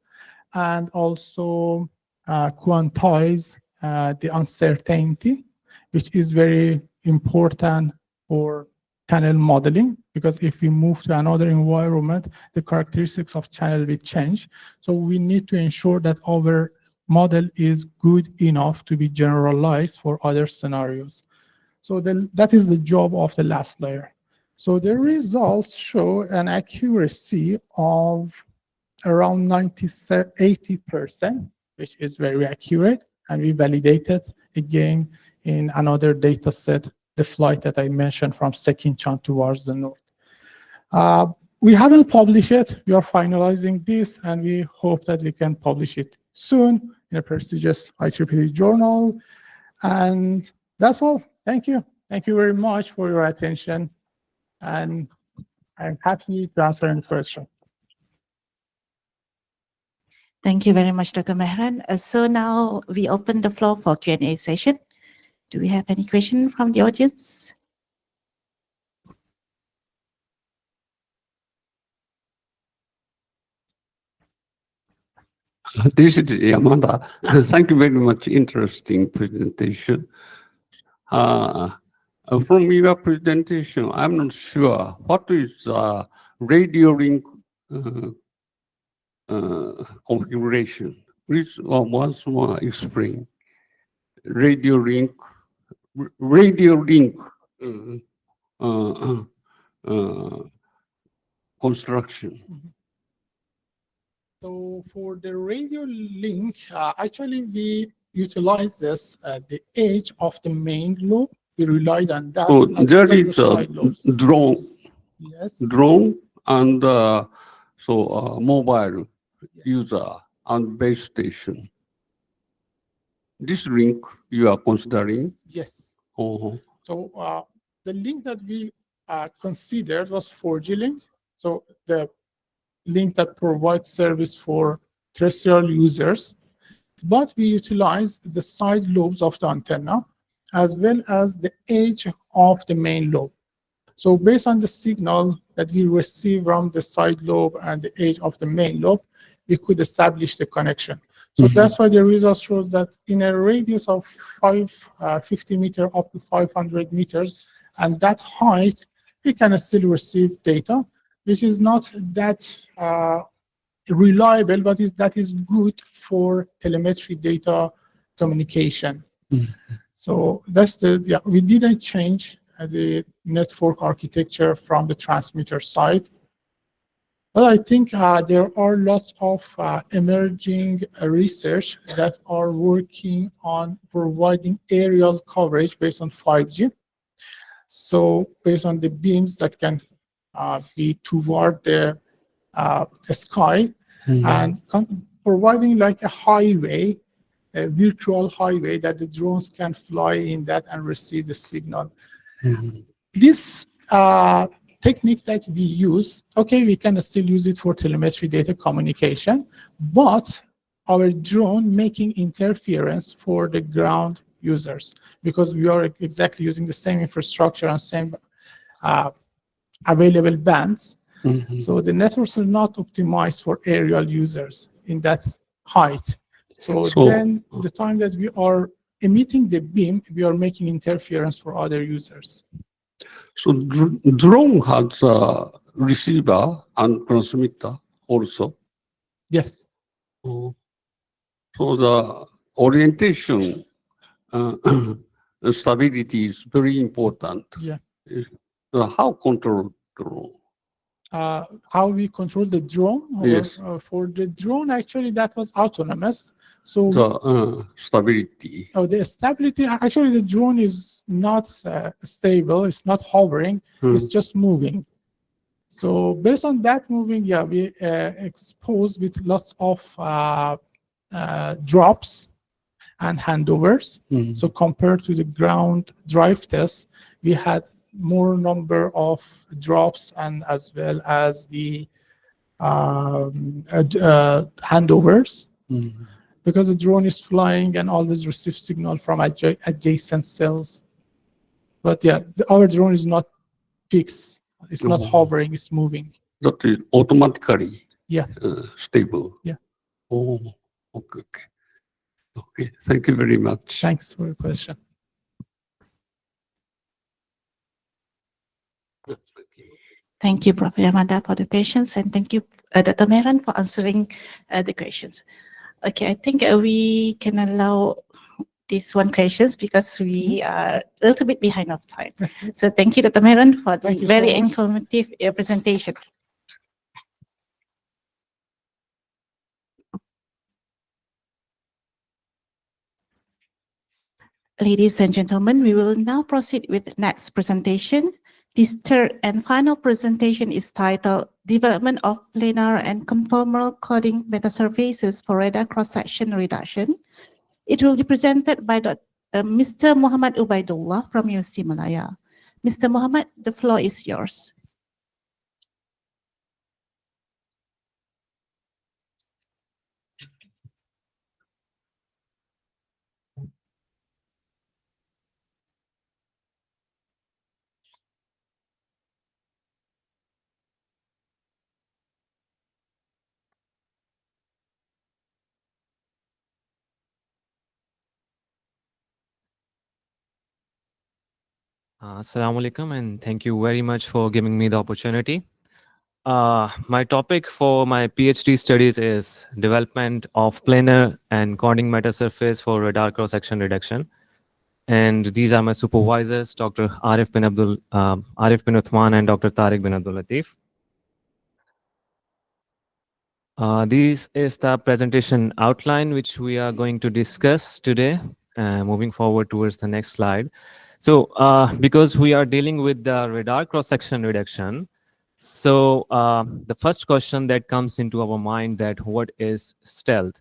and also quantize the uncertainty, which is very important for channel modeling, because if we move to another environment, the characteristics of channel will change. So we need to ensure that our model is good enough to be generalized for other scenarios. So that is the job of the last layer. So the results show an accuracy of around 80%, which is very accurate. And we validated again in another data set, the flight that I mentioned from Sekinchan towards the north. We haven't published it. We are finalizing this, and we hope that we can publish it soon in a prestigious IEEE journal. And that's all. Thank you. Thank you very much for your attention. And I'm happy to answer any question. Thank you very much, Dr. Mehran. So now we open the floor for Q&A session. Do we have any question from the audience? This is Yamada. Thank you very much. Interesting presentation. From your presentation, I'm not sure what is radio link configuration. Please once more explain. Radio link construction. So for the radio link, actually we utilize this at the edge of the main loop. We relied on that. So as there well as is the a side lobes. drone, Yes. and mobile user and base station. This link you are considering? Yes. Oh, So the link that we considered was 4G link. So the link that provides service for terrestrial users, but we utilize the side lobes of the antenna as well as the edge of the main lobe. So based on the signal that we receive from the side lobe and the edge of the main lobe, we could establish the connection. So that's why the result shows that in a radius of 50 meters up to 500 meters, and that height, we can still receive data, which is not that reliable, but that is good for telemetry data communication. So that's we didn't change the network architecture from the transmitter side. But I think there are lots of emerging research that are working on providing aerial coverage based on 5G. So based on the beams that can be toward the sky and providing like a highway, a virtual highway that the drones can fly in that and receive the signal. This technique that we use, okay, we can still use it for telemetry data communication, but our drone making interference for the ground users because we are exactly using the same infrastructure and same available bands. So the networks are not optimized for aerial users in that height. So then the time that we are emitting the beam, we are making interference for other users. so drone has a receiver and transmitter also. Yes. So the orientation stability is very important. Yeah. So how control drone? How we control the drone? Yes. For the drone, actually, that was autonomous. So The stability. the stability, actually, the drone is not stable. It's not hovering. It's just moving. So based on that moving, yeah, we exposed with lots of drops and handovers. So compared to the ground drive test, we had more number of drops and as well as the handovers. Because the drone is flying and always receives signal from adjacent cells. But yeah, our drone is not fixed. It's not hovering, it's moving. That is automatically stable. Yeah. Oh, okay. Okay, thank you very much. Thanks for your question. Thank you, Prof. Yamada, for the patience, and thank you, Dr. Mehran, for answering the questions. Okay, I think we can allow this one questions because we are a little bit behind of time. So thank you, Dr. Mehran, for the very informative presentation. Ladies and gentlemen, we will now proceed with the next presentation. This third and final presentation is titled Development of Planar and Conformal Coding Metasurfaces for Radar Cross-Section Reduction. It will be presented by Mr. Muhammad Ubaidullah from Universiti Malaya. Mr. Muhammad, the floor is yours. Assalamu alaikum, and thank you very much for giving me the opportunity. My topic for my PhD studies is development of planar and Corning metasurface for radar cross-section reduction. And these are my supervisors, Dr. Arif bin Uthman and Dr. Tharek bin Abdul Latif. This is the presentation outline which we are going to discuss today, moving forward towards the next slide. So because we are dealing with the radar cross-section reduction, so the first question that comes into our mind that what is stealth?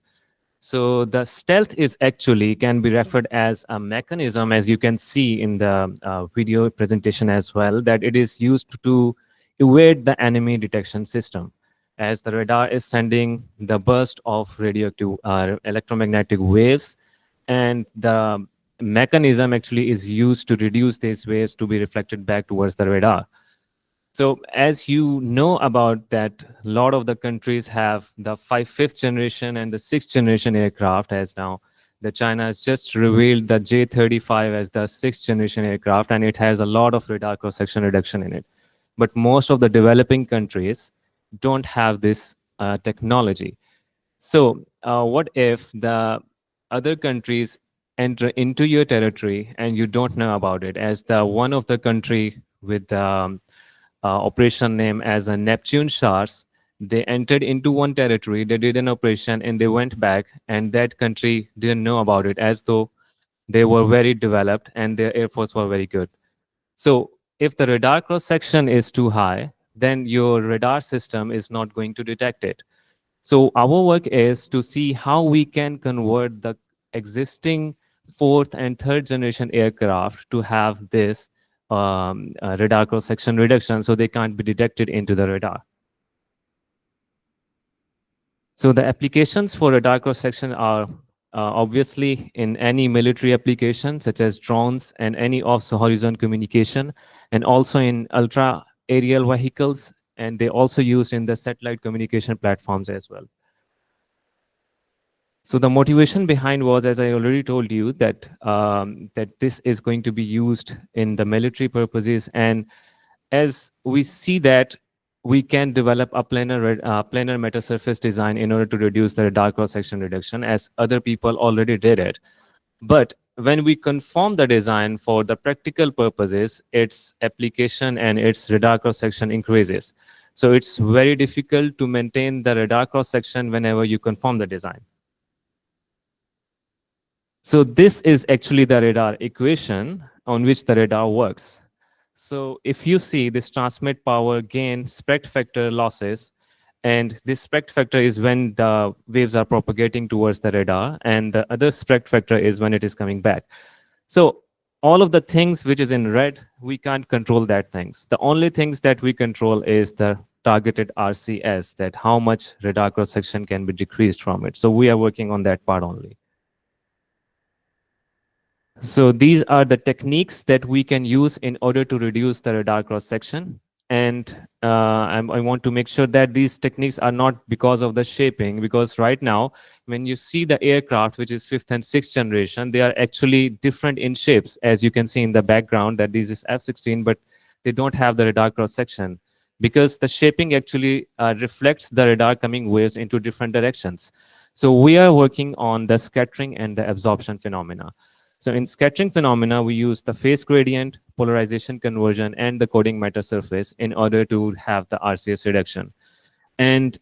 So the stealth is actually can be referred as a mechanism, as you can see in the video presentation as well, that it is used to evade the enemy detection system, as the radar is sending the burst of radioactive electromagnetic waves, and the mechanism actually is used to reduce these waves to be reflected back towards the radar. So as you know about that, a lot of the countries have the fifth generation and the sixth generation aircraft, as now the China has just revealed the J-35 as the sixth generation aircraft, and it has a lot of radar cross-section reduction in it. But most of the developing countries don't have this technology. So what if the other countries enter into your territory and you don't know about it, as the one of the country with operation name as a Neptune SHARS, they entered into one territory, they did an operation and they went back, and that country didn't know about it, as though they were very developed and their air force were very good. So if the radar cross section is too high, then your radar system is not going to detect it. So our work is to see how we can convert the existing fourth and third generation aircraft to have this radar cross-section reduction, so they can't be detected into the radar. So the applications for radar cross-section are obviously in any military application, such as drones and any off-horizon communication, and also in ultra-aerial vehicles, and they also used in the satellite communication platforms as well. So the motivation behind was, as I already told you, that that this is going to be used in the military purposes, and as we see that we can develop a planar metasurface design in order to reduce the radar cross-section reduction, as other people already did it. But when we conform the design for the practical purposes, its application and its radar cross-section increases. So it's very difficult to maintain the radar cross-section whenever you conform the design. So this is actually the radar equation on which the radar works. So if you see this transmit power gain spread factor losses, and this spread factor is when the waves are propagating towards the radar, and the other spread factor is when it is coming back. So all of the things which is in red, we can't control that things. The only things that we control is the targeted RCS, that how much radar cross section can be decreased from it. So we are working on that part only. So these are the techniques that we can use in order to reduce the radar cross section. And I want to make sure that these techniques are not because of the shaping, because right now, when you see the aircraft, which is fifth and sixth generation, they are actually different in shapes, as you can see in the background, that this is F-16, but they don't have the radar cross section, because the shaping actually reflects the radar coming waves into different directions. So we are working on the scattering and the absorption phenomena. So in scattering phenomena, we use the phase gradient, polarization conversion, and the coding metasurface in order to have the RCS reduction. And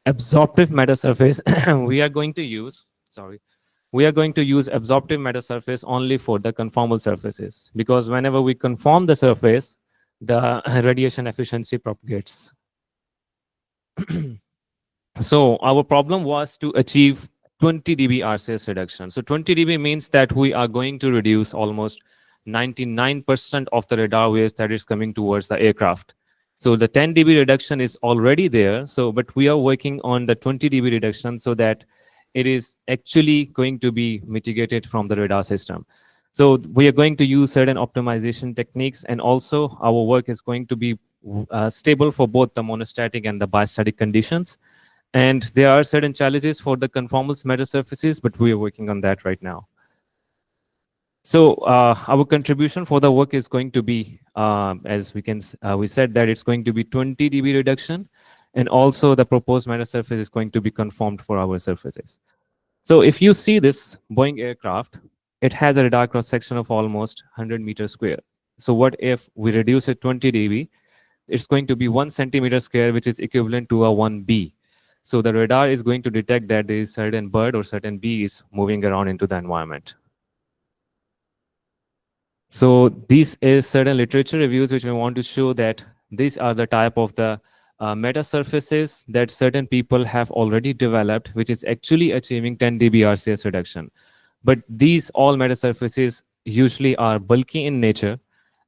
absorptive metasurface, we are going to use absorptive metasurface only for the conformal surfaces, because whenever we conform the surface, the radiation efficiency propagates. So our problem was to achieve 20 dB RCS reduction. So 20 dB means that we are going to reduce almost 99% of the radar waves that is coming towards the aircraft. So the 10 dB reduction is already there. So, but we are working on the 20 dB reduction so that it is actually going to be mitigated from the radar system. So we are going to use certain optimization techniques, and also our work is going to be stable for both the monostatic and the bistatic conditions. And there are certain challenges for the conformal metasurfaces, but we are working on that right now. So our contribution for the work is going to be, as we said that it's going to be 20 dB reduction, and also the proposed metasurface is going to be conformed for our surfaces. So if you see this Boeing aircraft, it has a radar cross section of almost 100 meters square. So what if we reduce it 20 dB? It's going to be 1 centimeter square, which is equivalent to a 1 B. So the radar is going to detect that there is certain bird or certain bee is moving around into the environment. So this is certain literature reviews which we want to show that these are the type of the metasurfaces that certain people have already developed, which is actually achieving 10 dB RCS reduction. But these all metasurfaces usually are bulky in nature,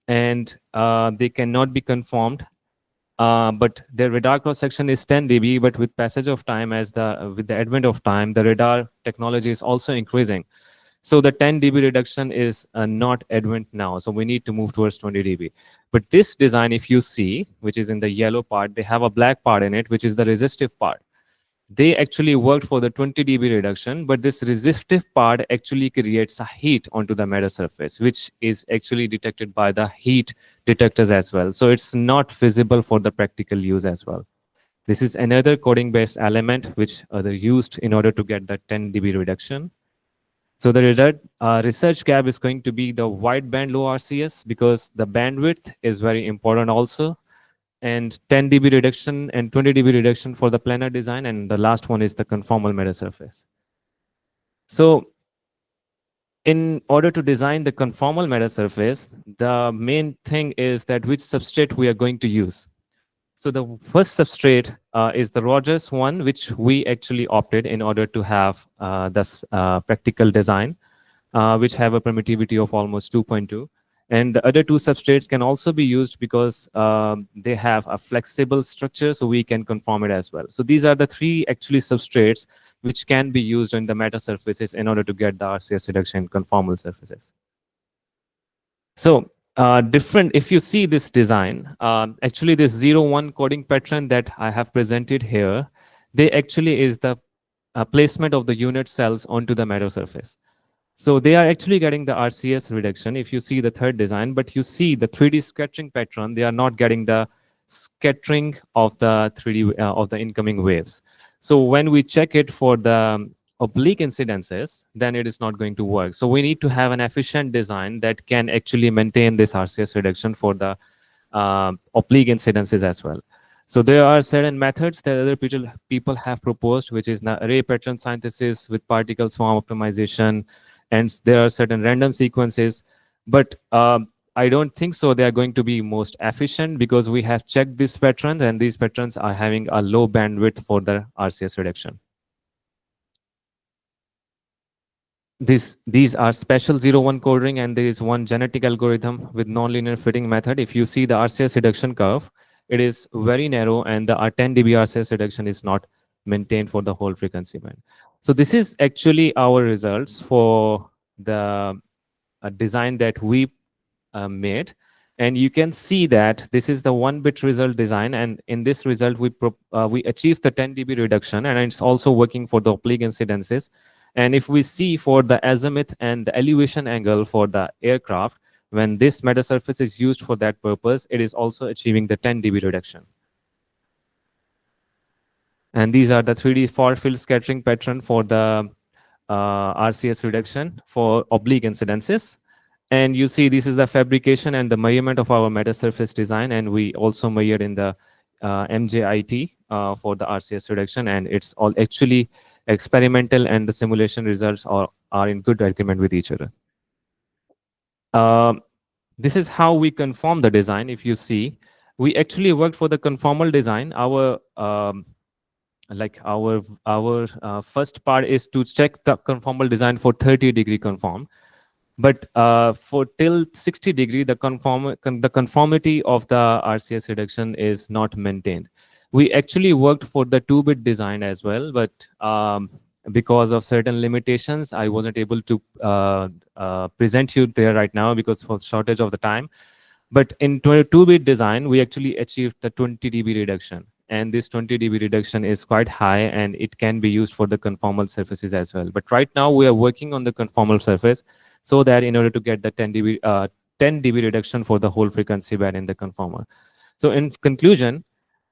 and they cannot be conformed. But their radar cross section is 10 dB, but with passage of time, with the advent of time, the radar technology is also increasing. So the 10 dB reduction is not advent now. So we need to move towards 20 dB. But this design, if you see, which is in the yellow part, they have a black part in it, which is the resistive part. They actually worked for the 20 dB reduction, but this resistive part actually creates a heat onto the metasurface, which is actually detected by the heat detectors as well. So it's not feasible for the practical use as well. This is another coding-based element which are used in order to get that 10 dB reduction. So the research gap is going to be the wideband low RCS, because the bandwidth is very important also, and 10 dB reduction and 20 dB reduction for the planar design, and the last one is the conformal metasurface. So in order to design the conformal metasurface, the main thing is that which substrate we are going to use. So the first substrate is the Rogers one, which we actually opted in order to have this practical design, which have a permittivity of almost 2.2. And the other two substrates can also be used because they have a flexible structure, so we can conform it as well. So these are the three actually substrates which can be used in the metasurfaces in order to get the RCS reduction in conformal surfaces. So if you see this design, actually this 0-1 coding pattern that I have presented here, they actually is the placement of the unit cells onto the metasurface. So they are actually getting the RCS reduction if you see the third design, but you see the 3D scattering pattern, they are not getting the scattering of the 3D of the incoming waves. So when we check it for the oblique incidences, then it is not going to work. So we need to have an efficient design that can actually maintain this RCS reduction for the oblique incidences as well. So there are certain methods that other people have proposed, which is array pattern synthesis with particle swarm optimization, and there are certain random sequences. But I don't think so they are going to be most efficient, because we have checked these patterns, and these patterns are having a low bandwidth for the RCS reduction. These are special 0-1 coding, and there is one genetic algorithm with nonlinear fitting method. If you see the RCS reduction curve, it is very narrow, and the 10 dB RCS reduction is not maintained for the whole frequency band. So this is actually our results for the design that we made. And you can see that this is the 1-bit result design, and in this result we achieved the 10 dB reduction, and it's also working for the oblique incidences. And if we see for the azimuth and the elevation angle for the aircraft, when this metasurface is used for that purpose, it is also achieving the 10 dB reduction. And these are the 3D far field scattering pattern for the RCS reduction for oblique incidences. And you see this is the fabrication and the measurement of our metasurface design, and we also measured in the MJIT for the RCS reduction, and it's all actually experimental, and the simulation results are in good agreement with each other. This is how we conform the design. If you see, we actually worked for the conformal design. Our first part is to check the conformal design for 30-degree conform. But for till 60 degree, the conformity of the RCS reduction is not maintained. We actually worked for the 2-bit design as well, but because of certain limitations, I wasn't able to present you there right now because for shortage of the time. But in 2-bit design, we actually achieved the 20 dB reduction. And this 20 dB reduction is quite high, and it can be used for the conformal surfaces as well. But right now, we are working on the conformal surface. so that in order to get the 10 dB reduction for the whole frequency band in the conformer. So in conclusion,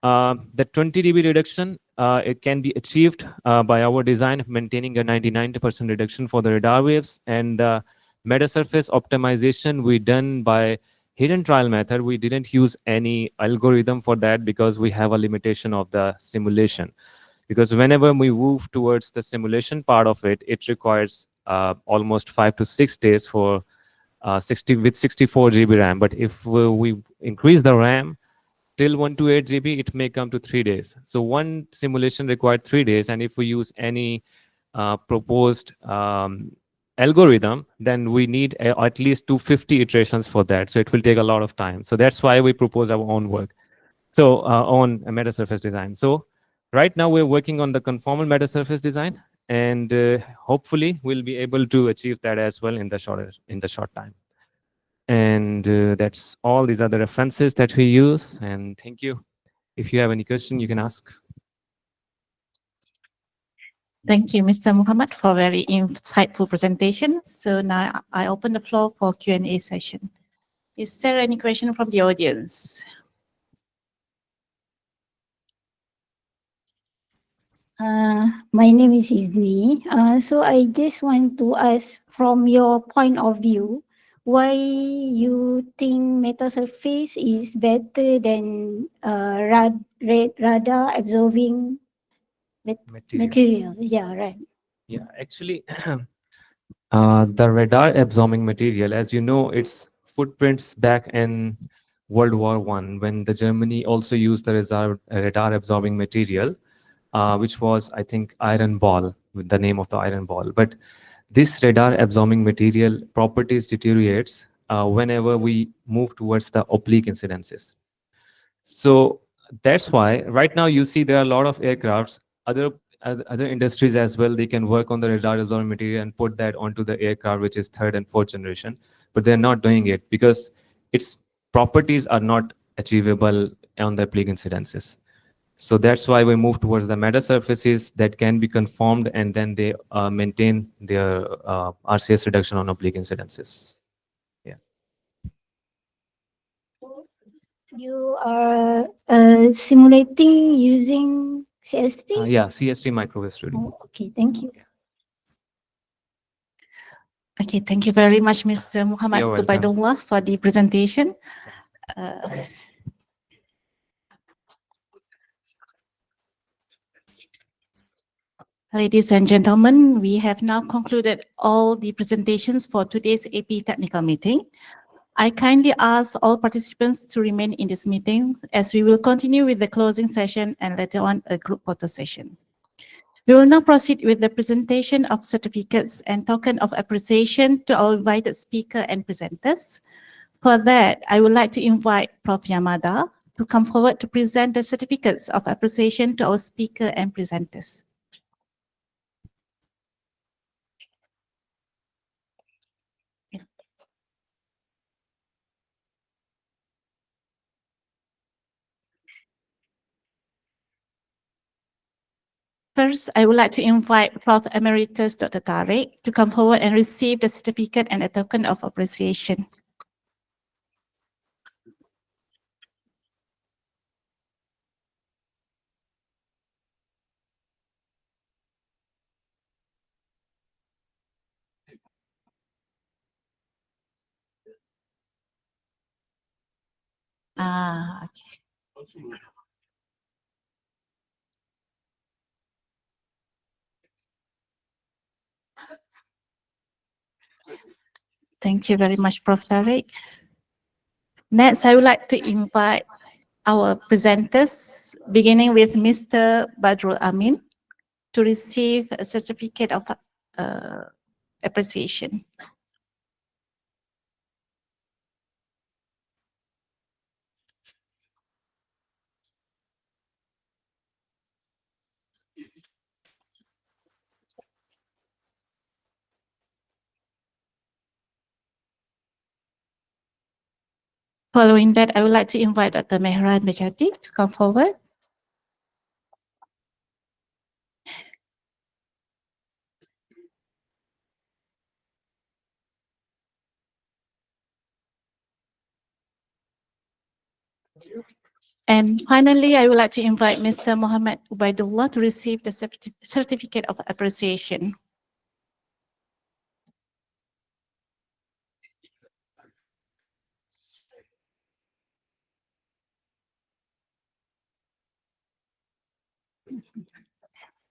the 20 dB reduction, it can be achieved by our design, maintaining a 99% reduction for the radar waves, and the metasurface optimization we done by hidden trial method. We didn't use any algorithm for that because we have a limitation of the simulation. Because whenever we move towards the simulation part of it, it requires almost 5 to 6 days for 64 GB RAM. But if we increase the RAM till 128 GB, it may come to 3 days. So one simulation required 3 days, and if we use any proposed algorithm, then we need at least 250 iterations for that. So it will take a lot of time. So that's why we propose our own work. So on a metasurface design. So right now we're working on the conformal metasurface design, and hopefully we'll be able to achieve that as well in the short time. And that's all. These are the references that we use. And thank you. If you have any question, you can ask. Thank you, Mr. Muhammad, for very insightful presentation. So now I open the floor for Q&A session. Is there any question from the audience? My name is Izdri. So I just want to ask, from your point of view, why you think metasurface is better than radar absorbing material? Yeah, right. Yeah, actually, the radar absorbing material, as you know, its footprints back in World War I, when the Germany also used the radar absorbing material, which was, I think, iron ball, with the name of the iron ball. But this radar absorbing material properties deteriorates whenever we move towards the oblique incidences. So that's why right now you see there are a lot of aircrafts, other industries as well. They can work on the radar absorbing material and put that onto the aircraft, which is third and fourth generation, but they're not doing it because its properties are not achievable on the oblique incidences. So that's why we move towards the metasurfaces that can be conformed, and then they maintain their RCS reduction on oblique incidences. Yeah. You are simulating using CST? Yeah, CST microwave studio. Oh, okay, thank you. Okay, thank you very much, Mr. Muhammad You're welcome. Ubaidullah, for the presentation. Ladies and gentlemen, we have now concluded all the presentations for today's AP technical meeting. I kindly ask all participants to remain in this meeting as we will continue with the closing session and later on a group photo session. We will now proceed with the presentation of certificates and token of appreciation to our invited speaker and presenters. For that, I would like to invite Prof. Yamada to come forward to present the certificates of appreciation to our speaker and presenters. First, I would like to invite Prof. Emeritus Dr. Tharek to come forward and receive the certificate and a token of appreciation. Okay. Thank you very much, Prof. Tharek. Next, I would like to invite our presenters, beginning with Mr. Badrul Amin, to receive a certificate of appreciation. Following that, I would like to invite Dr. Mehran Behjati to come forward. And finally, I would like to invite Mr. Muhammad Ubaidullah to receive the certificate of appreciation.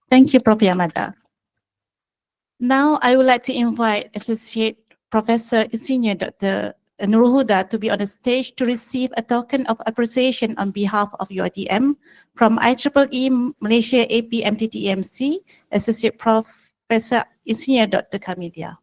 Thank you, Prof. Yamada. Now, I would like to invite Associate Professor Senior Dr. Nurul Huda to be on the stage to receive a token of appreciation on behalf of UITM from IEEE Malaysia AP MTTEMC, Associate Professor Senior Dr. Kamilia.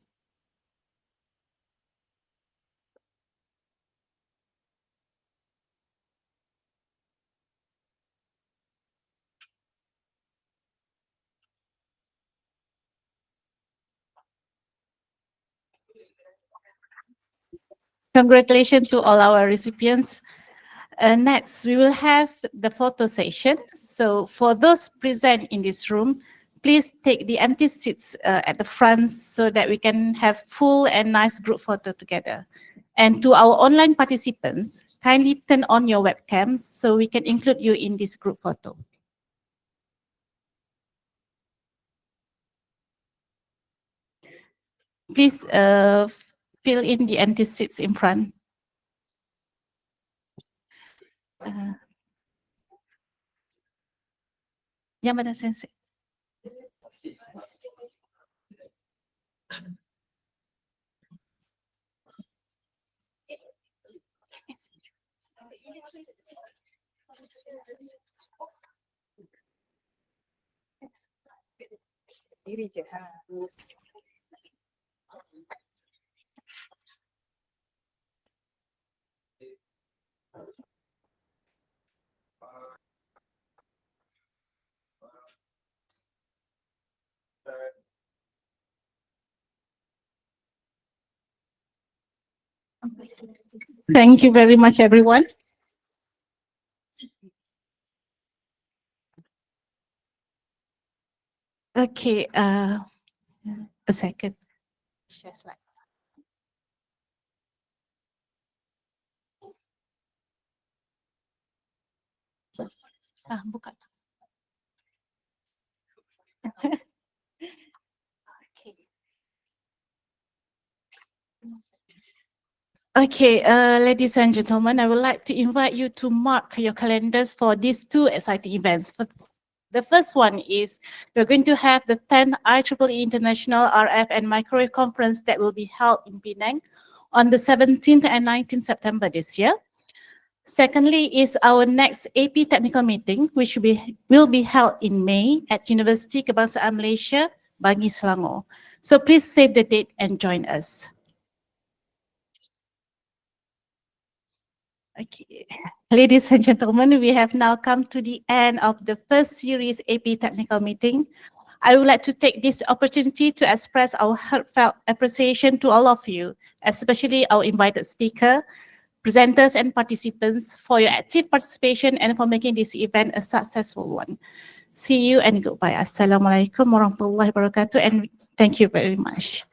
Congratulations to all our recipients. Next, we will have the photo session. So for those present in this room, please take the empty seats at the front so that we can have full and nice group photo together. And to our online participants, kindly turn on your webcams so we can include you in this group photo. Please fill in the empty seats in front. Yamada Sensei. Thank you very much, everyone. Okay, a second. Share slide. Buka. Okay. Okay, ladies and gentlemen, I would like to invite you to mark your calendars for these two exciting events. The first one is we're going to have the 10th IEEE International RF and Microwave Conference that will be held in Penang on the 17th and 19th September this year. Secondly is our next AP technical meeting, which will be held in May at Universiti Kebangsaan Malaysia, Bangi, Selangor. So please save the date and join us. Okay, ladies and gentlemen, we have now come to the end of the first series AP technical meeting. I would like to take this opportunity to express our heartfelt appreciation to all of you, especially our invited speaker, presenters and participants for your active participation and for making this event a successful one. See you and goodbye. Assalamualaikum warahmatullahi wabarakatuh, and thank you very much.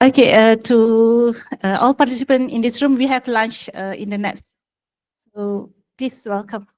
Okay, to all participants in this room, we have lunch in the next. So please welcome.